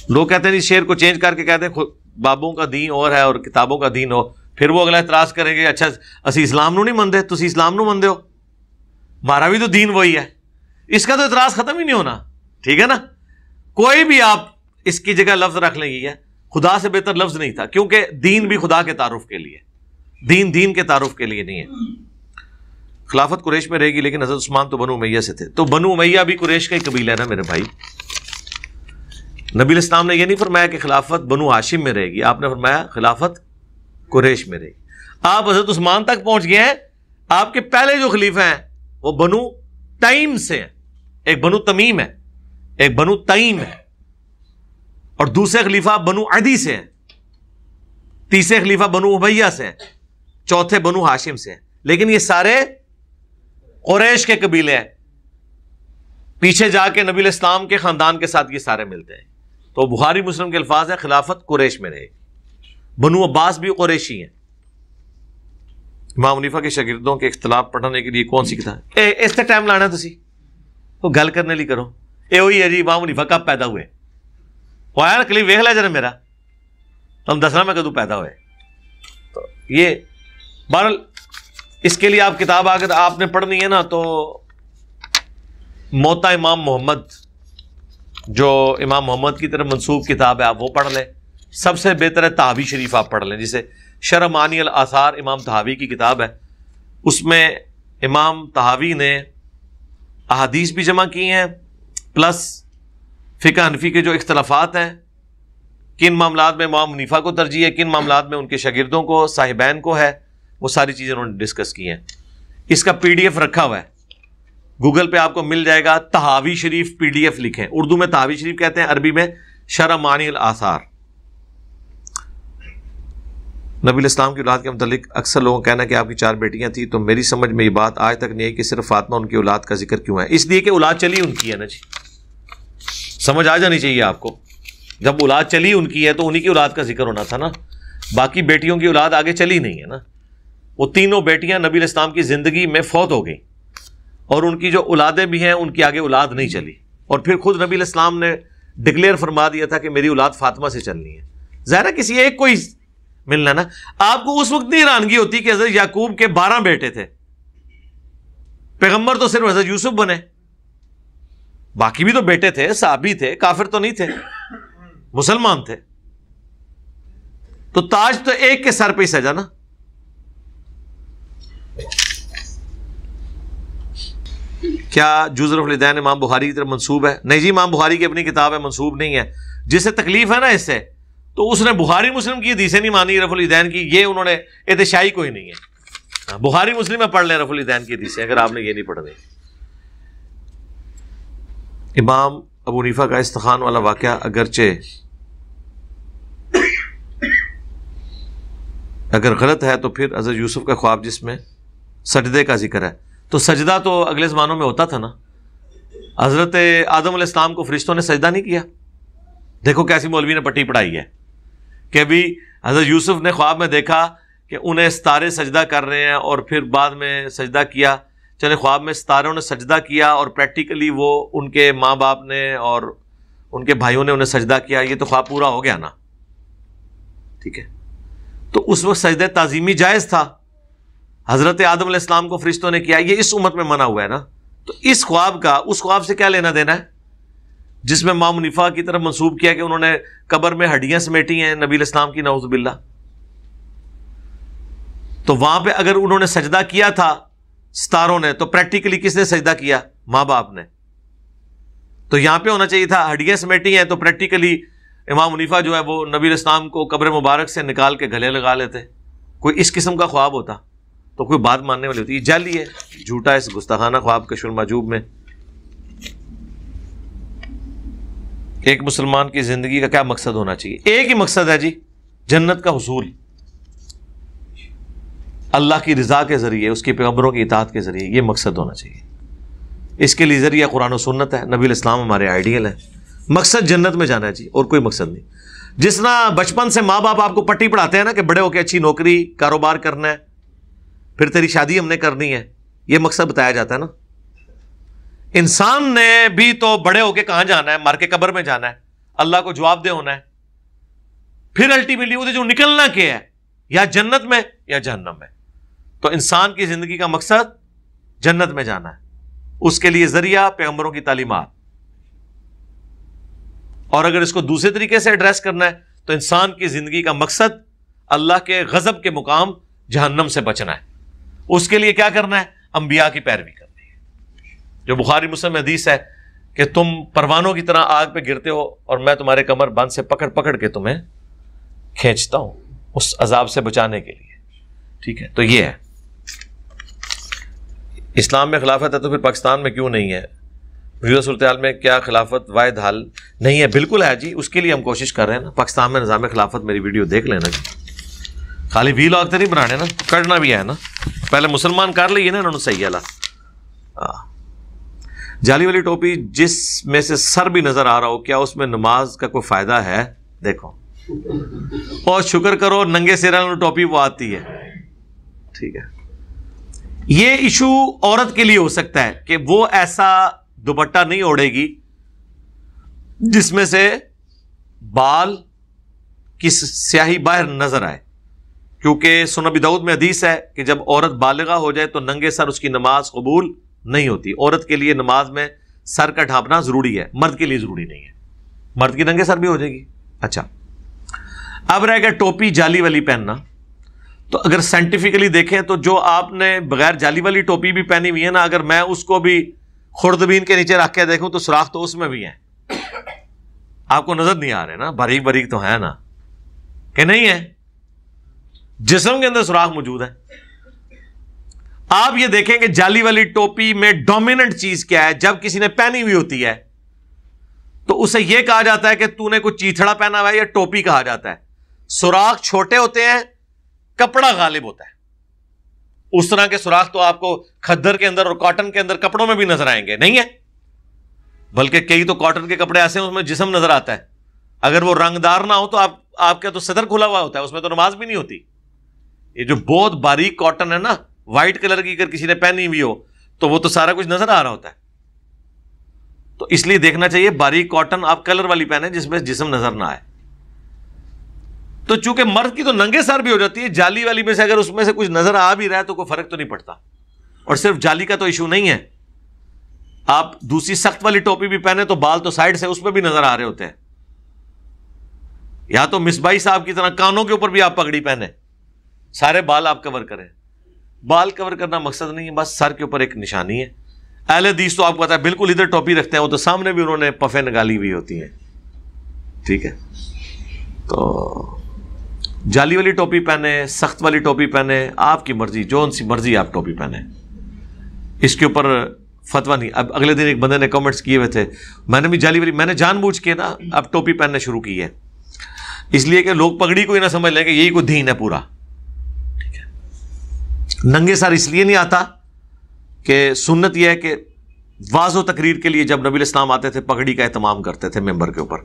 لوگ کہتے ہیں شعر کو چینج کر کے کہتے ہیں بابوں کا دین اور ہے اور کتابوں کا دین ہو. پھر وہ اگلا اعتراض کریں گے اچھا اسی اسلام نو نہیں مندے، تسی اسلام نو مندے ہو، ہمارا بھی تو دین وہی ہے. اس کا تو اعتراض ختم ہی نہیں ہونا. ٹھیک ہے نا؟ کوئی بھی آپ اس کی جگہ لفظ رکھ لیں گے، خدا سے بہتر لفظ نہیں تھا، کیونکہ دین بھی خدا کے تعارف کے لیے، دین کے تعارف کے لیے نہیں ہے. خلافت قریش میں رہے گی، لیکن حضرت عثمان تو بنو امیہ سے تھے. تو بنو امیہ بھی قریش کا ہی قبیلہ ہے نا میرے بھائی. نبی علیہ السلام نے یہ نہیں فرمایا کہ خلافت بنو ہاشم میں رہے گی، آپ نے فرمایا خلافت قریش میں رہے گی. آپ حضرت عثمان تک پہنچ گئے ہیں. آپ کے پہلے جو خلیفہ ہیں وہ بنو تیم سے ہیں، ایک بنو تمیم ہے، ایک بنو تیم ہے، اور دوسرے خلیفہ بنو عدی سے ہیں، تیسرے خلیفہ بنو امیہ سے ہیں، چوتھے بنو ہاشم سے ہیں. لیکن یہ سارے قریش کے قبیلے ہیں. پیچھے جا کے نبی علیہ السلام کے خاندان کے ساتھ یہ سارے ملتے ہیں. تو بخاری مسلم کے الفاظ ہیں خلافت قریش میں رہے گی. بنو عباس بھی قریشی ہیں. امام حنیفہ کے شاگردوں کے اختلاف پڑھنے کے لیے کون سی کتاب؟ اس سے ٹائم لانا تسی تو گل کرنے لی کرو. اے وہی ہے جی امام حنیفہ کب پیدا ہوئے؟ وہ آیا نا کلپ ویکھ لیا جرا میرا، تم دسنا میں کدو پیدا ہوئے. تو یہ بہرحال اس کے لیے آپ کتاب اگر آپ نے پڑھنی ہے نا تو موتا امام محمد جو امام محمد کی طرف منسوب کتاب ہے آپ وہ پڑھ لیں. سب سے بہتر ہے تحاوی شریف آپ پڑھ لیں، جسے شرح معانی الاثار امام تحاوی کی کتاب ہے. اس میں امام تحاوی نے احادیث بھی جمع کی ہیں، پلس فقہ حنفی کے جو اختلافات ہیں، کن معاملات میں امام حنیفہ کو ترجیح ہے، کن معاملات میں ان کے شاگردوں کو صاحبین کو ہے، وہ ساری چیزیں انہوں نے ڈسکس کی ہیں. اس کا PDF رکھا ہوا ہے، گوگل پہ آپ کو مل جائے گا. تحاوی شریف PDF لکھیں، اردو میں تحاوی شریف کہتے ہیں، عربی میں شرح معانی الاثار. نبی علیہ السلام کی اولاد کے متعلق اکثر لوگوں کا کہنا ہے کہ آپ کی 4 بیٹیاں تھیں، تو میری سمجھ میں یہ بات آج تک نہیں ہے کہ صرف فاطمہ ان کی اولاد کا ذکر کیوں ہے. اس لیے کہ اولاد چلی ان کی ہے نا جی، سمجھ آ جانی چاہیے آپ کو. جب اولاد چلی ان کی ہے تو انہی کی اولاد کا ذکر ہونا تھا نا. باقی بیٹیوں کی اولاد آگے چلی نہیں ہے نا. وہ تینوں بیٹیاں نبی علیہ السلام کی زندگی میں فوت ہو گئیں، اور ان کی جو اولادیں بھی ہیں ان کی آگے اولاد نہیں چلی. اور پھر خود نبی علیہ السلام نے ڈکلیئر فرما دیا تھا کہ میری اولاد فاطمہ سے چلنی ہے. ظاہر ہے کسی ایک کو ہی ملنا نا. آپ کو اس وقت نہیں حیرانگی ہوتی کہ حضرت یعقوب کے 12 بیٹے تھے، پیغمبر تو صرف حضرت یوسف بنے، باقی بھی تو بیٹے تھے، صحابی تھے، کافر تو نہیں تھے، مسلمان تھے. تو تاج تو ایک کے سر پہ ہی سجا نا. کیا جوز رفع الیدین امام بخاری کی طرف منسوب ہے؟ نہیں جی، امام بخاری کی اپنی کتاب ہے، منسوب نہیں ہے. جسے تکلیف ہے نا اس سے، تو اس نے بخاری مسلم کی حدیثیں نہیں مانی رفع الیدین کی. یہ انہوں نے اتشائی کوئی نہیں ہے. بخاری مسلم میں پڑھ لیں رفع الیدین کی حدیثیں اگر آپ نے یہ نہیں پڑھنی. امام ابو حنیفہ کا استخوان والا واقعہ اگرچہ اگر غلط ہے تو پھر حضرت یوسف کا خواب جس میں سجدے کا ذکر ہے، تو سجدہ تو اگلے زمانوں میں ہوتا تھا نا. حضرت آدم علیہ السلام کو فرشتوں نے سجدہ نہیں کیا. دیکھو کیسی مولوی نے پٹی پڑھائی ہے کہ ابھی حضرت یوسف نے خواب میں دیکھا کہ انہیں ستارے سجدہ کر رہے ہیں اور پھر بعد میں سجدہ کیا. چلے خواب میں ستاروں نے سجدہ کیا اور پریکٹیکلی وہ ان کے ماں باپ نے اور ان کے بھائیوں نے انہیں سجدہ کیا، یہ تو خواب پورا ہو گیا نا. ٹھیک ہے، تو اس وقت سجدہ تعظیمی جائز تھا. حضرت آدم علیہ السلام کو فرشتوں نے کیا، یہ اس امت میں منع ہوا ہے نا. تو اس خواب کا اس خواب سے کیا لینا دینا ہے جس میں امام حنیفہ کی طرف منسوب کیا کہ انہوں نے قبر میں ہڈیاں سمیٹی ہیں نبی علیہ السلام کی، نعوذ باللہ. تو وہاں پہ اگر انہوں نے سجدہ کیا تھا ستاروں نے، تو پریکٹیکلی کس نے سجدہ کیا؟ ماں باپ نے. تو یہاں پہ ہونا چاہیے تھا ہڈیاں سمیٹی ہیں، تو پریکٹیکلی امام حنیفہ جو ہے وہ نبی علیہ السلام کو قبر مبارک سے نکال کے گلے لگا لیتے. کوئی اس قسم کا خواب ہوتا تو کوئی بات ماننے والی ہوتی. یہ جعلی ہے، جھوٹا ہے. اس گستاخانہ خواب کشف المحجوب میں ایک مسلمان کی زندگی کا کیا مقصد ہونا چاہیے؟ ایک ہی مقصد ہے جی، جنت کا حصول، اللہ کی رضا کے ذریعے، اس کے پیغمبروں کی اطاعت کے ذریعے. یہ مقصد ہونا چاہیے. اس کے لیے ذریعہ قرآن و سنت ہے، نبی علیہ السلام ہمارے آئیڈیل ہیں. مقصد جنت میں جانا ہے جی، اور کوئی مقصد نہیں. جس طرح بچپن سے ماں باپ آپ کو پٹی پڑھاتے ہیں نا کہ بڑے ہو کے اچھی نوکری کاروبار کرنا ہے، پھر تیری شادی ہم نے کرنی ہے، یہ مقصد بتایا جاتا ہے نا. انسان نے بھی تو بڑے ہو کے کہاں جانا ہے؟ مر کے قبر میں جانا ہے، اللہ کو جواب دہ ہونا ہے. پھر الٹیمیٹلی وہ جو نکلنا کیا ہے، یا جنت میں یا جہنم میں. تو انسان کی زندگی کا مقصد جنت میں جانا ہے. اس کے لیے ذریعہ پیغمبروں کی تعلیمات. اور اگر اس کو دوسرے طریقے سے ایڈریس کرنا ہے تو انسان کی زندگی کا مقصد اللہ کے غضب کے مقام جہنم سے بچنا ہے. اس کے لیے کیا کرنا ہے؟ انبیاء کی پیروی کرنی ہے. جو بخاری مسلم میں حدیث ہے کہ تم پروانوں کی طرح آگ پہ گرتے ہو اور میں تمہارے کمر بند سے پکڑ پکڑ کے تمہیں کھینچتا ہوں اس عذاب سے بچانے کے لیے. ٹھیک ہے، تو یہ ہے. اسلام میں خلافت ہے تو پھر پاکستان میں کیوں نہیں ہے؟ موجودہ صورتحال میں کیا خلافت واحد حل نہیں ہے؟ بالکل ہے جی، اس کے لیے ہم کوشش کر رہے ہیں نا. پاکستان میں نظام خلافت، میری ویڈیو دیکھ لینا جی. خالی ویلاگ تو نہیں بنانے نا، کرنا بھی ہے نا. پہلے مسلمان کر لیے نا، انہوں نے صحیح اللہ. جعلی والی ٹوپی جس میں سے سر بھی نظر آ رہا ہو، کیا اس میں نماز کا کوئی فائدہ ہے؟ دیکھو اور شکر کرو ننگے سر والی ٹوپی وہ آتی ہے. ٹھیک ہے، یہ ایشو عورت کے لیے ہو سکتا ہے کہ وہ ایسا دوپٹہ نہیں اوڑھے گی جس میں سے بال کی سیاہی باہر نظر آئے، کیونکہ سنن ابی داؤد میں حدیث ہے کہ جب عورت بالغہ ہو جائے تو ننگے سر اس کی نماز قبول نہیں ہوتی. عورت کے لیے نماز میں سر کا ڈھانپنا ضروری ہے، مرد کے لیے ضروری نہیں ہے. مرد کی ننگے سر بھی ہو جائے گی. اچھا، اب رہ گیا ٹوپی جعلی والی پہننا. تو اگر سائنٹیفکلی دیکھیں تو جو آپ نے بغیر جعلی والی ٹوپی بھی پہنی ہوئی ہے نا، اگر میں اس کو بھی خوردبین کے نیچے رکھ کے دیکھوں تو سوراخ تو اس میں بھی ہیں. آپ کو نظر نہیں آ رہے نا، باریک باریک تو ہے نا کہ نہیں ہے؟ جسم کے اندر سوراخ موجود ہے. آپ یہ دیکھیں کہ جعلی والی ٹوپی میں ڈومیننٹ چیز کیا ہے؟ جب کسی نے پہنی ہوئی ہوتی ہے تو اسے یہ کہا جاتا ہے کہ تو نے کوئی چیتھڑا پہنا ہوا ہے، یا ٹوپی کہا جاتا ہے. سوراخ چھوٹے ہوتے ہیں، کپڑا غالب ہوتا ہے. اس طرح کے سوراخ تو آپ کو کھدر کے اندر اور کاٹن کے اندر کپڑوں میں بھی نظر آئیں گے، نہیں ہے؟ بلکہ کئی تو کاٹن کے کپڑے ایسے ہیں اس میں جسم نظر آتا ہے. اگر وہ رنگدار نہ ہو تو آپ کا تو صدر کھلا ہوا ہوتا ہے، اس میں تو نماز بھی نہیں ہوتی. یہ جو بہت باریک کاٹن ہے نا، وائٹ کلر کی اگر کسی نے پہنی ہوئی ہو تو وہ تو سارا کچھ نظر آ رہا ہوتا ہے. تو اس لیے دیکھنا چاہیے باریک کاٹن آپ کلر والی پہنے جس میں جسم نظر نہ آئے. تو چونکہ مرد کی تو ننگے سر بھی ہو جاتی ہے، جعلی والی میں سے اگر اس میں سے کچھ نظر آ بھی رہا ہے تو کوئی فرق تو نہیں پڑتا. اور صرف جعلی کا تو ایشو نہیں ہے، آپ دوسری سخت والی ٹوپی بھی پہنے تو بال تو سائڈ سے اس میں بھی نظر آ رہے ہوتے ہیں. یا تو مصباحی صاحب کی طرح کانوں کے اوپر بھی آپ پگڑی پہنے، سارے بال آپ کور کریں. بال کور کرنا مقصد نہیں ہے، بس سر کے اوپر ایک نشانی ہے. اہل حدیث تو آپ کو پتا ہے بالکل ادھر ٹوپی رکھتے ہیں، وہ تو سامنے بھی انہوں نے پفیں نکالی ہوئی ہوتی ہیں. ٹھیک ہے، تو جعلی والی ٹوپی پہنے، سخت والی ٹوپی پہنے، آپ کی مرضی، جو سی مرضی آپ ٹوپی پہنے، اس کے اوپر فتویٰ نہیں. اب اگلے دن ایک بندے نے کامنٹس کیے ہوئے تھے، میں نے بھی جعلی والی، میں نے جان بوجھ کے نا اب ٹوپی پہننے شروع کی ہے، اس لیے کہ لوگ پگڑی کو ہی نہ سمجھ لیں کہ یہی کوئی دین ہے پورا. ننگے سر اس لیے نہیں آتا کہ سنت یہ ہے کہ واضح و تقریر کے لیے جب نبی علیہ السلام آتے تھے پگڑی کا اہتمام کرتے تھے ممبر کے اوپر.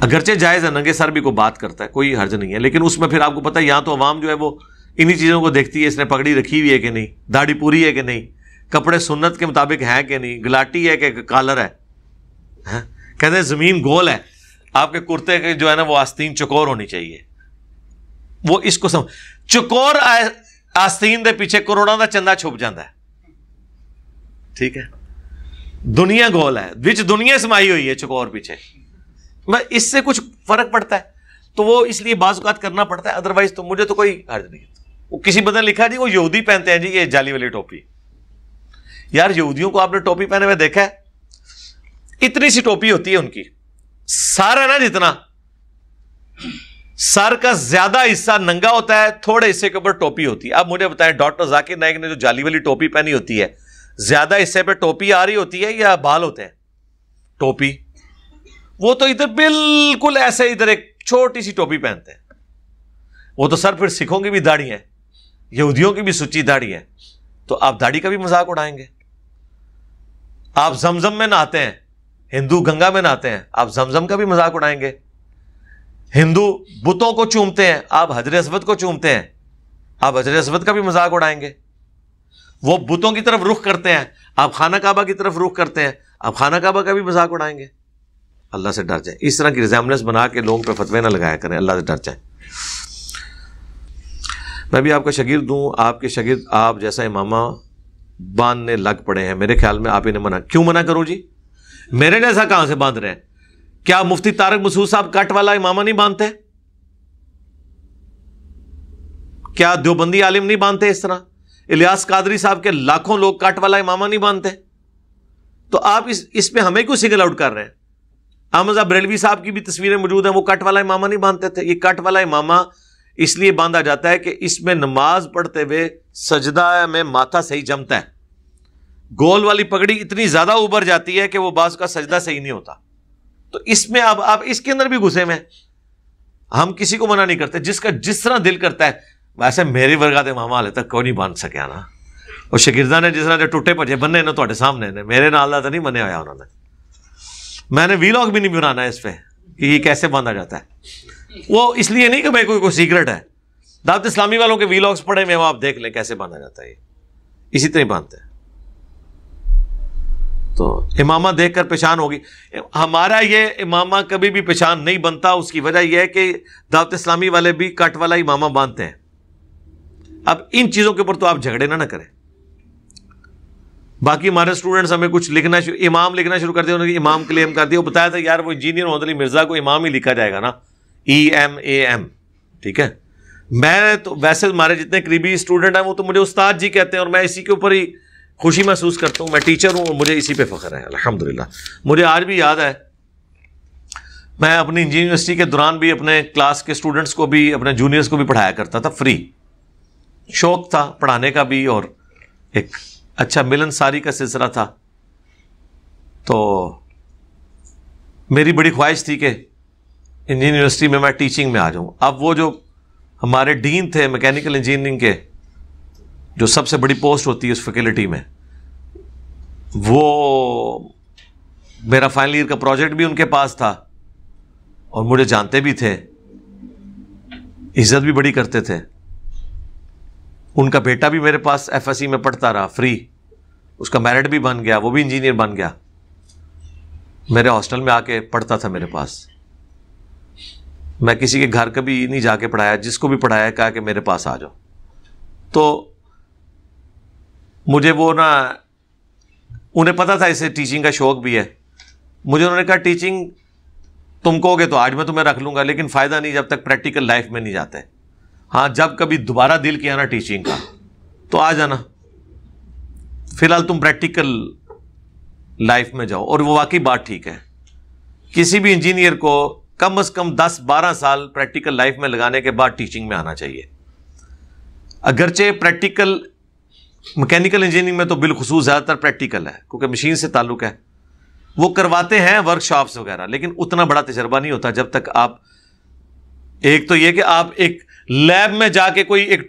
اگرچہ جائز ہے ننگے سر بھی کوئی بات کرتا ہے, کوئی حرج نہیں ہے, لیکن اس میں پھر آپ کو پتہ ہے یہاں تو عوام جو ہے وہ انہی چیزوں کو دیکھتی ہے, اس نے پگڑی رکھی ہوئی ہے کہ نہیں, داڑھی پوری ہے کہ نہیں, کپڑے سنت کے مطابق ہیں کہ نہیں, گلاٹی ہے کہ کالر ہے. کہتے ہیں زمین گول ہے, آپ کے کرتے کے جو ہے نا وہ آستین چکور ہونی چاہیے. وہ اس کو چکور آستین دے پیچھے کروڑوں دا چندہ چھپ جاتا ہے. ٹھیک ہے, دنیا گول ہے, وچ دنیا سمائی ہوئی ہے چکور پیچھے, اس سے کچھ فرق پڑتا ہے تو وہ اس لیے بعض اوقات کرنا پڑتا ہے, ادروائز تو مجھے تو کوئی حرج نہیں. وہ کسی بندے نے لکھا جی وہ یہودی پہنتے ہیں جی یہ جالی والی ٹوپی. یار یہودیوں کو آپ نے ٹوپی پہنے ہوئے دیکھا ہے؟ اتنی سی ٹوپی ہوتی ہے ان کی, سر ہے نا جتنا, سر کا زیادہ حصہ ننگا ہوتا ہے, تھوڑے حصے کے اوپر ٹوپی ہوتی ہے. اب مجھے بتائیں ڈاکٹر ذاکر نائک نے جو جالی والی ٹوپی پہنی ہوتی ہے, زیادہ حصے پہ ٹوپی آ رہی ہوتی ہے یا بال ہوتے ہیں ٹوپی؟ وہ تو ادھر بالکل ایسے ادھر ایک چھوٹی سی ٹوپی پہنتے ہیں. وہ تو سر پھر سکھوں کی بھی داڑھی ہے, یہودیوں کی بھی سچی داڑھی ہے, تو آپ داڑھی کا بھی مذاق اڑائیں گے. آپ زمزم میں نہاتے ہیں, ہندو گنگا میں نہاتے ہیں, آپ زمزم کا بھی مذاق اڑائیں گے. ہندو بتوں کو چومتے ہیں, آپ حجر اسود کو چومتے ہیں, آپ حجر اسود کا بھی مذاق اڑائیں گے. وہ بتوں کی طرف رخ کرتے ہیں, آپ خانہ کعبہ کی طرف رخ کرتے ہیں, آپ خانہ کعبہ کا بھی مذاق اڑائیں گے. اللہ سے ڈر جائیں, اس طرح کی ریزیمبلنس بنا کے لوگوں پہ فتوے نہ لگایا کریں, اللہ سے ڈر جائیں. میں بھی آپ کا شاگرد ہوں, آپ کے شاگرد آپ جیسا امامہ باندھنے لگ پڑے ہیں, میرے خیال میں آپ انہیں منع کیوں منع کرو جی, میرے جیسا کہاں سے باندھ رہے ہیں؟ کیا مفتی طارق مسعود صاحب کٹ والا امامہ نہیں باندھتے؟ کیا دیوبندی عالم نہیں باندھتے اس طرح؟ الیاس قادری صاحب کے لاکھوں لوگ کٹ والا امامہ نہیں باندھتے؟ تو آپ اس پہ ہمیں کیوں سنگل آؤٹ کر رہے ہیں؟ احمد بریلوی صاحب کی بھی تصویریں موجود ہیں, وہ کٹ والا امامہ نہیں باندھتے تھے. یہ کٹ والا امامہ اس لیے باندھا جاتا ہے کہ اس میں نماز پڑھتے ہوئے سجدہ میں ماتھا صحیح جمتا ہے. گول والی پگڑی اتنی زیادہ اوپر جاتی ہے کہ وہ بعض کا سجدہ صحیح نہیں ہوتا. تو اس میں آپ اس کے اندر بھی گھسے میں, ہم کسی کو منع نہیں کرتے, جس کا جس طرح دل کرتا ہے. ویسے میری ورگا امامہ حالے تک کوئی نہیں باندھ سکیا نا, اور شاگرداں نے جس طرح ٹوٹے پجے بننے نا تھوڑے سامنے نے, میرے نال تو نہیں بنے ہویا انہوں نے. میں نے ویلاگ بھی نہیں بنانا ہے اس پہ کہ یہ کیسے باندھا جاتا ہے. وہ اس لیے نہیں کہ میں کوئی سیکرٹ ہے, دعوت اسلامی والوں کے ویلاگز پڑھے میں, وہ آپ دیکھ لیں کیسے باندھا جاتا ہے. اسی طرح باندھتے ہیں. تو امامہ دیکھ کر پہچان ہوگی. ہمارا یہ امامہ کبھی بھی پہچان نہیں بنتا, اس کی وجہ یہ ہے کہ دعوت اسلامی والے بھی کٹ والا امامہ باندھتے ہیں. اب ان چیزوں کے اوپر تو آپ جھگڑے نہ کریں. باقی ہمارے اسٹوڈنٹس ہمیں کچھ امام لکھنا شروع کر دیا, انہوں نے امام کلیم کر دیا. وہ بتایا تھا یار وہ انجینئر محمد علی مرزا کو امام ہی لکھا جائے گا نا, EMAM, ٹھیک ہے. میں تو ویسے ہمارے جتنے قریبی اسٹوڈنٹ ہیں وہ تو مجھے استاد جی کہتے ہیں, اور میں اسی کے اوپر ہی خوشی محسوس کرتا ہوں. میں ٹیچر ہوں اور مجھے اسی پہ فخر ہے الحمدللہ. مجھے آج بھی یاد ہے, میں اپنی انجینئرنگ یونیورسٹی کے دوران بھی اپنے کلاس کے اسٹوڈنٹس کو بھی, اپنے جونیئرس کو بھی پڑھایا کرتا تھا فری. شوق تھا پڑھانے کا بھی, اور ایک اچھا ملن ساری کا سلسلہ تھا. تو میری بڑی خواہش تھی کہ انجینئرنگ یونیورسٹی میں ٹیچنگ میں آ جاؤں. اب وہ جو ہمارے ڈین تھے میکینیکل انجینئرنگ کے, جو سب سے بڑی پوسٹ ہوتی ہے اس فیکلٹی میں, وہ میرا فائنل ایئر کا پروجیکٹ بھی ان کے پاس تھا, اور مجھے جانتے بھی تھے, عزت بھی بڑی کرتے تھے. ان کا بیٹا بھی میرے پاس FSC میں پڑھتا رہا فری, اس کا میرٹ بھی بن گیا, وہ بھی انجینئر بن گیا. میرے ہاسٹل میں آ کے پڑھتا تھا میرے پاس. میں کسی کے گھر کبھی نہیں جا کے پڑھایا, جس کو بھی پڑھایا کہا کہ میرے پاس آ جاؤ. تو مجھے وہ نا, انہیں پتا تھا اسے ٹیچنگ کا شوق بھی ہے. مجھے انہوں نے کہا ٹیچنگ تم کہو گے تو آج میں تمہیں رکھ لوں گا, لیکن فائدہ نہیں جب تک پریکٹیکل لائف میں نہیں جاتے. ہاں جب کبھی دوبارہ دل کیا نا ٹیچنگ کا تو آ جانا, فی الحال تم پریکٹیکل لائف میں جاؤ. اور وہ واقعی بات ٹھیک ہے, کسی بھی انجینئر کو کم از کم 10-12 سال پریکٹیکل لائف میں لگانے کے بعد ٹیچنگ میں آنا چاہیے. اگرچہ پریکٹیکل میکینیکل انجینئرنگ میں تو بالخصوص زیادہ تر پریکٹیکل ہے کیونکہ مشین سے تعلق ہے, وہ کرواتے ہیں ورک شاپس وغیرہ, لیکن اتنا بڑا تجربہ نہیں ہوتا جب تک آپ, ایک تو یہ کہ آپ ایک لیب میں جا کے کوئی ایک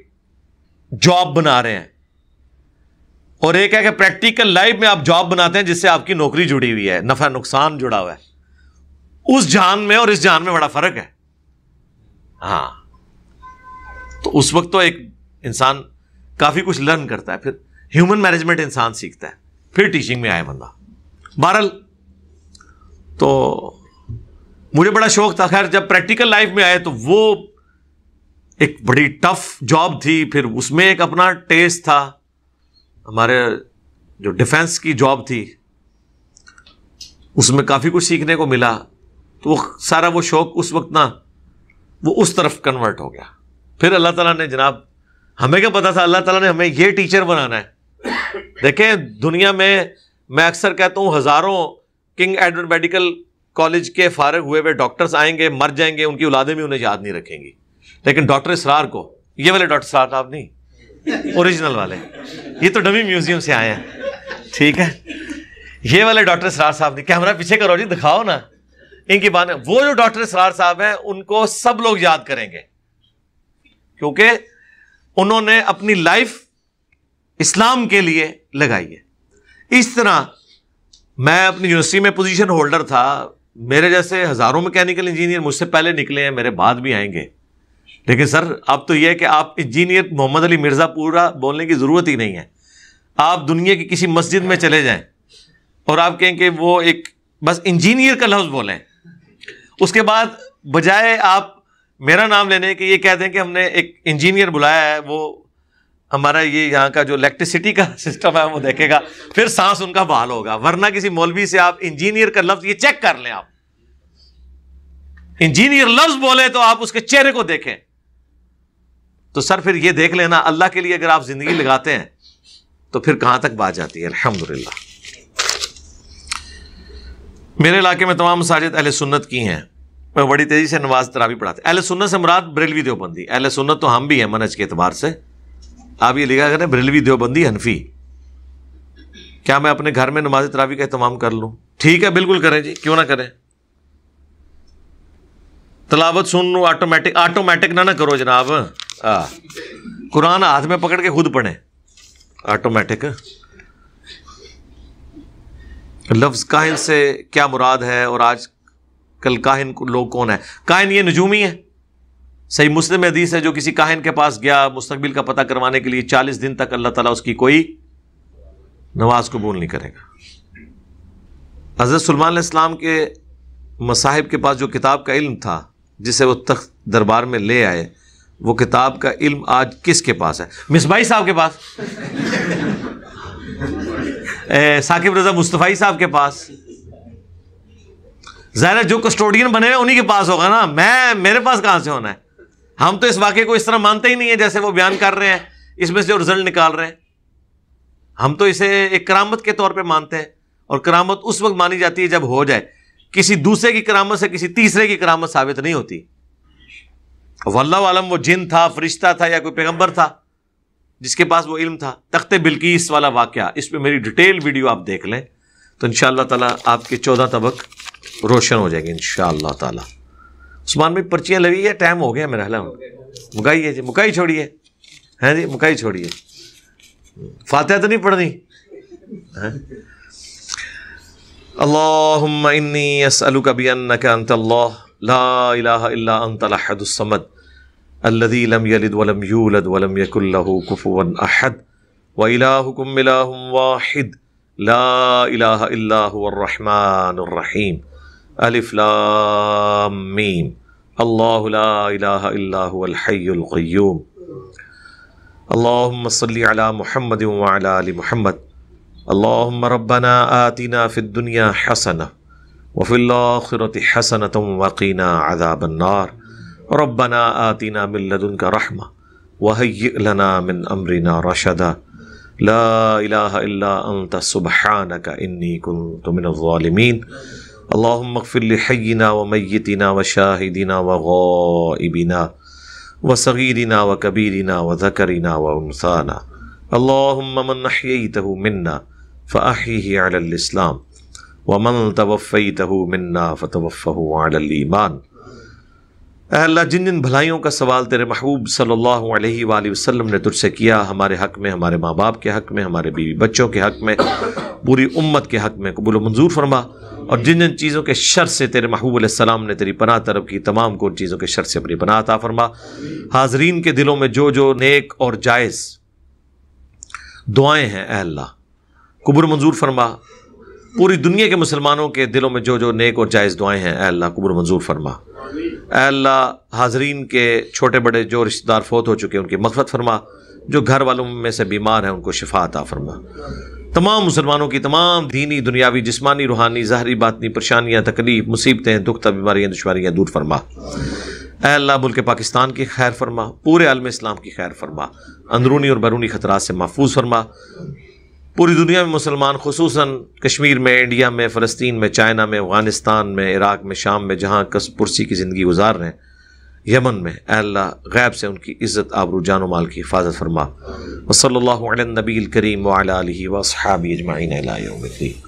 جاب بنا رہے ہیں، اور ایک ہے کہ پریکٹیکل لائف میں آپ جاب بناتے ہیں جس سے آپ کی نوکری جڑی ہوئی ہے، نفع نقصان جڑا ہوا ہے۔ اس جہان میں اور اس جہان میں بڑا فرق ہے۔ ہاں، تو اس وقت تو ایک انسان کافی کچھ لرن کرتا ہے، پھر ہیومن مینجمنٹ انسان سیکھتا ہے، پھر ٹیچنگ میں آئے بندہ۔ بہرحال تو مجھے بڑا شوق تھا، خیر جب پریکٹیکل لائف میں آئے تو وہ ایک بڑی ٹف جاب تھی، پھر اس میں ایک اپنا ٹیسٹ تھا۔ ہمارے جو ڈیفنس کی جاب تھی اس میں کافی کچھ سیکھنے کو ملا، تو وہ سارا وہ شوق اس وقت نا وہ اس طرف کنورٹ ہو گیا۔ پھر اللہ تعالیٰ نے جناب، ہمیں کیا پتا تھا اللہ تعالیٰ نے ہمیں یہ ٹیچر بنانا ہے۔ دیکھیں دنیا میں اکثر کہتا ہوں ہزاروں کنگ ایڈورڈ میڈیکل کالج کے فارغ ہوئے ہوئے ڈاکٹرز آئیں گے، مر جائیں گے، ان کی اولادیں بھی انہیں یاد نہیں رکھیں گی، لیکن ڈاکٹر اسرار کو، یہ والے ڈاکٹر اسرار صاحب نہیں، اوریجنل والے، یہ تو ڈمی میوزیم سے آئے ہیں، ٹھیک ہے، یہ والے ڈاکٹر اسرار صاحب نہیں، کیمرہ پیچھے کرو جی، دکھاؤ نا ان کی باتیں۔ وہ جو ڈاکٹر اسرار صاحب ہیں ان کو سب لوگ یاد کریں گے، کیونکہ انہوں نے اپنی لائف اسلام کے لیے لگائی ہے۔ اس طرح میں اپنی یونیورسٹی میں پوزیشن ہولڈر تھا، میرے جیسے ہزاروں میکینیکل انجینئر مجھ سے پہلے نکلے ہیں، میرے بعد بھی آئیں گے، لیکن سر اب تو یہ ہے کہ آپ انجینئر محمد علی مرزا پورا بولنے کی ضرورت ہی نہیں ہے۔ آپ دنیا کی کسی مسجد میں چلے جائیں اور آپ کہیں کہ وہ ایک بس انجینئر کا لفظ بولیں، اس کے بعد بجائے آپ میرا نام لینے کے یہ کہہ دیں کہ ہم نے ایک انجینئر بلایا ہے، وہ ہمارا یہ یہاں کا جو الیکٹریسٹی کا سسٹم ہے وہ دیکھے گا، پھر سانس ان کا بحال ہوگا۔ ورنہ کسی مولوی سے آپ انجینئر کا لفظ یہ چیک کر لیں، آپ انجینئر لفظ بولے تو آپ اس کے چہرے کو دیکھیں تو سر پھر یہ دیکھ لینا اللہ کے لیے اگر آپ زندگی لگاتے ہیں تو پھر کہاں تک بات جاتی ہے۔ الحمدللہ میرے علاقے میں تمام مساجد اہل سنت کی ہیں، میں بڑی تیزی سے نماز تراویح پڑھاتے ہیں۔ اہل سنت سے مراد بریلوی دیوبندی، اہل سنت تو ہم بھی ہیں منہج کے اعتبار سے، آپ یہ لکھا کریں بریلوی دیوبندی حنفی۔ کیا میں اپنے گھر میں نماز تراویح کا اہتمام کر لوں؟ ٹھیک ہے، بالکل کریں جی، کیوں نہ کریں۔ تلاوت سن لوں آٹومیٹک نہ کرو جناب، قرآن ہاتھ میں پکڑ کے خود پڑھیں، آٹومیٹک۔ لفظ کاہن سے کیا مراد ہے، اور آج کل کاہن لوگ کون ہے؟ کاہن یہ نجومی ہے۔ صحیح مسلم حدیث ہے، جو کسی کاہن کے پاس گیا مستقبل کا پتہ کروانے کے لیے 40 دن تک اللہ تعالیٰ اس کی کوئی نماز قبول نہیں کرے گا۔ حضرت سلیمان علیہ السلام کے مصاحب کے پاس جو کتاب کا علم تھا جسے وہ تخت دربار میں لے آئے، وہ کتاب کا علم آج کس کے پاس ہے؟ مصباحی صاحب کے پاس، ثاقب رضا مصطفی صاحب کے پاس، ظاہر ہے جو کسٹوڈین بنے ہیں انہی کے پاس ہوگا نا، میرے پاس کہاں سے ہونا ہے؟ ہم تو اس واقعے کو اس طرح مانتے ہی نہیں ہیں جیسے وہ بیان کر رہے ہیں، اس میں سے جو رزلٹ نکال رہے ہیں۔ ہم تو اسے ایک کرامت کے طور پہ مانتے ہیں، اور کرامت اس وقت مانی جاتی ہے جب ہو جائے، کسی دوسرے کی کرامت سے کسی تیسرے کی کرامت ثابت نہیں ہوتی۔ واللہ عالم وہ جن تھا، فرشتہ تھا، یا کوئی پیغمبر تھا جس کے پاس وہ علم تھا۔ تخت بلقیس والا واقعہ، اس پہ میری ڈیٹیل ویڈیو آپ دیکھ لیں تو انشاءاللہ تعالیٰ آپ کے 14 طبق روشن ہو جائے گی انشاءاللہ تعالیٰ۔ عثمان بھائی پرچیاں لگی ہے، ٹائم ہو گیا میرا، مکائیے جی، مکائی چھوڑیے، ہیں جی مکائی چھوڑیے، فاتحہ تو نہیں پڑھنی؟ اللہم انی اسألک بانک انت اللہ لا الہ الا انت الاحد الصمد الذی لم یلد ولم یولد ولم یکن لہ کفوا احد وإلہکم الہ واحد لا الہ الا هو الرحمن الرحیم الف لام میم اللہ لا الہ الا هو الحی القیوم اللہم صلی علی محمد وعلی آل محمد اللہم ربنا آتنا فی الدنیا حسنہ وفی الآخرۃ حسنۃ وقنا عذاب النار ربنا آتنا من لدنک رحمہ وہیئ لنا من امرنا رشدا لا الہ الا انت سبحانک انی کنت من الظالمین اللہم اغفر لحینا ومیتنا وشاہدنا وغائبنا وصغیرنا وکبیرنا وذکرنا وانثانا اللہم من احییتہ منا فاحیہ علی الاسلام ومن توفیتہ منا فتوفہ علی الایمان۔ اے اللہ جن جن بھلائیوں کا سوال تیرے محبوب صلی اللہ علیہ وآلہ وسلم نے تجھ سے کیا، ہمارے حق میں، ہمارے ماں باپ کے حق میں، ہمارے بیوی بچوں کے حق میں، پوری امت کے حق میں قبول و منظور فرما، اور جن جن چیزوں کے شر سے تیرے محبوب علیہ السلام نے تیری پناہ طلب کی، تمام کو ان چیزوں کے شر سے اپنی پناہ عطا فرما۔ حاضرین کے دلوں میں جو جو نیک اور جائز دعائیں ہیں اے اللہ قبول منظور فرما، پوری دنیا کے مسلمانوں کے دلوں میں جو جو نیک اور جائز دعائیں ہیں اے اللہ قبول منظور فرما۔ اے اللہ حاضرین کے چھوٹے بڑے جو رشتہ دار فوت ہو چکے ان کی مغفرت فرما، جو گھر والوں میں سے بیمار ہیں ان کو شفا عطا فرما، تمام مسلمانوں کی تمام دینی دنیاوی جسمانی روحانی ظاہری باطنی پریشانیاں تکلیف مصیبتیں دکھ بیماریاں دشواریاں دور فرما۔ اے اللہ ملک پاکستان کی خیر فرما، پورے عالم اسلام کی خیر فرما، اندرونی اور بیرونی خطرات سے محفوظ فرما، پوری دنیا میں مسلمان خصوصاً کشمیر میں، انڈیا میں، فلسطین میں، چائنا میں، افغانستان میں، عراق میں، شام میں جہاں کس پرسی کی زندگی گزار رہے ہیں، یمن میں اے اللہ غیب سے ان کی عزت آبرو جان و مال کی حفاظت فرما۔ وصلی اللہ علی النبی الکریم وعلی آلہ واصحابہ اجمعین الی یوم الدین۔